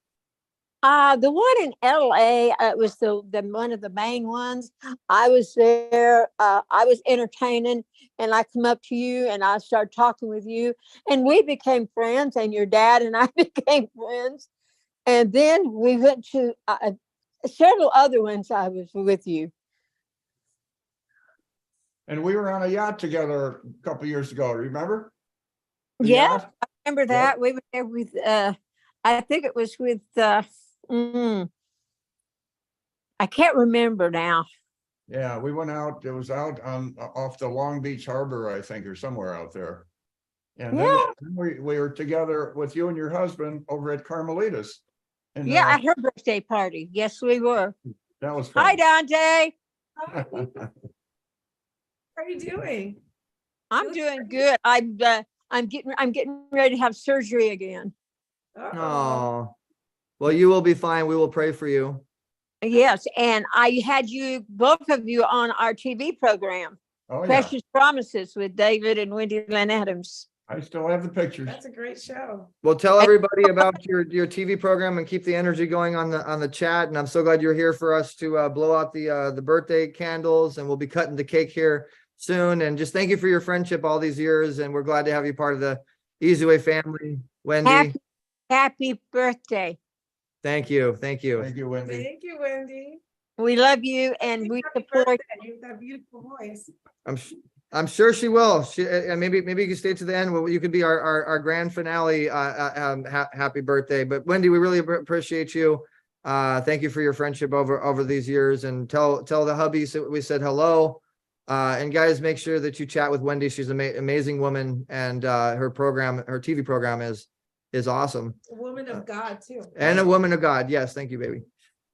The one in LA, it was the one of the main ones. I was there, I was entertaining, and I come up to you and I started talking with you, and we became friends, and your dad and I became friends. And then we went to several other ones I was with you. And we were on a yacht together a couple of years ago. Remember? Yeah, I remember that. Yep. We were there with, I think it was with, I can't remember now. Yeah, we went out. It was out off the Long Beach Harbor, I think, or somewhere out there. And then we were together with you and your husband over at Carmelitas. And, at her birthday party. Yes, we were. That was fun. Hi, Dante. How are you doing? I'm doing good. I'm getting ready to have surgery again. Oh, well, you will be fine. We will pray for you. Yes, and I had both of you on our TV program, Precious Promises, with David and Wendy Lynn Adams. I still have the pictures. That's a great show. Well, tell everybody about your TV program and keep the energy going on the chat. And I'm so glad you're here for us to blow out the birthday candles, and we'll be cutting the cake here soon. And just thank you for your friendship all these years, and we're glad to have you part of the Easy Way family. Wendy, Happy birthday. thank you, thank you. Thank you, Wendy. Thank you, Wendy. We love you and we Happy support. birthday. You've got a beautiful voice. I'm sure she will. And maybe you can stay to the end. Well, you could be our grand finale. Happy birthday! But Wendy, we really appreciate you. Thank you for your friendship over these years, and tell the hubby we said hello. And guys, make sure that you chat with Wendy. She's an amazing woman, and her TV program is awesome. A woman of God too. And a woman of God. Yes, thank you, baby.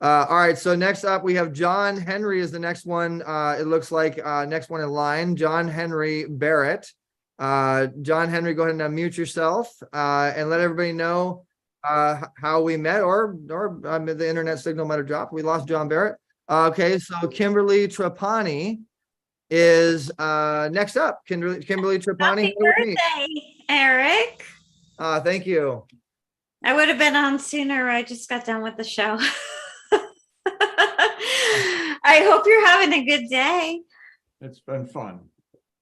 All right, so next up we have John Henry is the next one. It looks like next one in line, John Henry Barrett. John Henry, go ahead and unmute yourself and let everybody know how we met, or the internet signal might have dropped. We lost John Barrett. Okay, so Kimberly Trapani is next up. Kimberly Trapani. Happy birthday, Eric. Thank you. I would have been on sooner. I just got done with the show. I hope you're having a good day. It's been fun.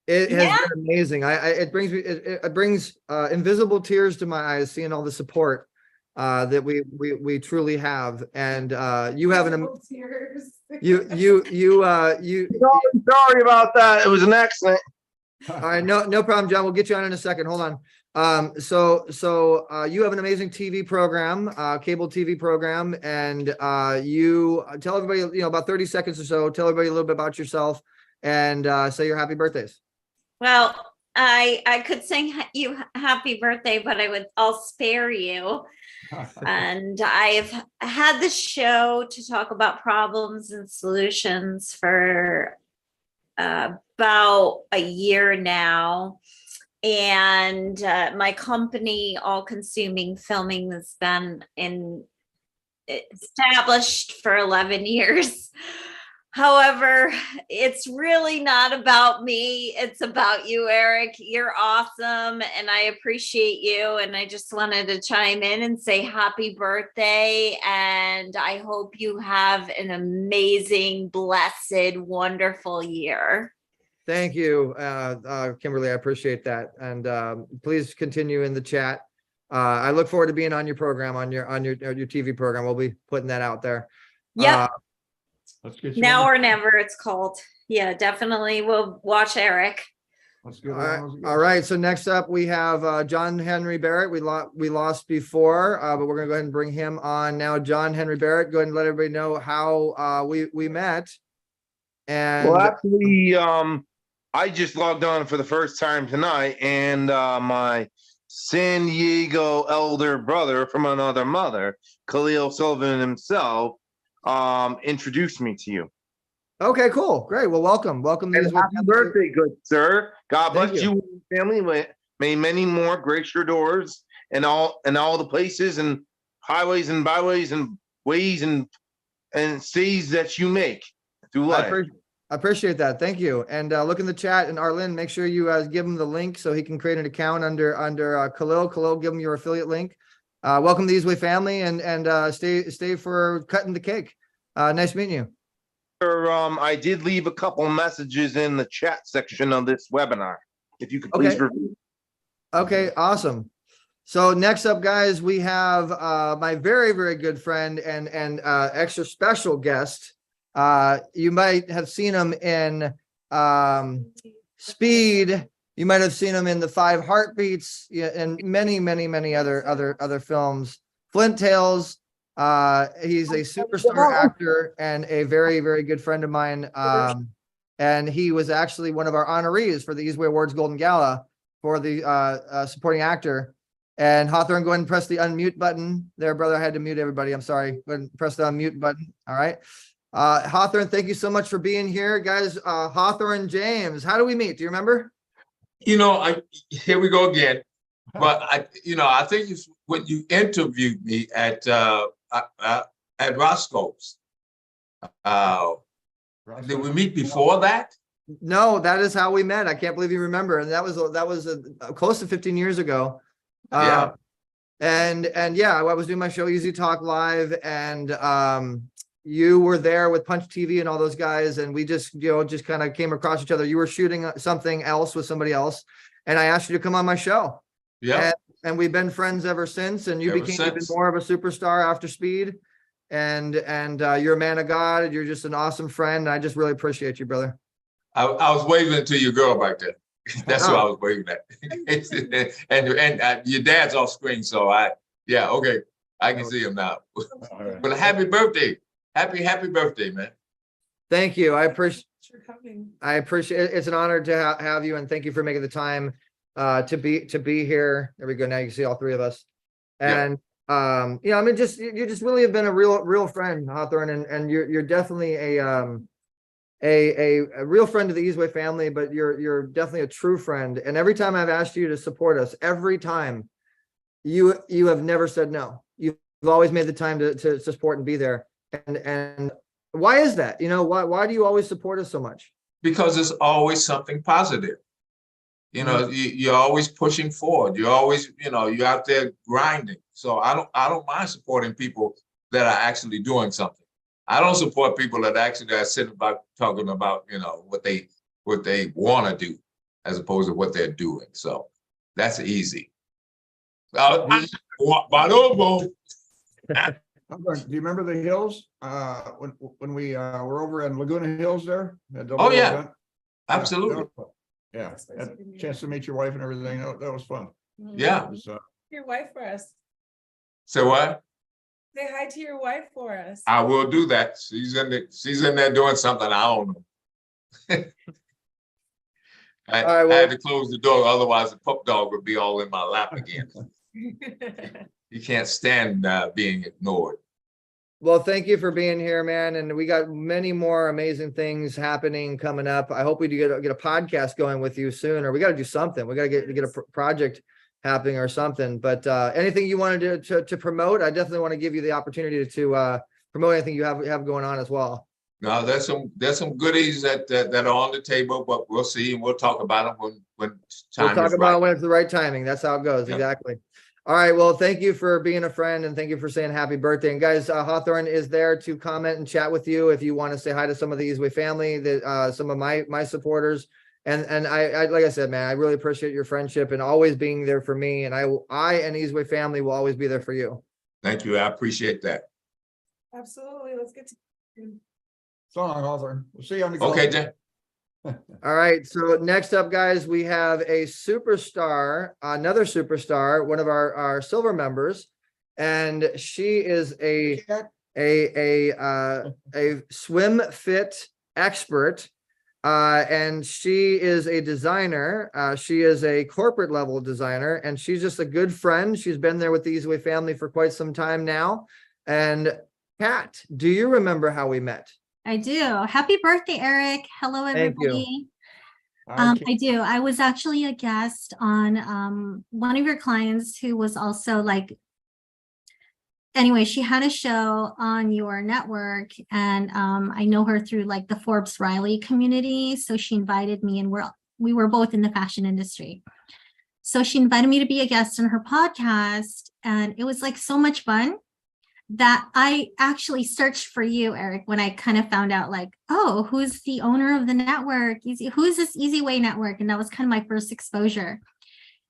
It has been amazing. It brings invisible tears to my eyes seeing all the support that we truly have, and you have tears. Sorry about that. It was an accident. All right, no problem, John. We'll get you on in a second. Hold on. So you have an amazing TV program, cable TV program, and you tell everybody, about 30 seconds or so, tell everybody a little bit about yourself and say your happy birthdays. Well, I could sing you happy birthday, but I'll spare you. And I've had this show to talk about problems and solutions for about a year now. And my company, All Consuming Filming, has been established for 11 years. However, it's really not about me. It's about you, Eric. You're awesome, and I appreciate you. And I just wanted to chime in and say happy birthday. And I hope you have an amazing, blessed, wonderful year. Thank you, Kimberly. I appreciate that. And please continue in the chat. I look forward to being on your program, on your TV program. We'll be putting that out there. Yep. Let's get you Now on. or never, it's called. Yeah, definitely. We'll watch Eric. Let's get All right. So next up we have John Henry Barrett. We lost before, but we're gonna go ahead and bring him on now. John Henry Barrett, go ahead and let everybody know how we met. And Well, actually, I just logged on for the first time tonight, and my San Diego elder brother from another mother, Khalil Sullivan himself, introduced me to you. Okay, cool, great. Well, welcome. And happy birthday, good sir. God Thank bless you and your family. May many more grace your doors and all the places and highways and byways and ways and seas that you make through life. I appreciate that. Thank you. And look in the chat, and Arlen, make sure you give him the link so he can create an account under Khalil. Khalil, give him your affiliate link. Welcome to the Easyway family, and stay for cutting the cake. Nice meeting you. I did leave a couple messages in the chat section of this webinar. If you could please review. Okay, awesome. So next up, guys, we have my very, very good friend and extra special guest. You might have seen him in Speed. You might have seen him in the 5 Heartbeats, and many other films. Flint Tales. He's a superstar actor and a very, very good friend of mine. And he was actually one of our honorees for the Easyway Awards Golden Gala for the supporting actor. And Hawthorne, go ahead and press the unmute button there, brother. I had to mute everybody. I'm sorry. Go ahead and press the unmute button. All right. Hawthorne, thank you so much for being here, guys. Hawthorne James, how do we meet? Do you remember? Here we go again. But I think it's when you interviewed me at Roscoe's. Did we meet before that? No, that is how we met. I can't believe you remember. And that was close to 15 years ago. Yeah. And yeah, I was doing my show Easy Talk Live, and you were there with Punch TV and all those guys, and we just just kind of came across each other. You were shooting something else with somebody else, and I asked you to come on my show. Yeah. And we've been friends ever since, and you Ever became even since. more of a superstar after Speed. And you're a man of God. You're just an awesome friend. I just really appreciate you, brother. I was waving to your girl back there. That's what I was waving at. and your dad's off screen, so okay, I can see him now. But happy birthday. Happy birthday, man. Thank you. I appreciate coming. I appreciate it. It's an honor to have you, and thank you for making the time to be here. There we go. Now you can see all three of us. And I mean, you just really have been a real friend, Hawthorne, and you're definitely a real friend to the Easyway family, but you're definitely a true friend. And every time I've asked you to support us, every time you have never said no. You've always made the time to support and be there. And why is that? Why do you always support us so much? Because it's always something positive. You're always pushing forward. You're always, you're out there grinding. So I don't mind supporting people that are actually doing something. I don't support people that actually are sitting about talking about, what they want to do as opposed to what they're doing. So that's easy. Do you remember the hills? When we were over in Laguna Hills there? Oh, yeah. Absolutely. Yeah. Had a chance to meet your wife and everything. That was fun. Yeah. It was, Your wife for us. So what? Say hi to your wife for us. I will do that. She's in there doing something. I don't know. I had to close the door, otherwise the pup dog would be all in my lap again. You can't stand being ignored. Well, thank you for being here, man. And we got many more amazing things happening coming up. I hope we do get a podcast going with you soon, or we got to do something. We got to get a project happening or something. But anything you wanted to promote, I definitely want to give you the opportunity to promote anything you have going on as well. No, there's some goodies that are on the table, but we'll see, and we'll talk about them when time We'll talk is about right. when it's the right timing. That's how it goes. Yep. Exactly. All right. Well, thank you for being a friend, and thank you for saying happy birthday. And guys, Hawthorne is there to comment and chat with you if you want to say hi to some of the Easyway family, that some of my supporters. And I like I said, man, I really appreciate your friendship and always being there for me. And I and Easyway family will always be there for you. Thank you. I appreciate that. Absolutely. Let's get to so long, Hawthorne. We'll see you on the golf. Okay, Jay. All right. So next up, guys, we have a superstar, another superstar, one of our silver members, and she is a swim fit expert. And she is a designer. She is a corporate level designer, and she's just a good friend. She's been there with the Easyway family for quite some time now. And Kat, do you remember how we met? I do. Happy birthday, Eric. Hello, Thank you. everybody. I do. I was actually a guest on one of your clients who was also anyway, she had a show on your network, and I know her through the Forbes Riley community. So she invited me, and we were both in the fashion industry. So she invited me to be a guest on her podcast, and it was so much fun that I actually searched for you, Eric, when I kind of found out oh, who's the owner of the network? Who's this Easyway network? And that was kind of my first exposure.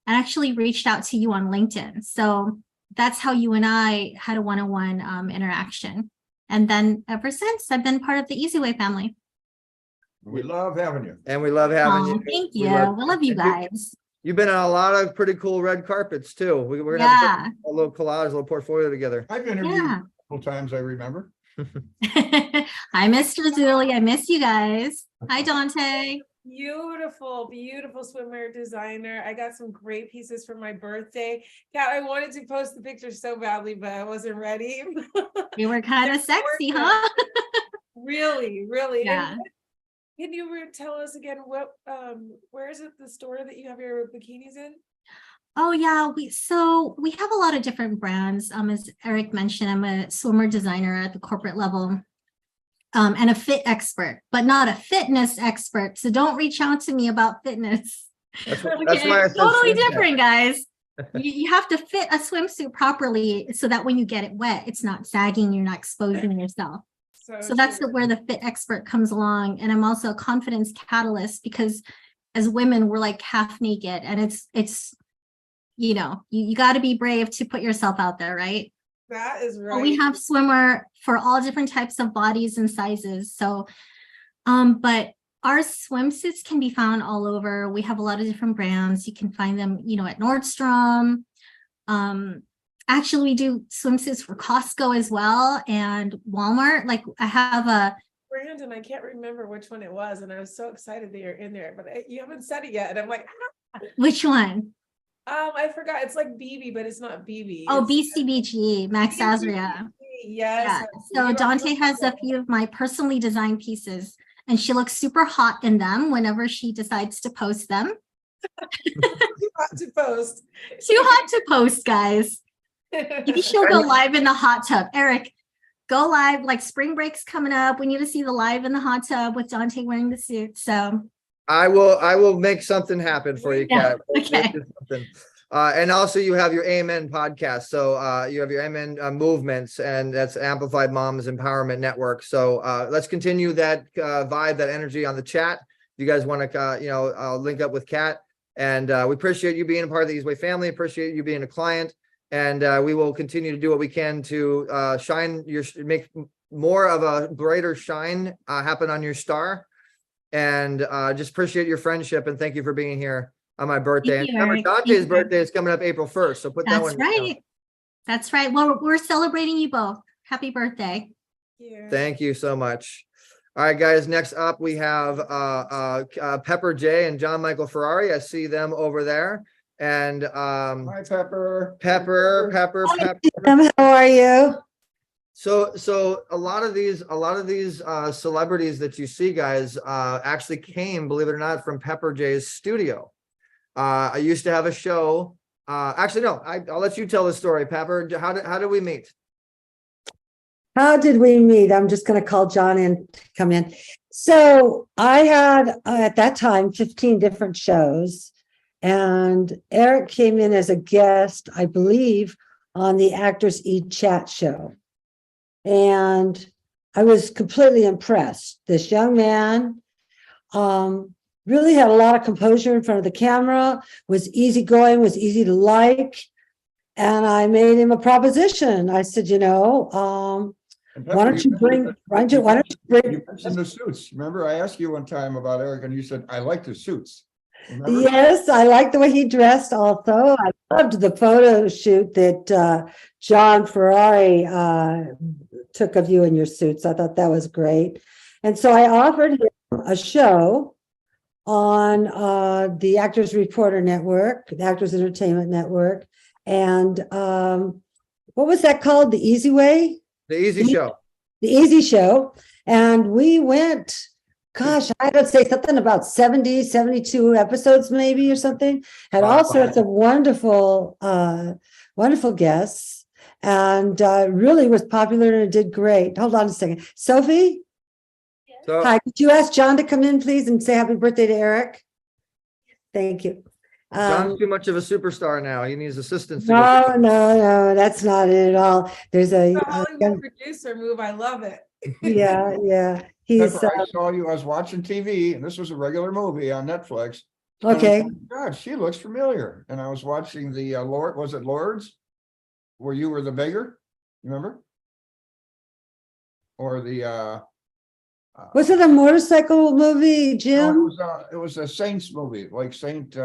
I actually reached out to you on LinkedIn. So that's how you and I had a one-on-one interaction. And then ever since, I've been part of the Easyway family. We love having you. And we love having you. Thank you. We love you guys. You've been on a lot of pretty cool red carpets too. We're gonna have to put a little collage, a little portfolio together. I've interviewed you a couple times, I remember. Hi, Mr. Zuley. I miss you guys. Hi, Dante. beautiful, beautiful swimwear designer. I got some great pieces for my birthday. Kat, I wanted to post the picture so badly, but I wasn't ready. You were kind of sexy, huh? Really, really. Yeah. And can you tell us again where is it the store that you have your bikinis in? Oh yeah, we have a lot of different brands. As Eric mentioned, I'm a swimwear designer at the corporate level. and a fit expert, but not a fitness expert. So don't reach out to me about fitness. That's why I said Totally swim cap. different, guys. You have to fit a swimsuit properly so that when you get it wet, it's not sagging, you're not exposing yourself. So that's where the fit expert comes along. And I'm also a confidence catalyst, because as women, we're like half naked, and it's you know, you got to be brave to put yourself out there, right? That is right. But we have swimwear for all different types of bodies and sizes. So, but our swimsuits can be found all over. We have a lot of different brands. You can find them, you know, at Nordstrom. Actually, we do swimsuits for Costco as well, and Walmart. Like, I have a brand, and I can't remember which one it was, and I was so excited that you're in there, but you haven't said it yet, and I'm like, which one? I forgot. It's like BB, but it's not BB. Oh, It's BCBG, Max Azria. Yes. So Dante has a few of my personally designed pieces, and she looks super hot in them whenever she decides to post them. Too hot to post. Too hot to post, guys. Maybe she'll go live in the hot tub. Eric, go live. Like, spring break's coming up. We need to see the live in the hot tub with Dante wearing the suit. So I will make something happen for you, Yeah, Kat. okay. We'll do something. And also you have your Amen podcast. So you have your Amen movements, and that's Amplified Moms Empowerment Network. So let's continue that vibe, that energy on the chat. If you guys want to, link up with Kat. And we appreciate you being a part of the Easyway family. Appreciate you being a client. And we will continue to do what we can to make more of a brighter shine happen on your star. And just appreciate your friendship, and thank you for being here on my birthday. Thank And you, remember, Eric. Dante's Thank you. birthday is coming up April 1st. So put that that's one. right. That's right. Well, we're celebrating you both. Happy birthday. Thank you so much. All right, guys. Next up, we have Pepper J and John Michael Ferrari. I see them over there. And Hi, Pepper. Pepper. How are you? So a lot of these celebrities that you see, guys, actually came, believe it or not, from Pepper J's studio. I used to have a show. Actually, no, I'll let you tell the story, Pepper. How did we meet? How did we meet? I'm just going to call John in to come in. So I had at that time 15 different shows, and Eric came in as a guest, I believe, on the Actors Eat Chat show. And I was completely impressed. This young man really had a lot of composure in front of the camera, was easygoing, was easy to like. And I made him a proposition. I said, why don't you bring? You mentioned the suits. Remember, I asked you one time about Eric, and you said, I like the suits. Remember? Yes, I like the way he dressed also. I loved the photo shoot that John Ferrari took of you in your suits. I thought that was great. And so I offered him a show on the Actors Reporter Network, the Actors Entertainment Network. And what was that called? The Easy Way? The Easy Show. The Easy Show. And we went, gosh, I would say something about 70, 72 episodes maybe or something. Had all sorts of wonderful, wonderful guests, and really was popular and it did great. Hold on a second. Sophie? So, hi, could you ask John to come in, please, and say happy birthday to Eric? Thank you. John's too much of a superstar now. He needs assistance. No, that's not it at all. There's a Hollywood producer move. I love it. yeah. He's Pepper, I saw you. I was watching TV, and this was a regular movie on Netflix. okay. And I thought, God, she looks familiar. And I was watching the Lord. Was it Lords, where you were the beggar? Remember? Or the Was it a motorcycle movie, Jim? it was a Saints movie, like Saint.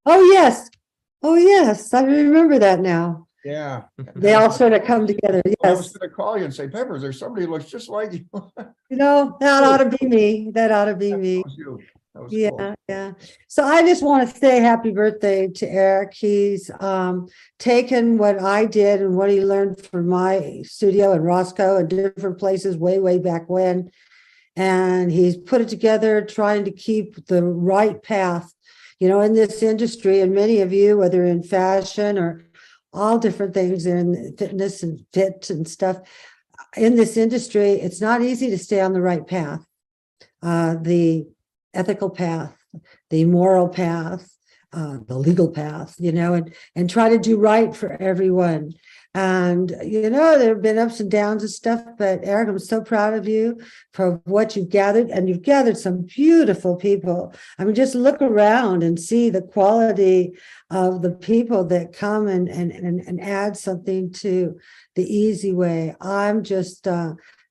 Oh yes, I remember that now. Yeah. They all sort of come together. I was Yes, going to call you and say, Pepper, there's somebody who looks just like you. that ought to be me. That ought to be me. That was you. That was Yeah, cool. yeah. So I just want to say happy birthday to Eric. He's taken what I did and what he learned from my studio in Roscoe and different places way back when, and he's put it together, trying to keep the right path, in this industry. And many of you, whether in fashion or all different things in fitness and fit and stuff, in this industry, it's not easy to stay on the right path, the ethical path, the moral path, the legal path, and try to do right for everyone. And, there have been ups and downs and stuff, but Eric, I'm so proud of you for what you've gathered, and you've gathered some beautiful people. I mean, just look around and see the quality of the people that come and add something to the easy way. I'm just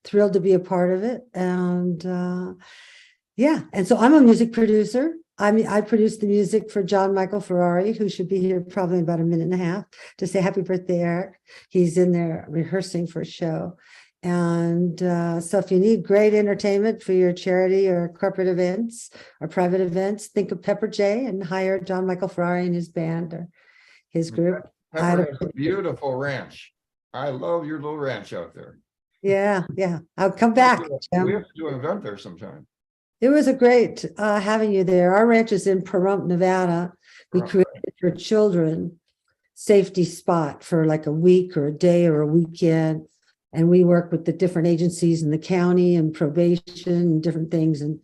thrilled to be a part of it. And and so I'm a music producer. I produced the music for John Michael Ferrari, who should be here probably in about a minute and a half to say happy birthday, Eric. He's in there rehearsing for a show. And so if you need great entertainment for your charity or corporate events or private events, think of Pepper J and hire John Michael Ferrari and his band or his group. Pepper has a beautiful ranch. I love your little ranch out there. Yeah. I'll come back. We have to do an event there sometime. It was a great having you there. Our ranch is in Pahrump, Nevada. We created for children safety spot for like a week or a day or a weekend. And we work with the different agencies in the county and probation and different things. And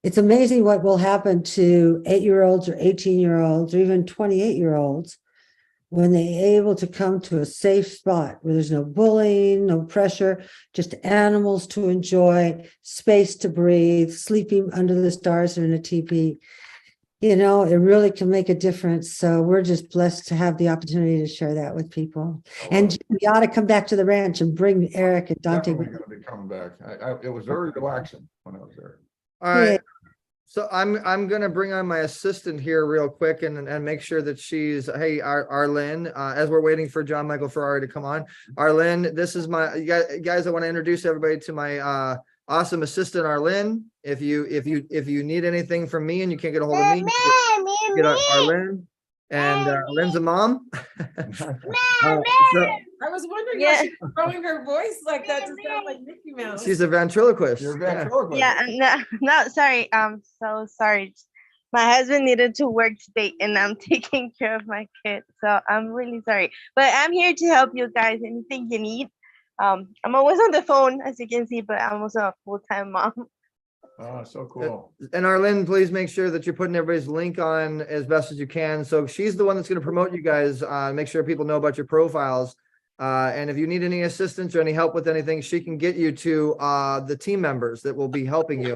it's amazing what will happen to 8-year-olds or 18-year-olds or even 28-year-olds when they're able to come to a safe spot where there's no bullying, no pressure, just animals to enjoy, space to breathe, sleeping under the stars or in a teepee. It really can make a difference. So we're just blessed to have the opportunity to share that with people. And we ought to come back to the ranch and bring Eric and Dante. Definitely going to be coming back. It was very relaxing when I was there. All right. So I'm gonna bring on my assistant here real quick and make sure that she's Arlene, as we're waiting for John Michael Ferrari to come on. Arlene, this is you guys, I want to introduce everybody to my awesome assistant, Arlene. If you need anything from me and you can't get a hold of me, get Arlene. And Arlene's a mom. I was wondering why she's throwing her voice like that to sound like Mickey Mouse. She's a ventriloquist. You're a ventriloquist. Yeah, no, sorry. I'm so sorry. My husband needed to work today and I'm taking care of my kids. So I'm really sorry. But I'm here to help you guys. Anything you need. I'm always on the phone, as you can see, but I'm also a full-time mom. Oh, so cool. And Arlene, please make sure that you're putting everybody's link on as best as you can. So she's the one that's going to promote you guys, make sure people know about your profiles. And if you need any assistance or any help with anything, she can get you to the team members that will be helping you.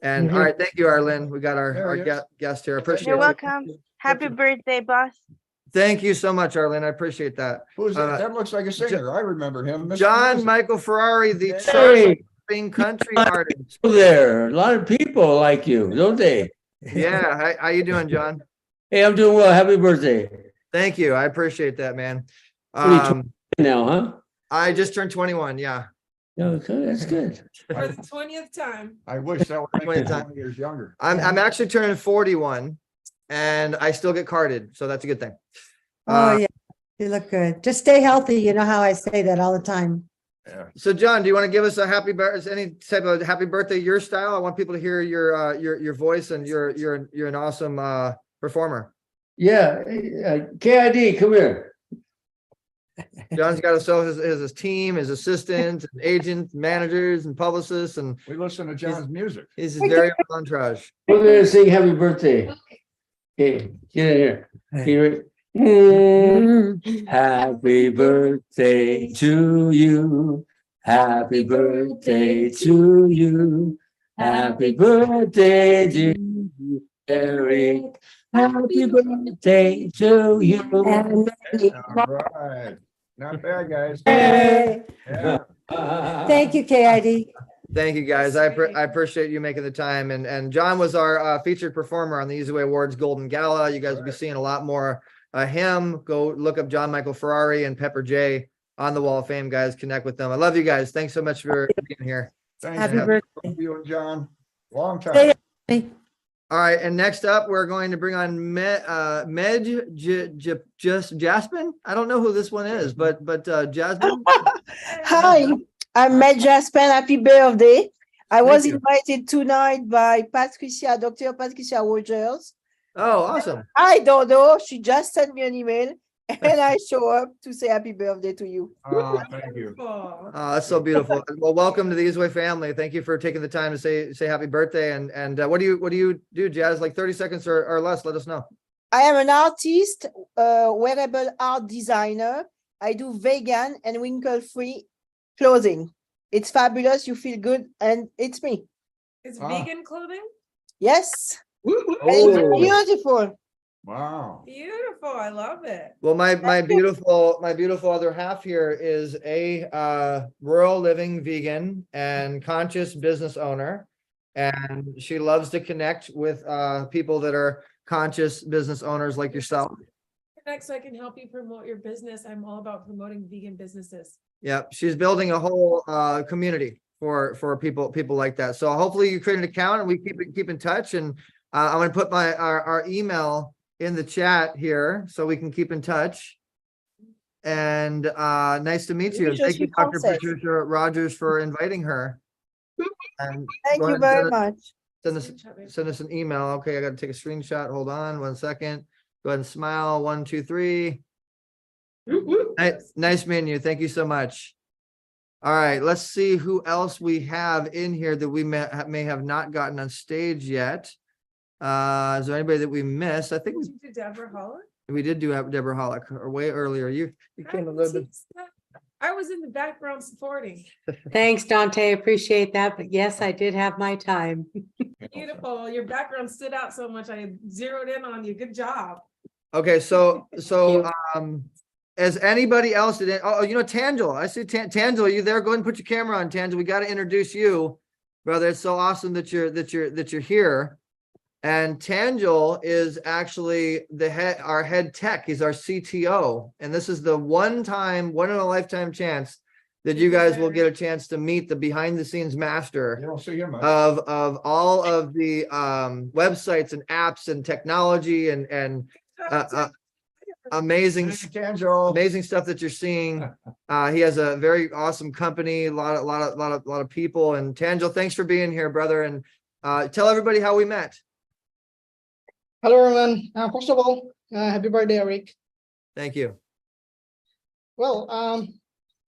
And all right, thank you, Arlene. We got our guest here. I appreciate it. You're welcome. Happy birthday, boss. Thank you so much, Arlene. I appreciate that. Who's that? That looks like a singer. I remember him. Mr. John Music. Michael Ferrari, the country artist. There, a lot of people like you, don't they? Yeah. How you doing, John? Hey, I'm doing well. Happy birthday. Thank you. I appreciate that, man. What are you 20 now, huh? I just turned 21. Yeah. Okay, that's good. For the 20th time. I wish that would make me 20 years younger. I'm actually turning 41 and I still get carded. So that's a good thing. Oh, yeah. You look good. Just stay healthy. You know how I say that all the time. Yeah. So John, do you want to give us a happy birthday, any type of happy birthday your style? I want people to hear your voice, and you're an awesome performer. Yeah, KID, come here. John's got his team, his assistants, and agents, managers, and publicists, and we listen to John's music. He's his very own entourage. We're gonna sing happy birthday. Okay, get in here. Here. Happy birthday to you. Happy birthday to you. Happy birthday to you, Eric. Happy birthday to you. All right. Not bad, guys. Hey. Yeah. Thank you, KID. Thank you, guys. I appreciate you making the time. And John was our featured performer on the Easy Way Awards Golden Gala. You guys will be seeing a lot more him. Go look up John Michael Ferrari and Pepper J on the Wall of Fame, guys. Connect with them. I love you guys. Thanks so much for being here. Thanks. Happy birthday. You and John. Long time. All right, and next up, we're going to bring on just Jasmine. I don't know who this one is, but Jasmine. Hi, I'm Med Jasmine. Happy birthday. I was you. invited tonight by Dr. Patricia Rogers. Oh, awesome. I don't know. She just sent me an email and I show up to say happy birthday to you. Oh, thank you. That's so beautiful. Well, welcome to the Easy Way family. Thank you for taking the time to say happy birthday. And what do you do, Jazz? Like 30 seconds or less, let us know. I am an artist, wearable art designer. I do vegan and wrinkle-free clothing. It's fabulous. You feel good, and it's me. It's vegan clothing? Yes. And Oh. it's beautiful. Wow. Beautiful. I love it. Well, my beautiful other half here is a rural living vegan and conscious business owner. And she loves to connect with people that are conscious business owners like yourself. Next, so I can help you promote your business. I'm all about promoting vegan businesses. Yep, she's building a whole community for people like that. So hopefully you create an account and we keep in touch. And I'm going to put our email in the chat here so we can keep in touch. And nice to meet you. Thank you, Dr. Patricia Rogers, for inviting her. And thank you very much. Send us an email. Okay, I got to take a screenshot. Hold on 1 second. Go ahead and smile. 1, 2, 3. Nice meeting you. Thank you so much. All right, let's see who else we have in here that we may have not gotten on stage yet. Is there anybody that we missed? I think Did you do Deborah Holler? we did do have Deborah Hollick or way earlier. You came a little bit. I was in the background supporting. Thanks, Dante. Appreciate that. But yes, I did have my time. Beautiful. Your background stood out so much. I zeroed in on you. Good job. Okay, so as anybody else did it, Tangela, I see Tangela, you there? Go ahead and put your camera on, Tangela. We got to introduce you, brother. It's so awesome that you're here. And Tangel is actually our head tech. He's our CTO. And this is the one in a lifetime chance that you guys will get a chance to meet the behind the scenes master of all of the websites and apps and technology and amazing stuff that you're seeing. He has a very awesome company, a lot of people. And Tangel, thanks for being here, brother. And tell everybody how we met. Hello, everyone. First of all, happy birthday, Eric. Thank you. Well,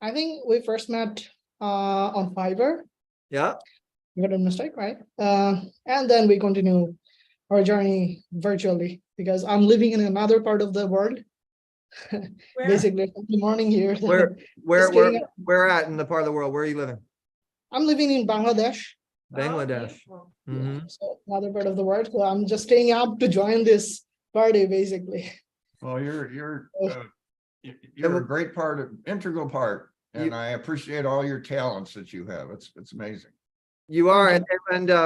I think we first met on Fiverr. Yeah. You got a mistake, right? And then we continue our journey virtually because I'm living in another part of the world. Basically, in the morning here. Where at in the part of the world? Where are you living? I'm living in Bangladesh. Bangladesh. So another part of the world. So I'm just staying up to join this party, basically. Well, you're a great integral part, and I appreciate all your talents that you have. It's amazing. You are, and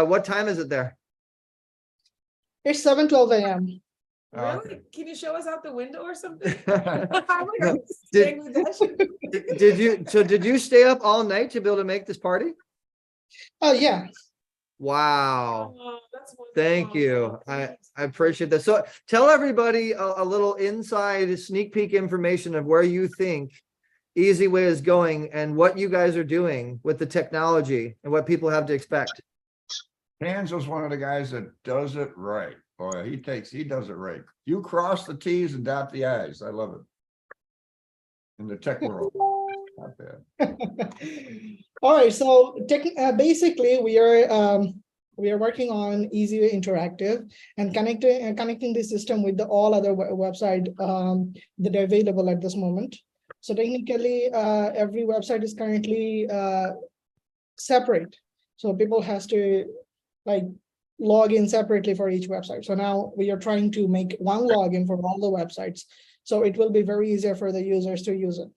what time is it there? It's 7:12 a.m. Really? Can you show us out the window or something? Did you stay up all night to be able to make this party? Oh yeah. Wow. Thank you. I appreciate that. So tell everybody a little inside sneak peek information of where you think Easy Way is going and what you guys are doing with the technology and what people have to expect. Hansel's one of the guys that does it right. Boy, he does it right. You cross the T's and dot the I's. I love it. In the tech world. Not bad. All right, so basically we are working on Easy Way Interactive and connecting the system with all other website that are available at this moment. So technically, every website is currently separate. So people has to log in separately for each website. So now we are trying to make one login for all the websites. So it will be very easier for the users to use it.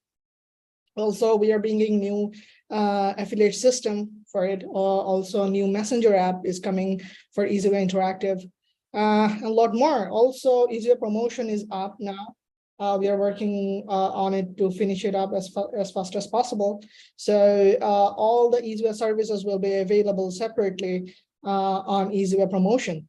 Also, we are bringing new affiliate system for it. Also, a new messenger app is coming for Easy Way Interactive. A lot more. Also, Easy Way Promotion is up now. We are working on it to finish it up as fast as possible. So all the Easy Way services will be available separately on Easy Way Promotion.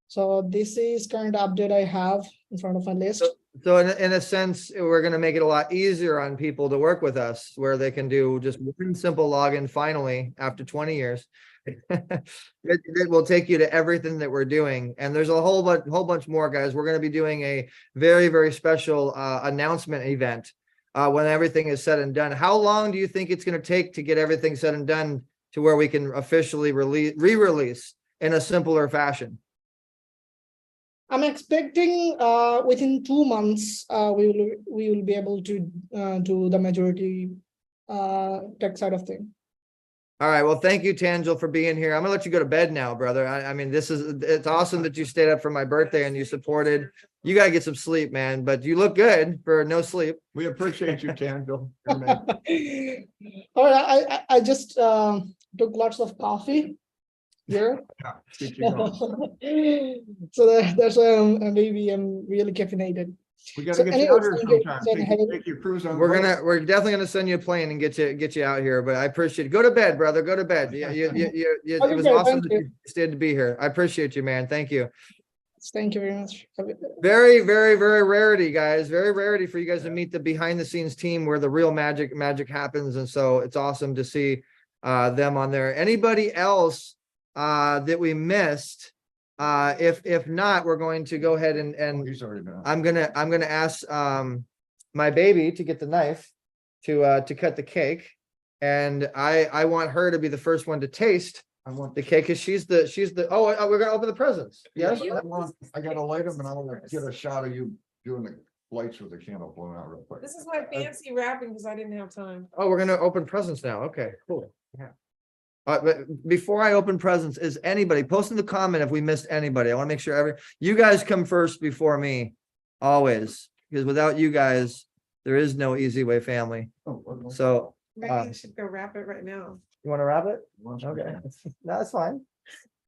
So this is current update I have in front of my list. So in a sense, we're going to make it a lot easier on people to work with us, where they can do just one simple login finally after 20 years. It will take you to everything that we're doing. And there's a whole bunch more, guys. We're going to be doing a very, very special announcement event when everything is said and done. How long do you think it's going to take to get everything said and done to where we can officially re-release in a simpler fashion? I'm expecting within 2 months we will be able to do the majority tech side of thing. All right. Well, thank you, Tangel, for being here. I'm gonna let you go to bed now, brother. I mean, it's awesome that you stayed up for my birthday and you supported. You gotta get some sleep, man. But you look good for no sleep. We appreciate you, Tangel. All right, I just took lots of coffee here. So that's why I'm really caffeinated. We gotta So get you anyways, out here thank you. sometime. Take your cruise on. We're definitely gonna send you a plane and get you out here. But I appreciate it. Go to bed, brother. Go to bed. It was Okay, awesome thank that you. you stayed to be here. I appreciate you, man. Thank you. Thank you very much. Very, very, very rarity, guys. Very rarity for you guys to meet the behind the scenes team where the real magic happens. And so it's awesome to see them on there. Anybody else that we missed? If not, we're going to go ahead and I'm gonna ask my baby to get the knife to cut the cake, and I want her to be the first one to taste the cake, because she's the we're gonna open the presents. Yes, I gotta light them, and I want to get a shot of you doing the lights with the candle blowing out real quick. This is my fancy wrapping because I didn't have time. oh, we're gonna open presents now. Okay, cool. Yeah. But before I open presents, is anybody post in the comment if we missed anybody? I want to make sure you guys come first before me, always, because without you guys, there is no Easy Way family. So Maybe you should go wrap it right now. you want to wrap it? Okay, that's fine.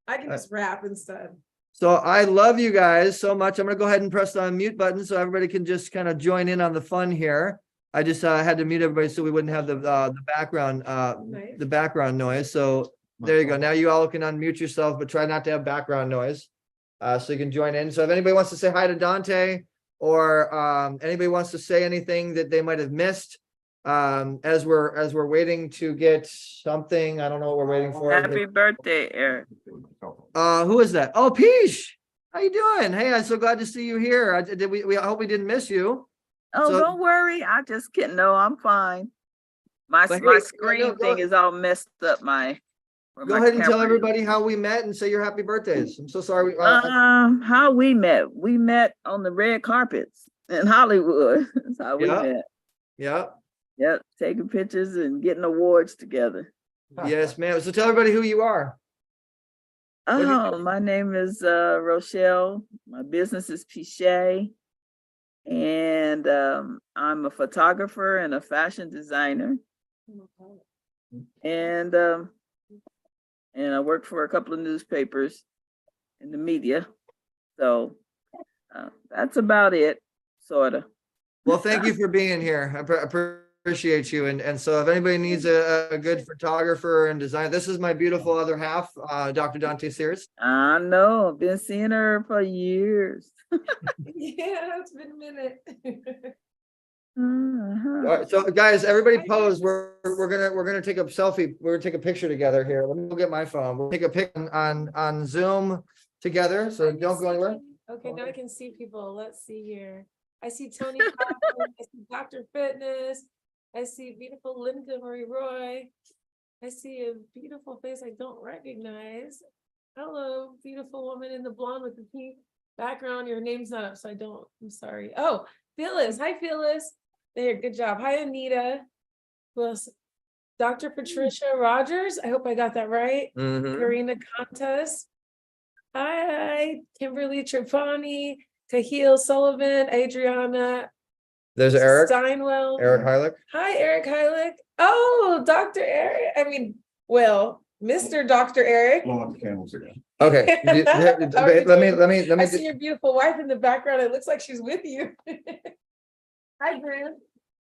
I can just wrap instead. So I love you guys so much. I'm gonna go ahead and press the unmute button so everybody can just kind of join in on the fun here. I just had to mute everybody so we wouldn't have the background noise. So there you go. Now you all can unmute yourself, but try not to have background noise. So you can join in. So if anybody wants to say hi to Dante, or anybody wants to say anything that they might have missed, as we're waiting to get something. I don't know what we're waiting for. Happy birthday, Eric. Who is that? Oh, Peach. How you doing? Hey, I'm so glad to see you here. I hope we didn't miss you. Oh, So- don't worry. I just can't. No, I'm fine. My But my hey, screen go thing is all messed up. Where Go my ahead and tell camera is. everybody how we met and say your happy birthdays. I'm so sorry. How we met? We met on the red carpets in Hollywood. That's how we Yeah. met. Yeah. Yep, taking pictures and getting awards together. Yes, ma'am. So tell everybody who you are. Oh, my name is Rochelle. My business is Pichet. And I'm a photographer and a fashion designer. And I work for a couple of newspapers in the media. So that's about it, sort of. Well, thank you for being here. I appreciate you. And so if anybody needs a good photographer and designer, this is my beautiful other half, Dr. Dante Sears. I know. I've been seeing her for years. Yeah, it's been a minute. All right, so guys, everybody pose. We're gonna take a selfie. We're gonna take a picture together here. Let me go get my phone. We'll take a pic on Zoom together. So don't go anywhere. Okay, now I can see people. Let's see here. I see Tony Kaufman, I see Dr. Fitness. I see beautiful Linda Marie Roy. I see a beautiful face I don't recognize. Hello, beautiful woman in the blonde with the pink background. Your name's not up, so I'm sorry. Oh, Phyllis. Hi, Phyllis. There, good job. Hi, Anita. Who else? Dr. Patricia Rogers. I hope I got that right. Mhm. Karina Contes. Hi, Kimberly Trapani, Cahill Sullivan, Adriana There's Eric. Steinwell. Eric Heilich. Hi, Eric Heilich. Oh, Dr. Eric. Mr. Dr. Eric. Blow up the candles again. Okay. Let me. I see your beautiful wife in the background. It looks like she's with you. Hi, Bruce.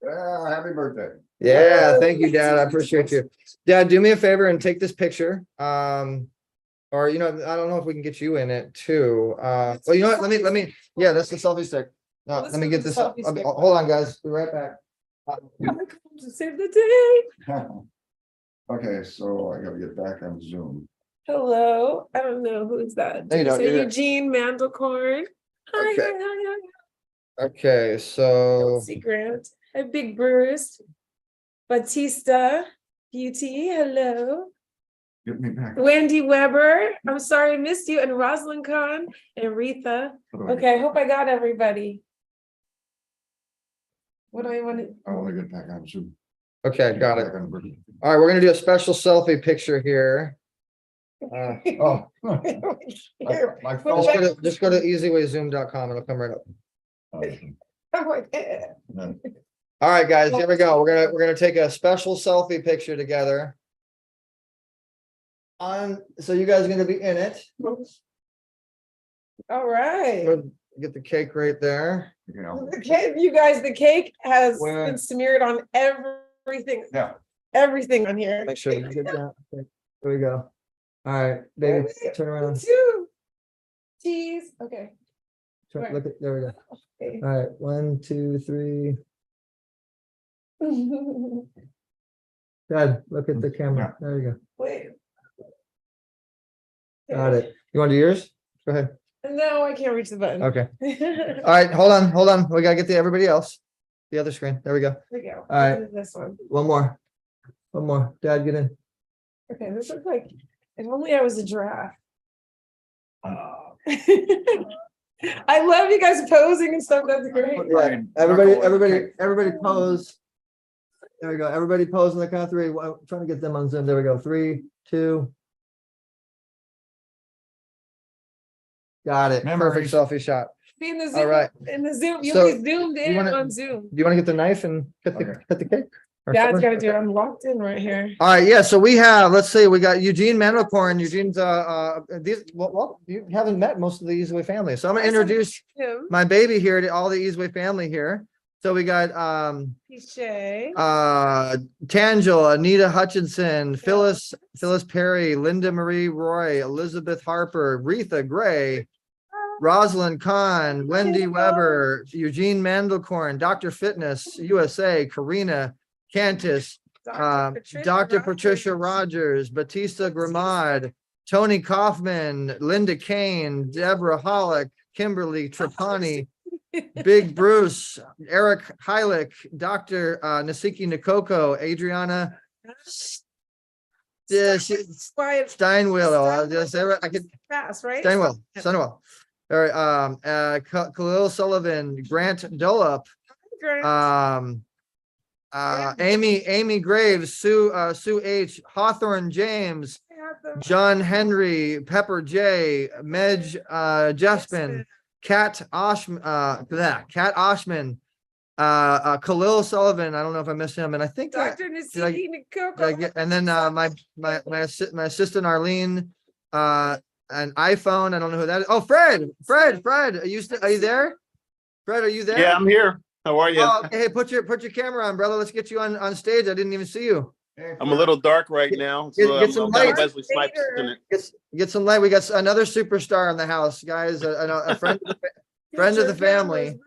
Yeah, happy birthday. Yeah, thank you, Dad. I appreciate you. Dad, do me a favor and take this picture. Or, I don't know if we can get you in it too. Well, you know what? Let me, yeah, that's the selfie stick. No, Let's let me do get the this. selfie stick. Hold on, guys. Be right back. To save the day. Okay, so I gotta get back on Zoom. Hello. I don't know who's that. No, you don't. So You're- Eugene Mandelkorn. Hi, Okay. hi, hi, hi. Okay, so Elsie Grant. Hi, Big Bruce. Batista. Beauty. Hello. Get me back. Wendy Weber. I'm sorry I missed you. And Rosalind Khan and Retha. Okay, I hope I got everybody. What do I want to? I wanna get back on Zoom. okay, got it. Back on- All right, we're gonna do a special selfie picture here. Oh. My phone. Just go to easywayzoom.com. It'll come right up. Oh my God. All right, guys, here we go. We're gonna take a special selfie picture together. So you guys are gonna be in it. All right. Get the cake right there. The cake, you guys, the cake has Where? been smeared on everything. Yeah. Everything on here. Make sure you get that. Okay, there we go. All right, baby, turn around. Two. Cheese. Okay. Look at, there we go. Okay. All right, 1, 2, 3. Good. Look at the camera. There you Wait. go. Got it. You want to do yours? Go ahead. No, I can't reach the button. Okay. All right, hold on. We gotta get to everybody else. The other screen. There we go. There we go. All right. This is this one. One more. Dad, get in. Okay, this looks like if only I was a giraffe. I love you guys posing and stuff. That's great. Yeah. Everybody pose. There we go. Everybody pose on the count of 3. I'm trying to get them on Zoom. There we go. 3, 2. Got it. Perfect selfie shot. See in the Zoom, All right. in the Zoom, you'll So, be zoomed you in wanna- on Zoom. Do you want to get the knife and cut the cake? Or Dad's something? gotta do it. I'm locked in right here. All right, yeah. So we have, let's see, we got Eugene Mandelkorn. Eugene's these. Well, you haven't met most of the Easyway family, so I'm gonna introduce Him. my baby here to all the Easyway family here. So we got Cliche. Tangela, Anita Hutchinson, Phyllis Perry, Linda Marie Roy, Elizabeth Harper, Retha Gray, Rosalind Kahn, Wendy Weber, Eugene Mandelkorn, Dr. Fitness USA, Karina Cantus, Dr. Patricia Rogers, Batista Gramad, Tony Kaufman, Linda Kane, Deborah Hollick, Kimberly Trapani, Big Bruce, Eric Heilich, Dr. Nasiki Nikoko, Adriana Steinwell. I could Fast, right? Steinwell. All right, Khalil Sullivan, Grant Dolop, Amy Graves, Sue H, Hawthorne James, John Henry, Pepper J, Medj Jespin, Kat Oshman, Khalil Sullivan. I don't know if I missed him, and I think Dr. Nasiki Nikoko. and then my assistant Arlene, an iPhone. I don't know who that is. Oh, Fred, are you there? Fred, are you there? Yeah, I'm here. How are you? Oh, okay. Hey, put your camera on, brother. Let's get you on stage. I didn't even see you. I'm a little dark right now. So Get some I've got light. Wesley Snipes in it. Get some light. We got another superstar in the house, guys. A friend, friend of the family.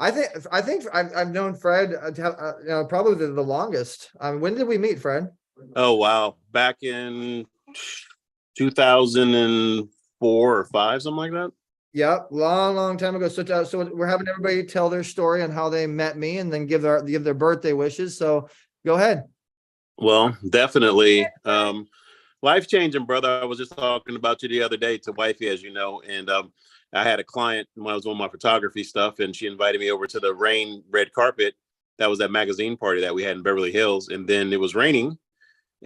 I think I've known Fred probably the longest. When did we meet, Fred? Oh wow, back in 2004 or 5, something like that. Yep, long time ago. So we're having everybody tell their story on how they met me, and then give their birthday wishes. So go ahead. Well, definitely. Life changing, brother. I was just talking about you the other day to wifey, as you know, and I had a client when I was doing my photography stuff, and she invited me over to the Rain red carpet. That was that magazine party that we had in Beverly Hills, and then it was raining,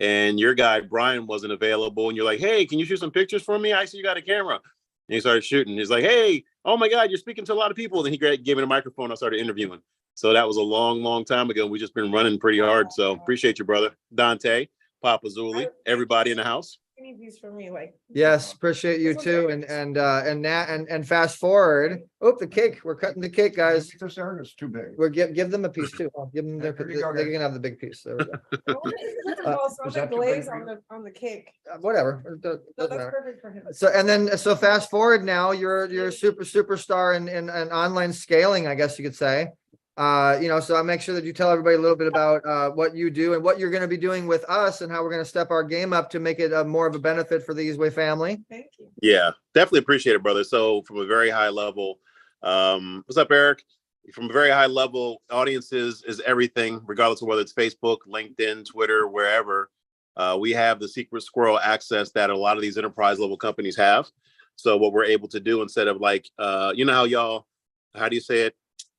and your guy Brian wasn't available, and you're like, "Hey, can you shoot some pictures for me? I see you got a camera." And he started shooting. He's like, "Hey, oh my God, you're speaking to a lot of people." Then he gave me the microphone. I started interviewing. So that was a long time ago. We just been running pretty hard. So appreciate you, brother. Dante, Papa Zuley, everybody in the house. Can need these for me, like. Yes, appreciate you This one's too. great. And fast forward. Oh, the cake. We're cutting the cake, guys. This there is too big. We're give them a piece too. I'll give them their, There you go, they guys. can have the big piece. There we go. Also, is the that too glaze big for on the cake. Whatever. It No, doesn't that's matter. perfect for him. So fast forward now, you're a superstar in online scaling, I guess you could say. So I make sure that you tell everybody a little bit about what you do and what you're going to be doing with us and how we're going to step our game up to make it more of a benefit for the Easyway family. Thank you. Yeah, definitely appreciate it, brother. So from a very high level, what's up, Eric? From a very high level, audiences is everything, regardless of whether it's Facebook, LinkedIn, Twitter, wherever. We have the secret squirrel access that a lot of these enterprise level companies have. So what we're able to do instead of like, how do you say it?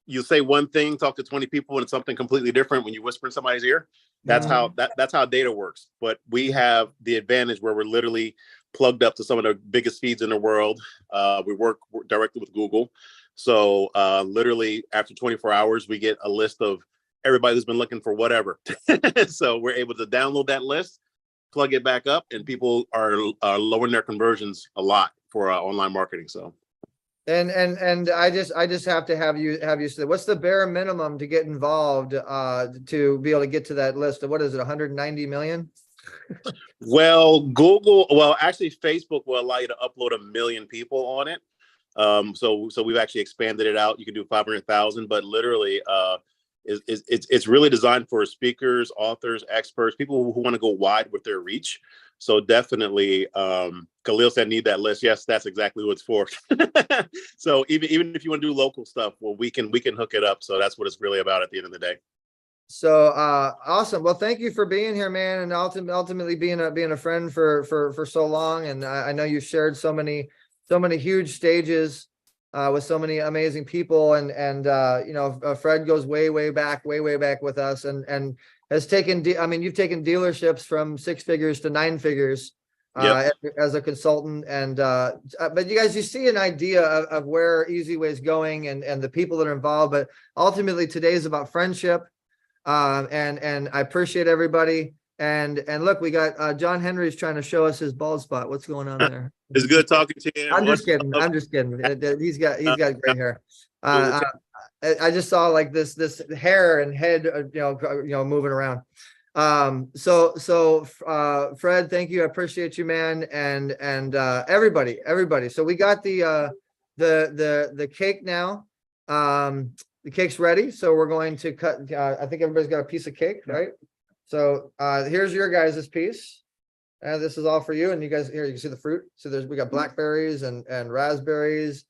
You say one thing, talk to 20 people, and it's something completely different when you whisper in somebody's ear. That's how data works. But we have the advantage where we're literally plugged up to some of the biggest feeds in the world. We work directly with Google. So literally after 24 hours, we get a list of everybody who's been looking for whatever. So we're able to download that list, plug it back up, and people are lowering their conversions a lot for online marketing. So. And I just have to have you say, what's the bare minimum to get involved to be able to get to that list of, what is it, 190 million? Well, actually Facebook will allow you to upload 1 million people on it. So we've actually expanded it out. You can do 500,000, but literally it's really designed for speakers, authors, experts, people who want to go wide with their reach. So definitely, Khalil said need that list. Yes, that's exactly what it's for. So even if you want to do local stuff, well, we can hook it up. So that's what it's really about at the end of the day. So awesome. Well, thank you for being here, man, and ultimately being a friend for so long. And I know you shared so many huge stages with so many amazing people, and Fred goes way back with us, and has taken you've taken dealerships from 6 figures to 9 figures as a consultant, and but you see an idea of where Easyway is going and the people that are involved. But ultimately today is about friendship, and I appreciate everybody. And look, we got John Henry's trying to show us his bald spot. What's going on there? It's good talking to you. I'm just kidding. He's got gray hair. I just saw like this hair and head, moving around. So Fred, thank you. I appreciate you, man. And everybody. So we got the cake now. The cake's ready. So we're going to cut. I think everybody's got a piece of cake, right? So here's your guys' piece. And this is all for you. And you guys, here, you can see the fruit. So we got blackberries and raspberries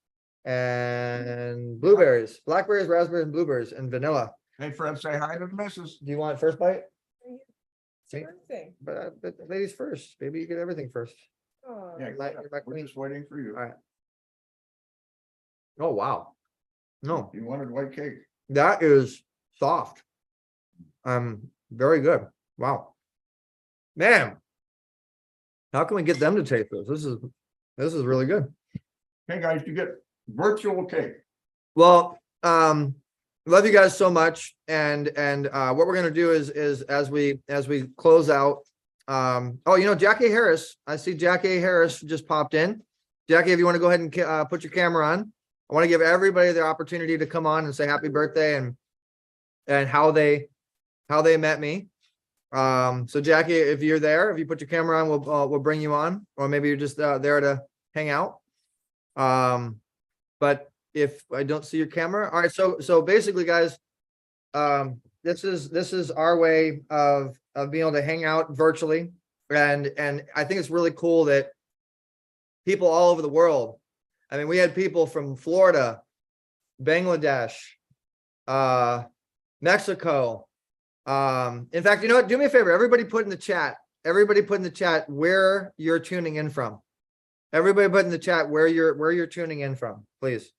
and blueberries, blackberries, raspberries, and blueberries, and vanilla. Hey, Fred, say hi to the missus. Do you want first bite? It's your birthday. But ladies first, baby, you get everything first. Oh. Yeah, we're just waiting for you. All right. Oh, wow. No, You wanted white cake. that is soft. Very good. Wow. Man, how can we get them to taste this? This is really good. Hey, guys, you get virtual cake. Well, love you guys so much. And what we're gonna do is as we close out. Jackie Harris. I see Jackie Harris just popped in. Jackie, if you want to go ahead and put your camera on, I want to give everybody the opportunity to come on and say happy birthday and how they met me. So Jackie, if you're there, if you put your camera on, we'll bring you on, or maybe you're just there to hang out. But if I don't see your camera, all right. So basically, guys, this is our way of being able to hang out virtually, and I think it's really cool that people all over the world. I mean, we had people from Florida, Bangladesh, Mexico. In fact, you know what? Do me a favor. Everybody put in the chat where you're tuning in from. Everybody put in the chat where you're tuning in from, please.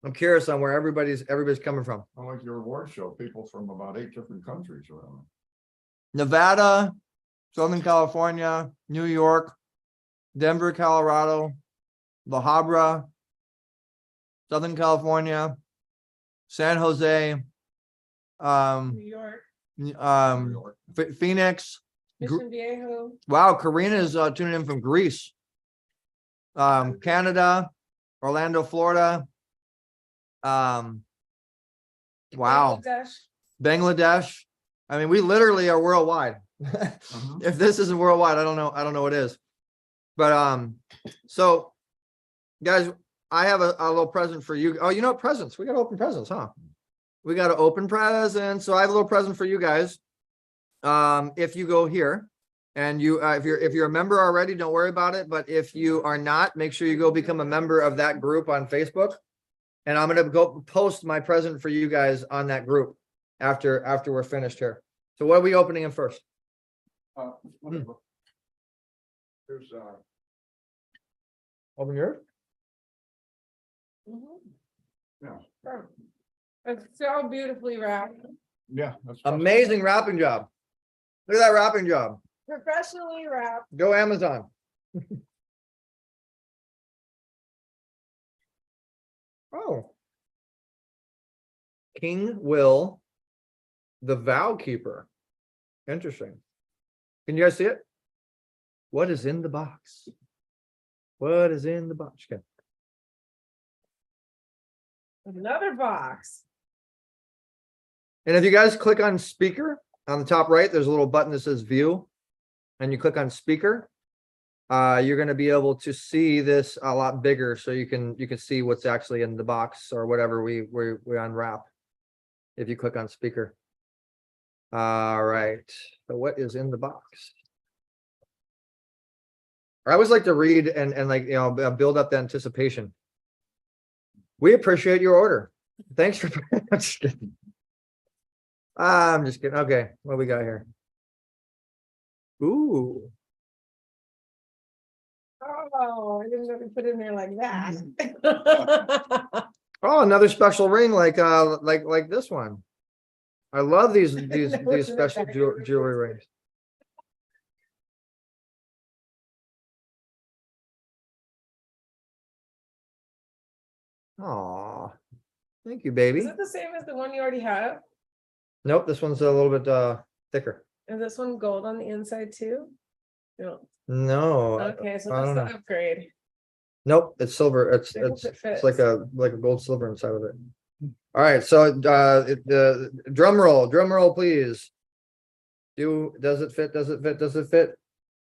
I'm curious on where everybody's coming from. I like your award show, people from about 8 different countries around. Nevada, Southern California, New York, Denver, Colorado, La Habra, Southern California, San Jose, New York. Phoenix, Mission Viejo. Wow, Karina is tuning in from Greece. Canada, Orlando, Florida. Wow. Bangladesh. Bangladesh. I mean, we literally are worldwide. If this isn't worldwide, I don't know what is. But so guys, I have a little present for you. Oh, you know what, presents? We got to open presents, huh? We got to open presents. So I have a little present for you guys. If you go here and you if you're a member already, don't worry about it. But if you are not, make sure you go become a member of that group on Facebook. And I'm gonna go post my present for you guys on that group after we're finished here. So what are we opening in first? There's Open yours. yeah, It's so beautifully wrapped. yeah. That's Amazing wrapping job. Look at that wrapping job. Professionally wrapped. Go Amazon. Oh. King Will, the Vow Keeper. Interesting. Can you guys see it? What is in the box? What is in the box? Okay. Another box. And if you guys click on speaker on the top right, there's a little button that says view, and you click on speaker. You're going to be able to see this a lot bigger, so you can see what's actually in the box or whatever we unwrap. If you click on speaker. All right. So what is in the box? I always like to read and like, you know, build up the anticipation. We appreciate your order. Thanks for. I'm just kidding. I'm just kidding. Okay, what we got here? Ooh. Oh, I didn't know we put it in there like that. Oh, another special ring like this one. I love these special jewelry rings. Aw, thank you, baby. Is it the same as the one you already have? Nope, this one's a little bit thicker. Is this one gold on the inside too? No. No. Okay, so I that's don't the know. upgrade. Nope, it's silver. It's I hope it it's fits. like a gold silver inside of it. All right, so the drum roll, please. Does it fit? Does it fit? Does it fit?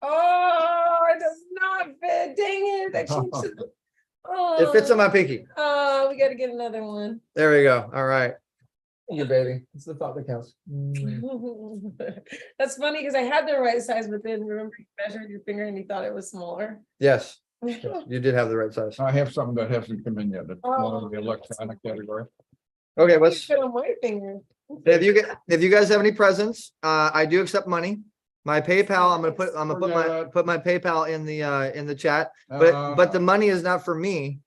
Oh, it does not fit. Dang it. I changed it. Oh, It fits on my pinky. Oh, we got to get another one. There we go. All right. Thank you, baby. It's the thought that counts. That's funny because I had the right size, but then remember you measured your finger and you thought it was smaller. Yes, you did have the right size. I have something that hasn't come in yet. It's one of the electronic category. Okay, let's. Fit on my finger. If you guys have any presents, I do accept money. My PayPal, I'm gonna put my PayPal in the chat, but the money is not for me.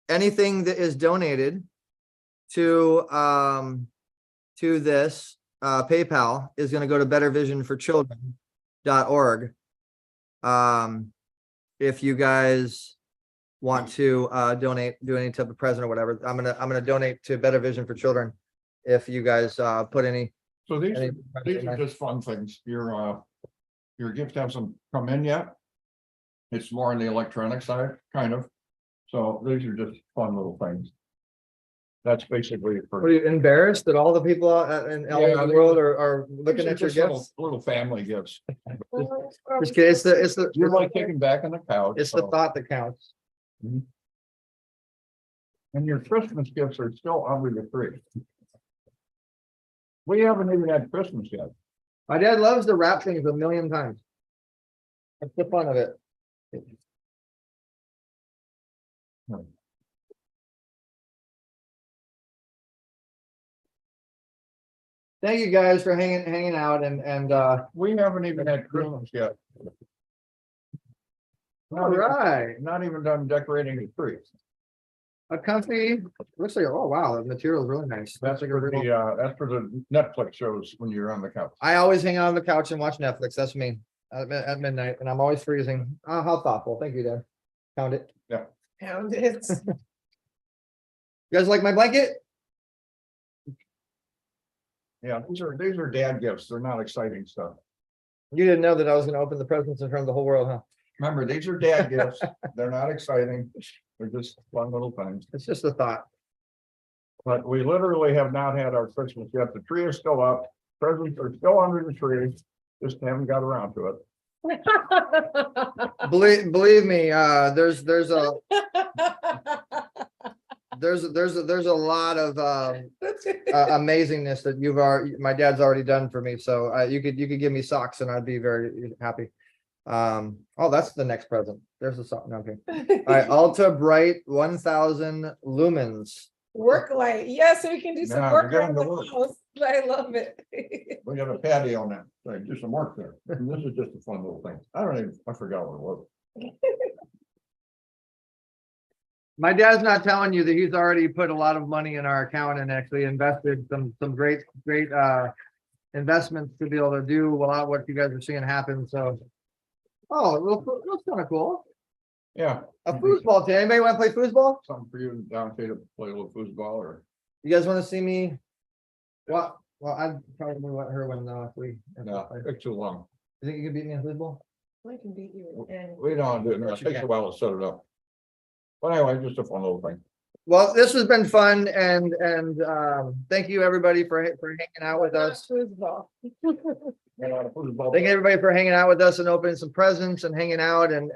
Anything that is donated to this PayPal is going to go to bettervisionforchildren.org. If you guys want to do any type of present or whatever, I'm gonna donate to Better Vision for Children. If you guys put any. So these are just fun things. Your gift hasn't come in yet. It's more on the electronic side, kind of. So these are just fun little things. That's basically it. Are you embarrassed that all the people in the world are looking at your gifts? Little family gifts. Just kidding. It's the You're like kicking back on the couch. It's the thought that counts. And your Christmas gifts are still under the tree. We haven't even had Christmas yet. My dad loves to wrap things a million times. That's the fun of it. Thank you guys for hanging out and we haven't even had Christmas yet. All right. Not even done decorating the tree. A company looks like, oh wow, the material is really nice. That's like for that's for the Netflix shows when you're on the couch. I always hang out on the couch and watch Netflix. That's me at midnight, and I'm always freezing. Oh, how thoughtful. Thank you, Dad. Found it. Yeah. Found it. You guys like my blanket? Yeah, these are dad gifts. They're not exciting stuff. You didn't know that I was gonna open the presents in front of the whole world, huh? Remember, these are dad gifts. They're not exciting. They're just fun little things. It's just a thought. But we literally have not had our Christmas yet. The tree is still up. Presents are still under the tree. Just haven't got around to it. Believe me, there's a lot of amazingness that my dad's already done for me. So you could give me socks and I'd be very happy. Oh, that's the next present. There's a sock. Okay. All right, Ultra Bright 1000 lumens. Work light. Yeah, so we can do some Nah, work we're around getting the to work. house. I love it. We got a patio now. So do some work there. And this is just a fun little thing. I forgot what it was. My dad's not telling you that he's already put a lot of money in our account and actually invested some great investments to be able to do a lot of what you guys are seeing happen. So, that's kind of cool. Yeah. A foosball team. Anybody want to play foosball? Something for you down to play a little foosball or. You guys want to see me? Well, I'd probably let her win though if we. No, it's too long. You think you can beat me in foosball? I can beat you. And We don't do it. It takes a while to set it up. But anyway, just a fun little thing. Well, this has been fun and thank you everybody for hanging out with us. foosball. Thank everybody for hanging out with us and opening some presents and hanging out and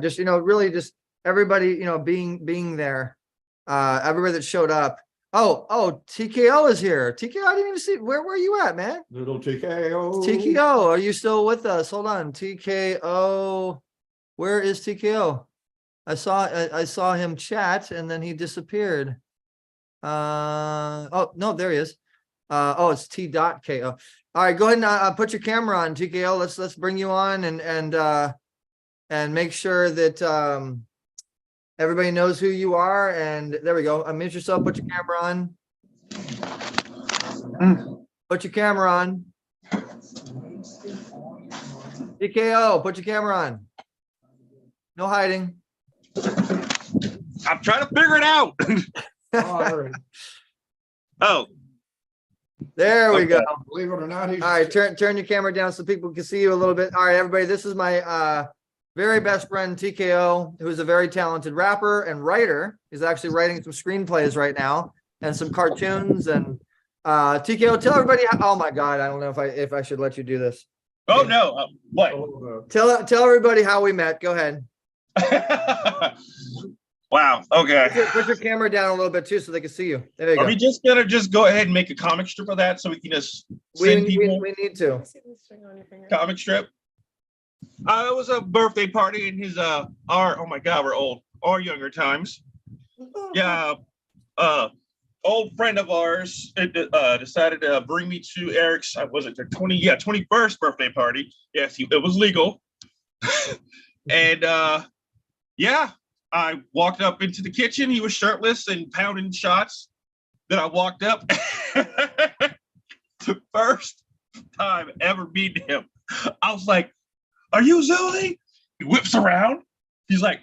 just, really just everybody, being there. Everybody that showed up. Oh, TKO is here. TKO, I didn't even see, where were you at, man? Little TKO. TKO, are you still with us? Hold on, TKO, where is TKO? I saw him chat and then he disappeared. Oh, no, there he is. It's T.KO. All right, go ahead and put your camera on, TKO. Let's bring you on and make sure that everybody knows who you are. And there we go. Unmute yourself, put your camera on. Put your camera on. TKO, put your camera on. No hiding. I'm trying to figure it out. Oh, there we go. Believe it or not, he's. All right, turn your camera down so people can see you a little bit. All right, everybody, this is my very best friend TKO, who is a very talented rapper and writer. He's actually writing some screenplays right now and some cartoons. And TKO, tell everybody oh my God, I don't know if I should let you do this. oh no! What? Tell everybody how we met. Go ahead. Wow. Okay. Put your camera down a little bit too, so they can see you. There you Are go. we just gonna go ahead and make a comic strip of that so we can just send people We need to. comic strip? It was a birthday party in his oh my God, we're old. Our younger times. Yeah. Old friend of ours decided to bring me to Eric's, was it their 21st birthday party? Yes, it was legal. And yeah, I walked up into the kitchen. He was shirtless and pounding shots. Then I walked up. The first time ever meeting him, I was like, "Are you Zuley?" He whips around. He's like,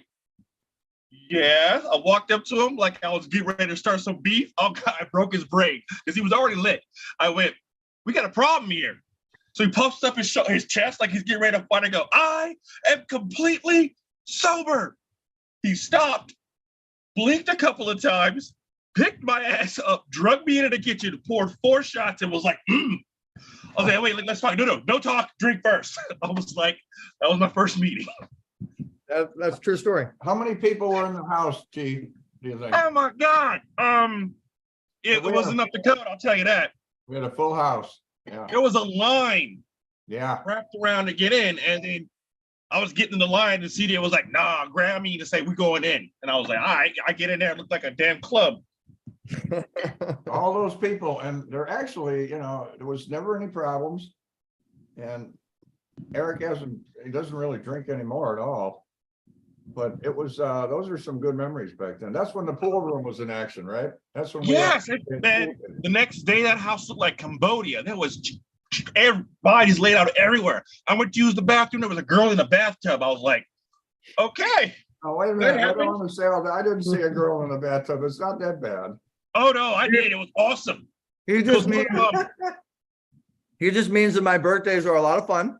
"Yeah." I walked up to him like I was getting ready to start some beef. Oh God, I broke his brain because he was already lit. I went, "We got a problem here." So he puffs up his chest like he's getting ready to fight. I go, "I am completely sober." He stopped, blinked a couple of times, picked my ass up, drug me into the kitchen, poured 4 shots, and was like, I was like, "Wait, let's fight. No talk, drink first." I was like, that was my first meeting. That's a true story. How many people were in the house, G? Do you think? Oh my God. It wasn't up to code, I'll tell you that. We had a full house. Yeah. There was a line wrapped around to get in, and then I was getting in the line, and CJ was like, "Nah, grab me to say we're going in." And I was like, "All right," I get in there, it looked like a damn club. All those people, and they're actually, there was never any problems. And Eric he doesn't really drink anymore at all. But it was, those are some good memories back then. That's when the pool room was in action, right? That's when Yes, man. The next day that house looked like Cambodia. There was bodies laid out everywhere. I went to use the bathroom. There was a girl in the bathtub. I was like, okay. Oh, wait a minute. I don't want to say all that. I didn't see a girl in the bathtub. It's not that bad. Oh no, I did. It was awesome. He just means that my birthdays are a lot of fun.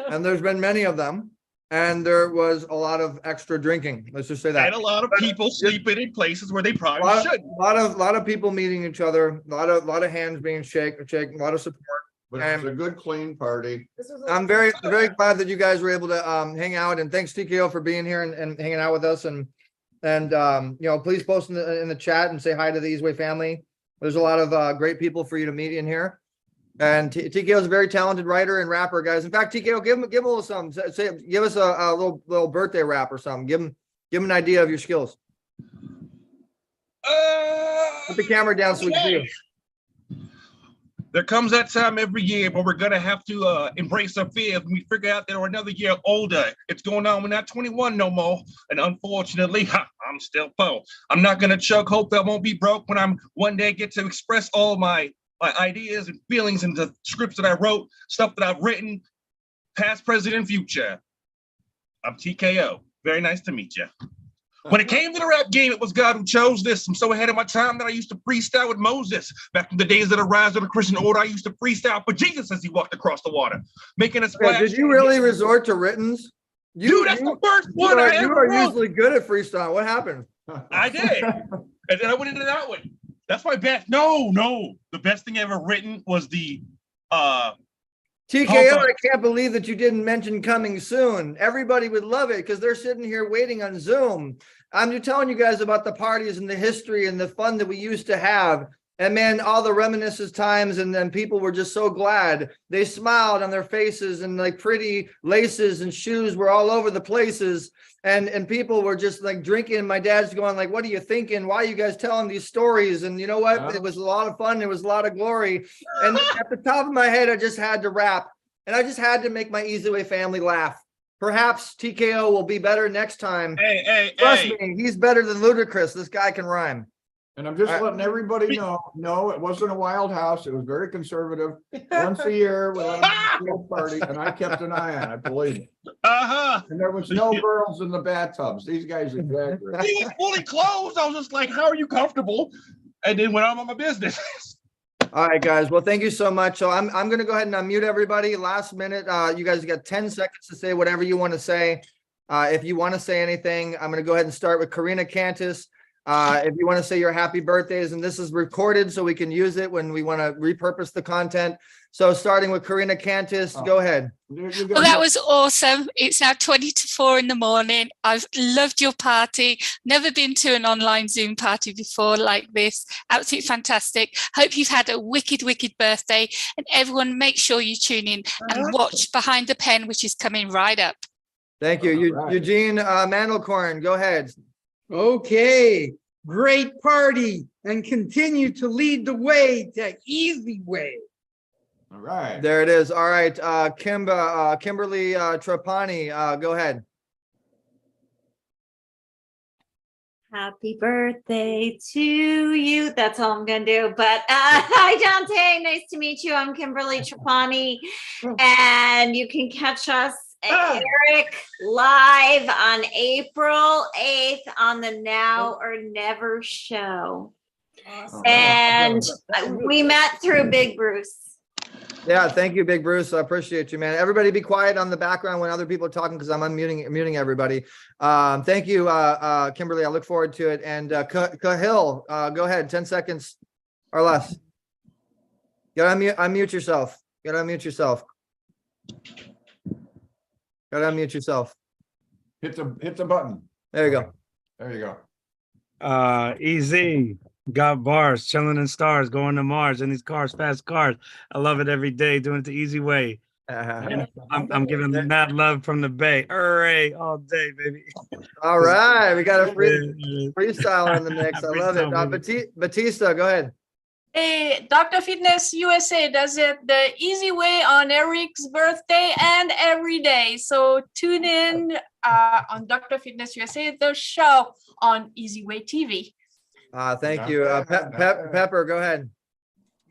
and there's been many of them, and there was a lot of extra drinking. Let's just say that. And a lot of people sleeping in places where they A probably lot shouldn't. of people meeting each other, a lot of hands being shaken, a lot of support. But it was a good, clean party. I'm very glad that you guys were able to hang out, and thanks TKO for being here and hanging out with us, and you know, please post in the chat and say hi to the Easyway family. There's a lot of great people for you to meet in here, and TKO is a very talented writer and rapper, guys. In fact, TKO, give him a little something. Give us a little birthday rap or something. Give him an idea of your skills. Put the camera down so we can see you. There comes that time every year where we're gonna have to embrace our fears when we figure out that we're another year older. It's going on. We're not 21 no more, and unfortunately, I'm still poor. I'm not gonna choke. Hope I won't be broke when I'm one day get to express all my ideas and feelings and the scripts that I wrote, stuff that I've written, past, present, and future. I'm TKO. Very nice to meet you. When it came to the rap game, it was God who chose this. I'm so ahead of my time that I used to freestyle with Moses. Back in the days of the rise of the Christian order, I used to freestyle for Jesus as he walked across the water, making a splash. Did you really resort to writtens? Dude, that's the first one I ever You are wrote. usually good at freestyle. What happened? I did. And then I went into that one. That's my best. No. The best thing I ever written was the TKO, I can't believe that you didn't mention coming soon. Everybody would love it because they're sitting here waiting on Zoom. I'm just telling you guys about the parties and the history and the fun that we used to have. And man, all the reminiscence times, and then people were just so glad. They smiled on their faces, and like pretty laces and shoes were all over the places. And people were just like drinking. And my dad's going like, what are you thinking? Why are you guys telling these stories? And you know what? Yeah. It was a lot of fun. It was a lot of glory. And at the top of my head, I just had to rap. And I just had to make my Easyway family laugh. Perhaps TKO will be better next time. Trust me, he's better than Ludacris. This guy can rhyme. And I'm just letting everybody know, no, it wasn't a wild house. It was very conservative. Once a year, we had a little party, and I kept an eye on it, believe me. And there was no girls in the bathtubs. These guys exaggerate. He was fully clothed. I was just like, how are you comfortable? And then went on with my business. All right, guys. Well, thank you so much. So I'm going to go ahead and unmute everybody. Last minute, you guys got 10 seconds to say whatever you want to say. If you want to say anything, I'm going to go ahead and start with Karina Cantus. If you want to say your happy birthdays, and this is recorded so we can use it when we want to repurpose the content. So starting with Karina Cantus, go ahead. Well, that was awesome. It's now 20 to 4 in the morning. I've loved your party. Never been to an online Zoom party before like this. Absolutely fantastic. Hope you've had a wicked, wicked birthday. And everyone make sure you tune in and watch Behind the Pen, which is coming right up. Thank you. Eugene Mandelkorn, go ahead. Okay, great party and continue to lead the way to Easyway. All right. There it is. All right. Kimberly Trapani, go ahead. Happy birthday to you. That's all I'm gonna do. But hi, Dante. Nice to meet you. I'm Kimberly Trapani, and you can catch us, Eric, live on April 8th on the Now or Never show. And we met through Big Bruce. Yeah, thank you, Big Bruce. I appreciate you, man. Everybody be quiet on the background when other people are talking because I'm muting everybody. Thank you, Kimberly. I look forward to it. And Cahill, go ahead, 10 seconds or less. You gotta unmute yourself. You gotta unmute yourself. Gotta unmute yourself. Hit the button. There you go. There you go. Easy. Got bars, chilling in stars, going to Mars in these cars, fast cars. I love it every day, doing it the easy way. I'm giving them that love from the Bay. Hooray, all day, baby. All right, we got a freestyle in the mix. I love it. Batista, go ahead. Hey, Dr. Fitness USA does it the easy way on Eric's birthday and every day. So tune in on Dr. Fitness USA, the show on Easy Way TV. Thank you. Pepper, go ahead.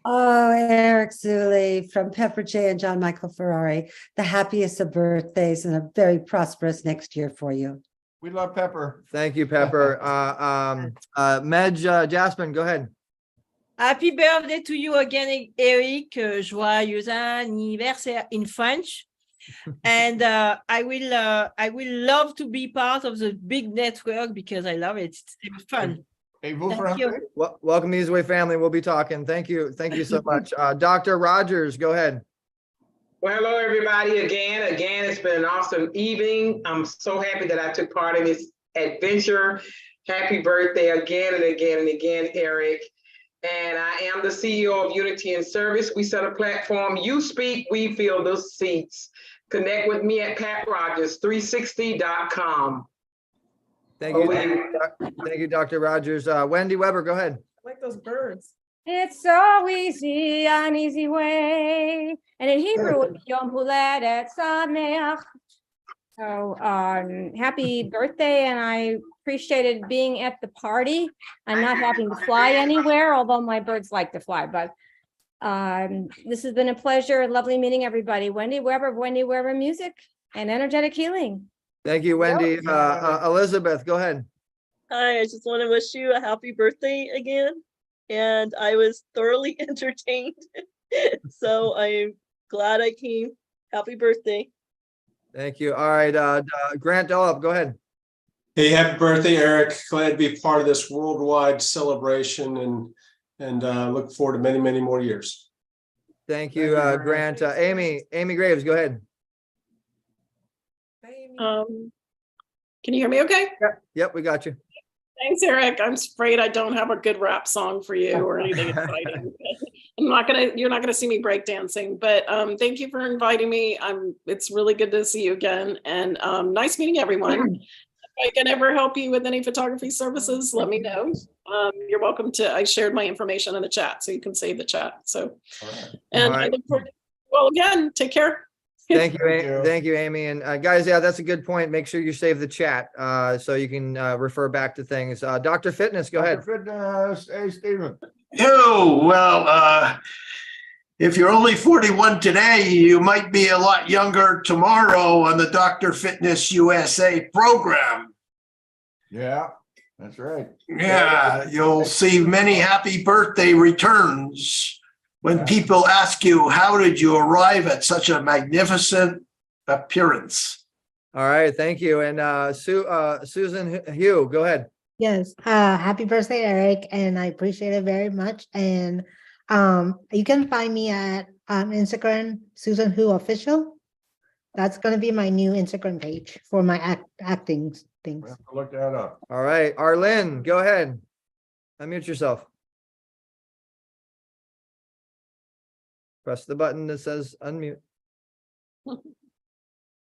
Oh, Eric Zuley from Pepper J and John Michael Ferrari. The happiest of birthdays and a very prosperous next year for you. We love Pepper. Thank you, Pepper. Medj Jasmine, go ahead. Happy birthday to you again, Eric. Joyeux anniversaire in French. And I will love to be part of the big network because I love it. It's fun. Thank you. Welcome to Easy Way family. We'll be talking. Thank you. Thank you so much. Dr. Rogers, go ahead. Well, hello, everybody. Again, it's been an awesome evening. I'm so happy that I took part in this adventure. Happy birthday again and again and again, Eric. And I am the CEO of Unity in Service. We set a platform. You speak, we fill the seats. Connect with me at patrogers360.com. Thank you. Thank you, Dr. Rogers. Wendy Weber, go ahead. I like those birds. It's so easy, an easy way. And in Hebrew, it's Yom Huledet Sameach. So happy birthday, and I appreciated being at the party and not having to fly anywhere, although my birds like to fly. But this has been a pleasure. Lovely meeting everybody. Wendy Weber Music and Energetic Healing. Thank you, Wendy. Elizabeth, go ahead. Hi, I just want to wish you a happy birthday again. And I was thoroughly entertained. So I'm glad I came. Happy birthday. Thank you. All right, Grant Dollop, go ahead. Hey, happy birthday, Eric. Glad to be part of this worldwide celebration and look forward to many, many more years. Thank you, Grant. Amy Graves, go ahead. Can you hear me okay? Yep, we got you. Thanks, Eric. I'm afraid I don't have a good rap song for you or anything exciting. You're not gonna see me breakdancing, but thank you for inviting me. It's really good to see you again, and nice meeting everyone. If I can ever help you with any photography services, let me know. You're welcome to. I shared my information in the chat, so you can save the chat. So, and I look forward to well again. Take care. Thank you. Thank you, Amy. And guys, yeah, that's a good point. Make sure you save the chat so you can refer back to things. Dr. Fitness, go ahead. Fitness, hey, Stephen. Well, if you're only 41 today, you might be a lot younger tomorrow on the Dr. Fitness USA program. Yeah, that's right. Yeah, you'll see many happy birthday returns when people ask you, how did you arrive at such a magnificent appearance? All right, thank you. And Susan Hugh, go ahead. Yes, happy birthday, Eric, and I appreciate it very much. And you can find me at Instagram, Susan Hu Official. That's going to be my new Instagram page for my acting things. We'll have to look that up. All right, Arlene, go ahead. Unmute yourself. Press the button that says unmute.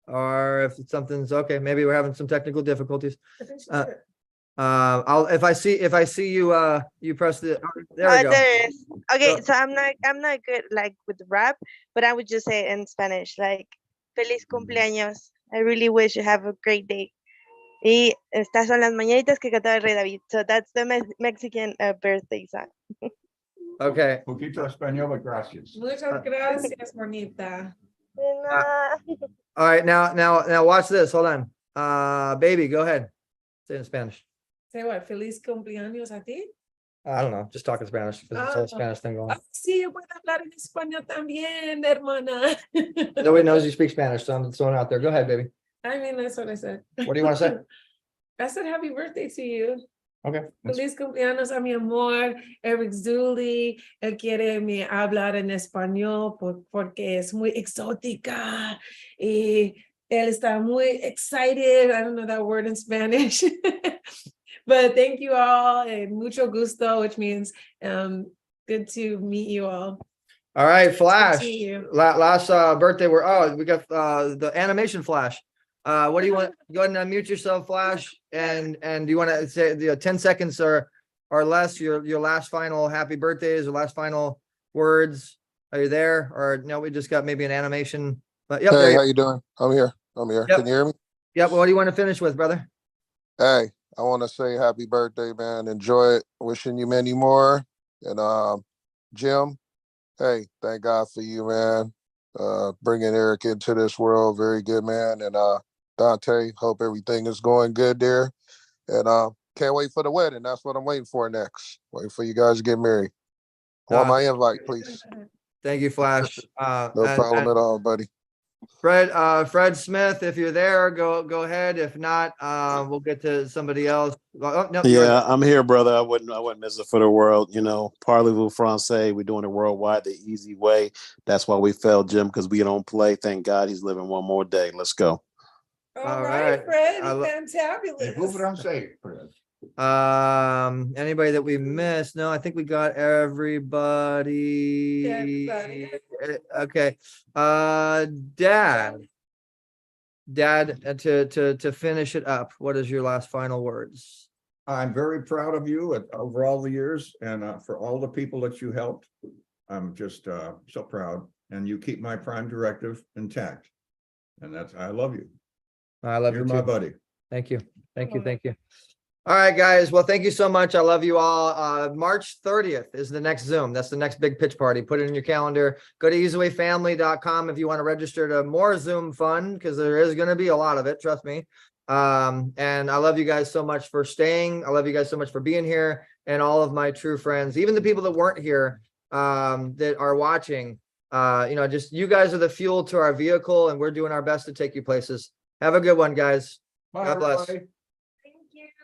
Or if something's okay, maybe we're having some technical difficulties. If I see you, you press the, there we go. There is. Okay, so I'm not good like with rap, but I would just say in Spanish, like feliz cumpleaños. I really wish you have a great day. Y estas son las mañanitas que cantaba el Rey David. So that's the Mexican birthday song. Okay. Poquito español, gracias. Muchas gracias, bonita. All right, now watch this. Hold on. Baby, go ahead. Say it in Spanish. Say what? Feliz cumpleaños a ti. I don't know. Just talk in Spanish because it's all Spanish thing going on. Sí, yo puedo hablar en español también, hermana. Nobody knows you speak Spanish, so I'm throwing it out there. Go ahead, baby. I mean, that's what I said. What do you want to say? I said happy birthday to you. Okay. Feliz cumpleaños a mi amor, Eric Zuley. Él quiere me hablar en español porque es muy exótica y él está muy excited. I don't know that word in Spanish. But thank you all and mucho gusto, which means good to meet you all. All right, Flash. Good to meet you. Last birthday, we got the animation Flash. What do you want? Go ahead and unmute yourself, Flash. And do you want to say the 10 seconds or less? Your last final happy birthdays or last final words? Are you there? Or no? We just got maybe an animation. But yep. Hey, how you doing? I'm here. Yep. Can you hear me? Yep. Well, what do you want to finish with, brother? Hey, I want to say happy birthday, man. Enjoy it. Wishing you many more. And Jim, hey, thank God for you, man. Bringing Eric into this world. Very good, man. And Dante, hope everything is going good there. And can't wait for the wedding. That's what I'm waiting for next. Waiting for you guys to get married. I want my invite, please. Thank you, Flash. No problem at all, buddy. Fred Smith, if you're there, go ahead. If not, we'll get to somebody else. Oh, no, you're Yeah, I'm here, brother. I wouldn't miss it for the world. You know, parlez-vous français. We're doing it worldwide, the easy way. That's why we failed Jim, because we don't play. Thank God he's living one more day. Let's go. All right, Fred, fantabulous. Who would I say, Fred? Anybody that we missed? No, I think we got everybody. Everybody. Okay. Dad, to finish it up, what is your last final words? I'm very proud of you over all the years and for all the people that you helped. I'm just so proud, and you keep my prime directive intact. And I love you. I love you You're too. my buddy. Thank you. Thank you. Thank you. All right, guys. Well, thank you so much. I love you all. March 30th is the next Zoom. That's the next big pitch party. Put it in your calendar. Go to easywayfamily.com if you want to register to more Zoom fun, because there is going to be a lot of it. Trust me. And I love you guys so much for staying. I love you guys so much for being here, and all of my true friends, even the people that weren't here, that are watching. Just you guys are the fuel to our vehicle, and we're doing our best to take you places. Have a good one, guys. Bye, God bless. everybody.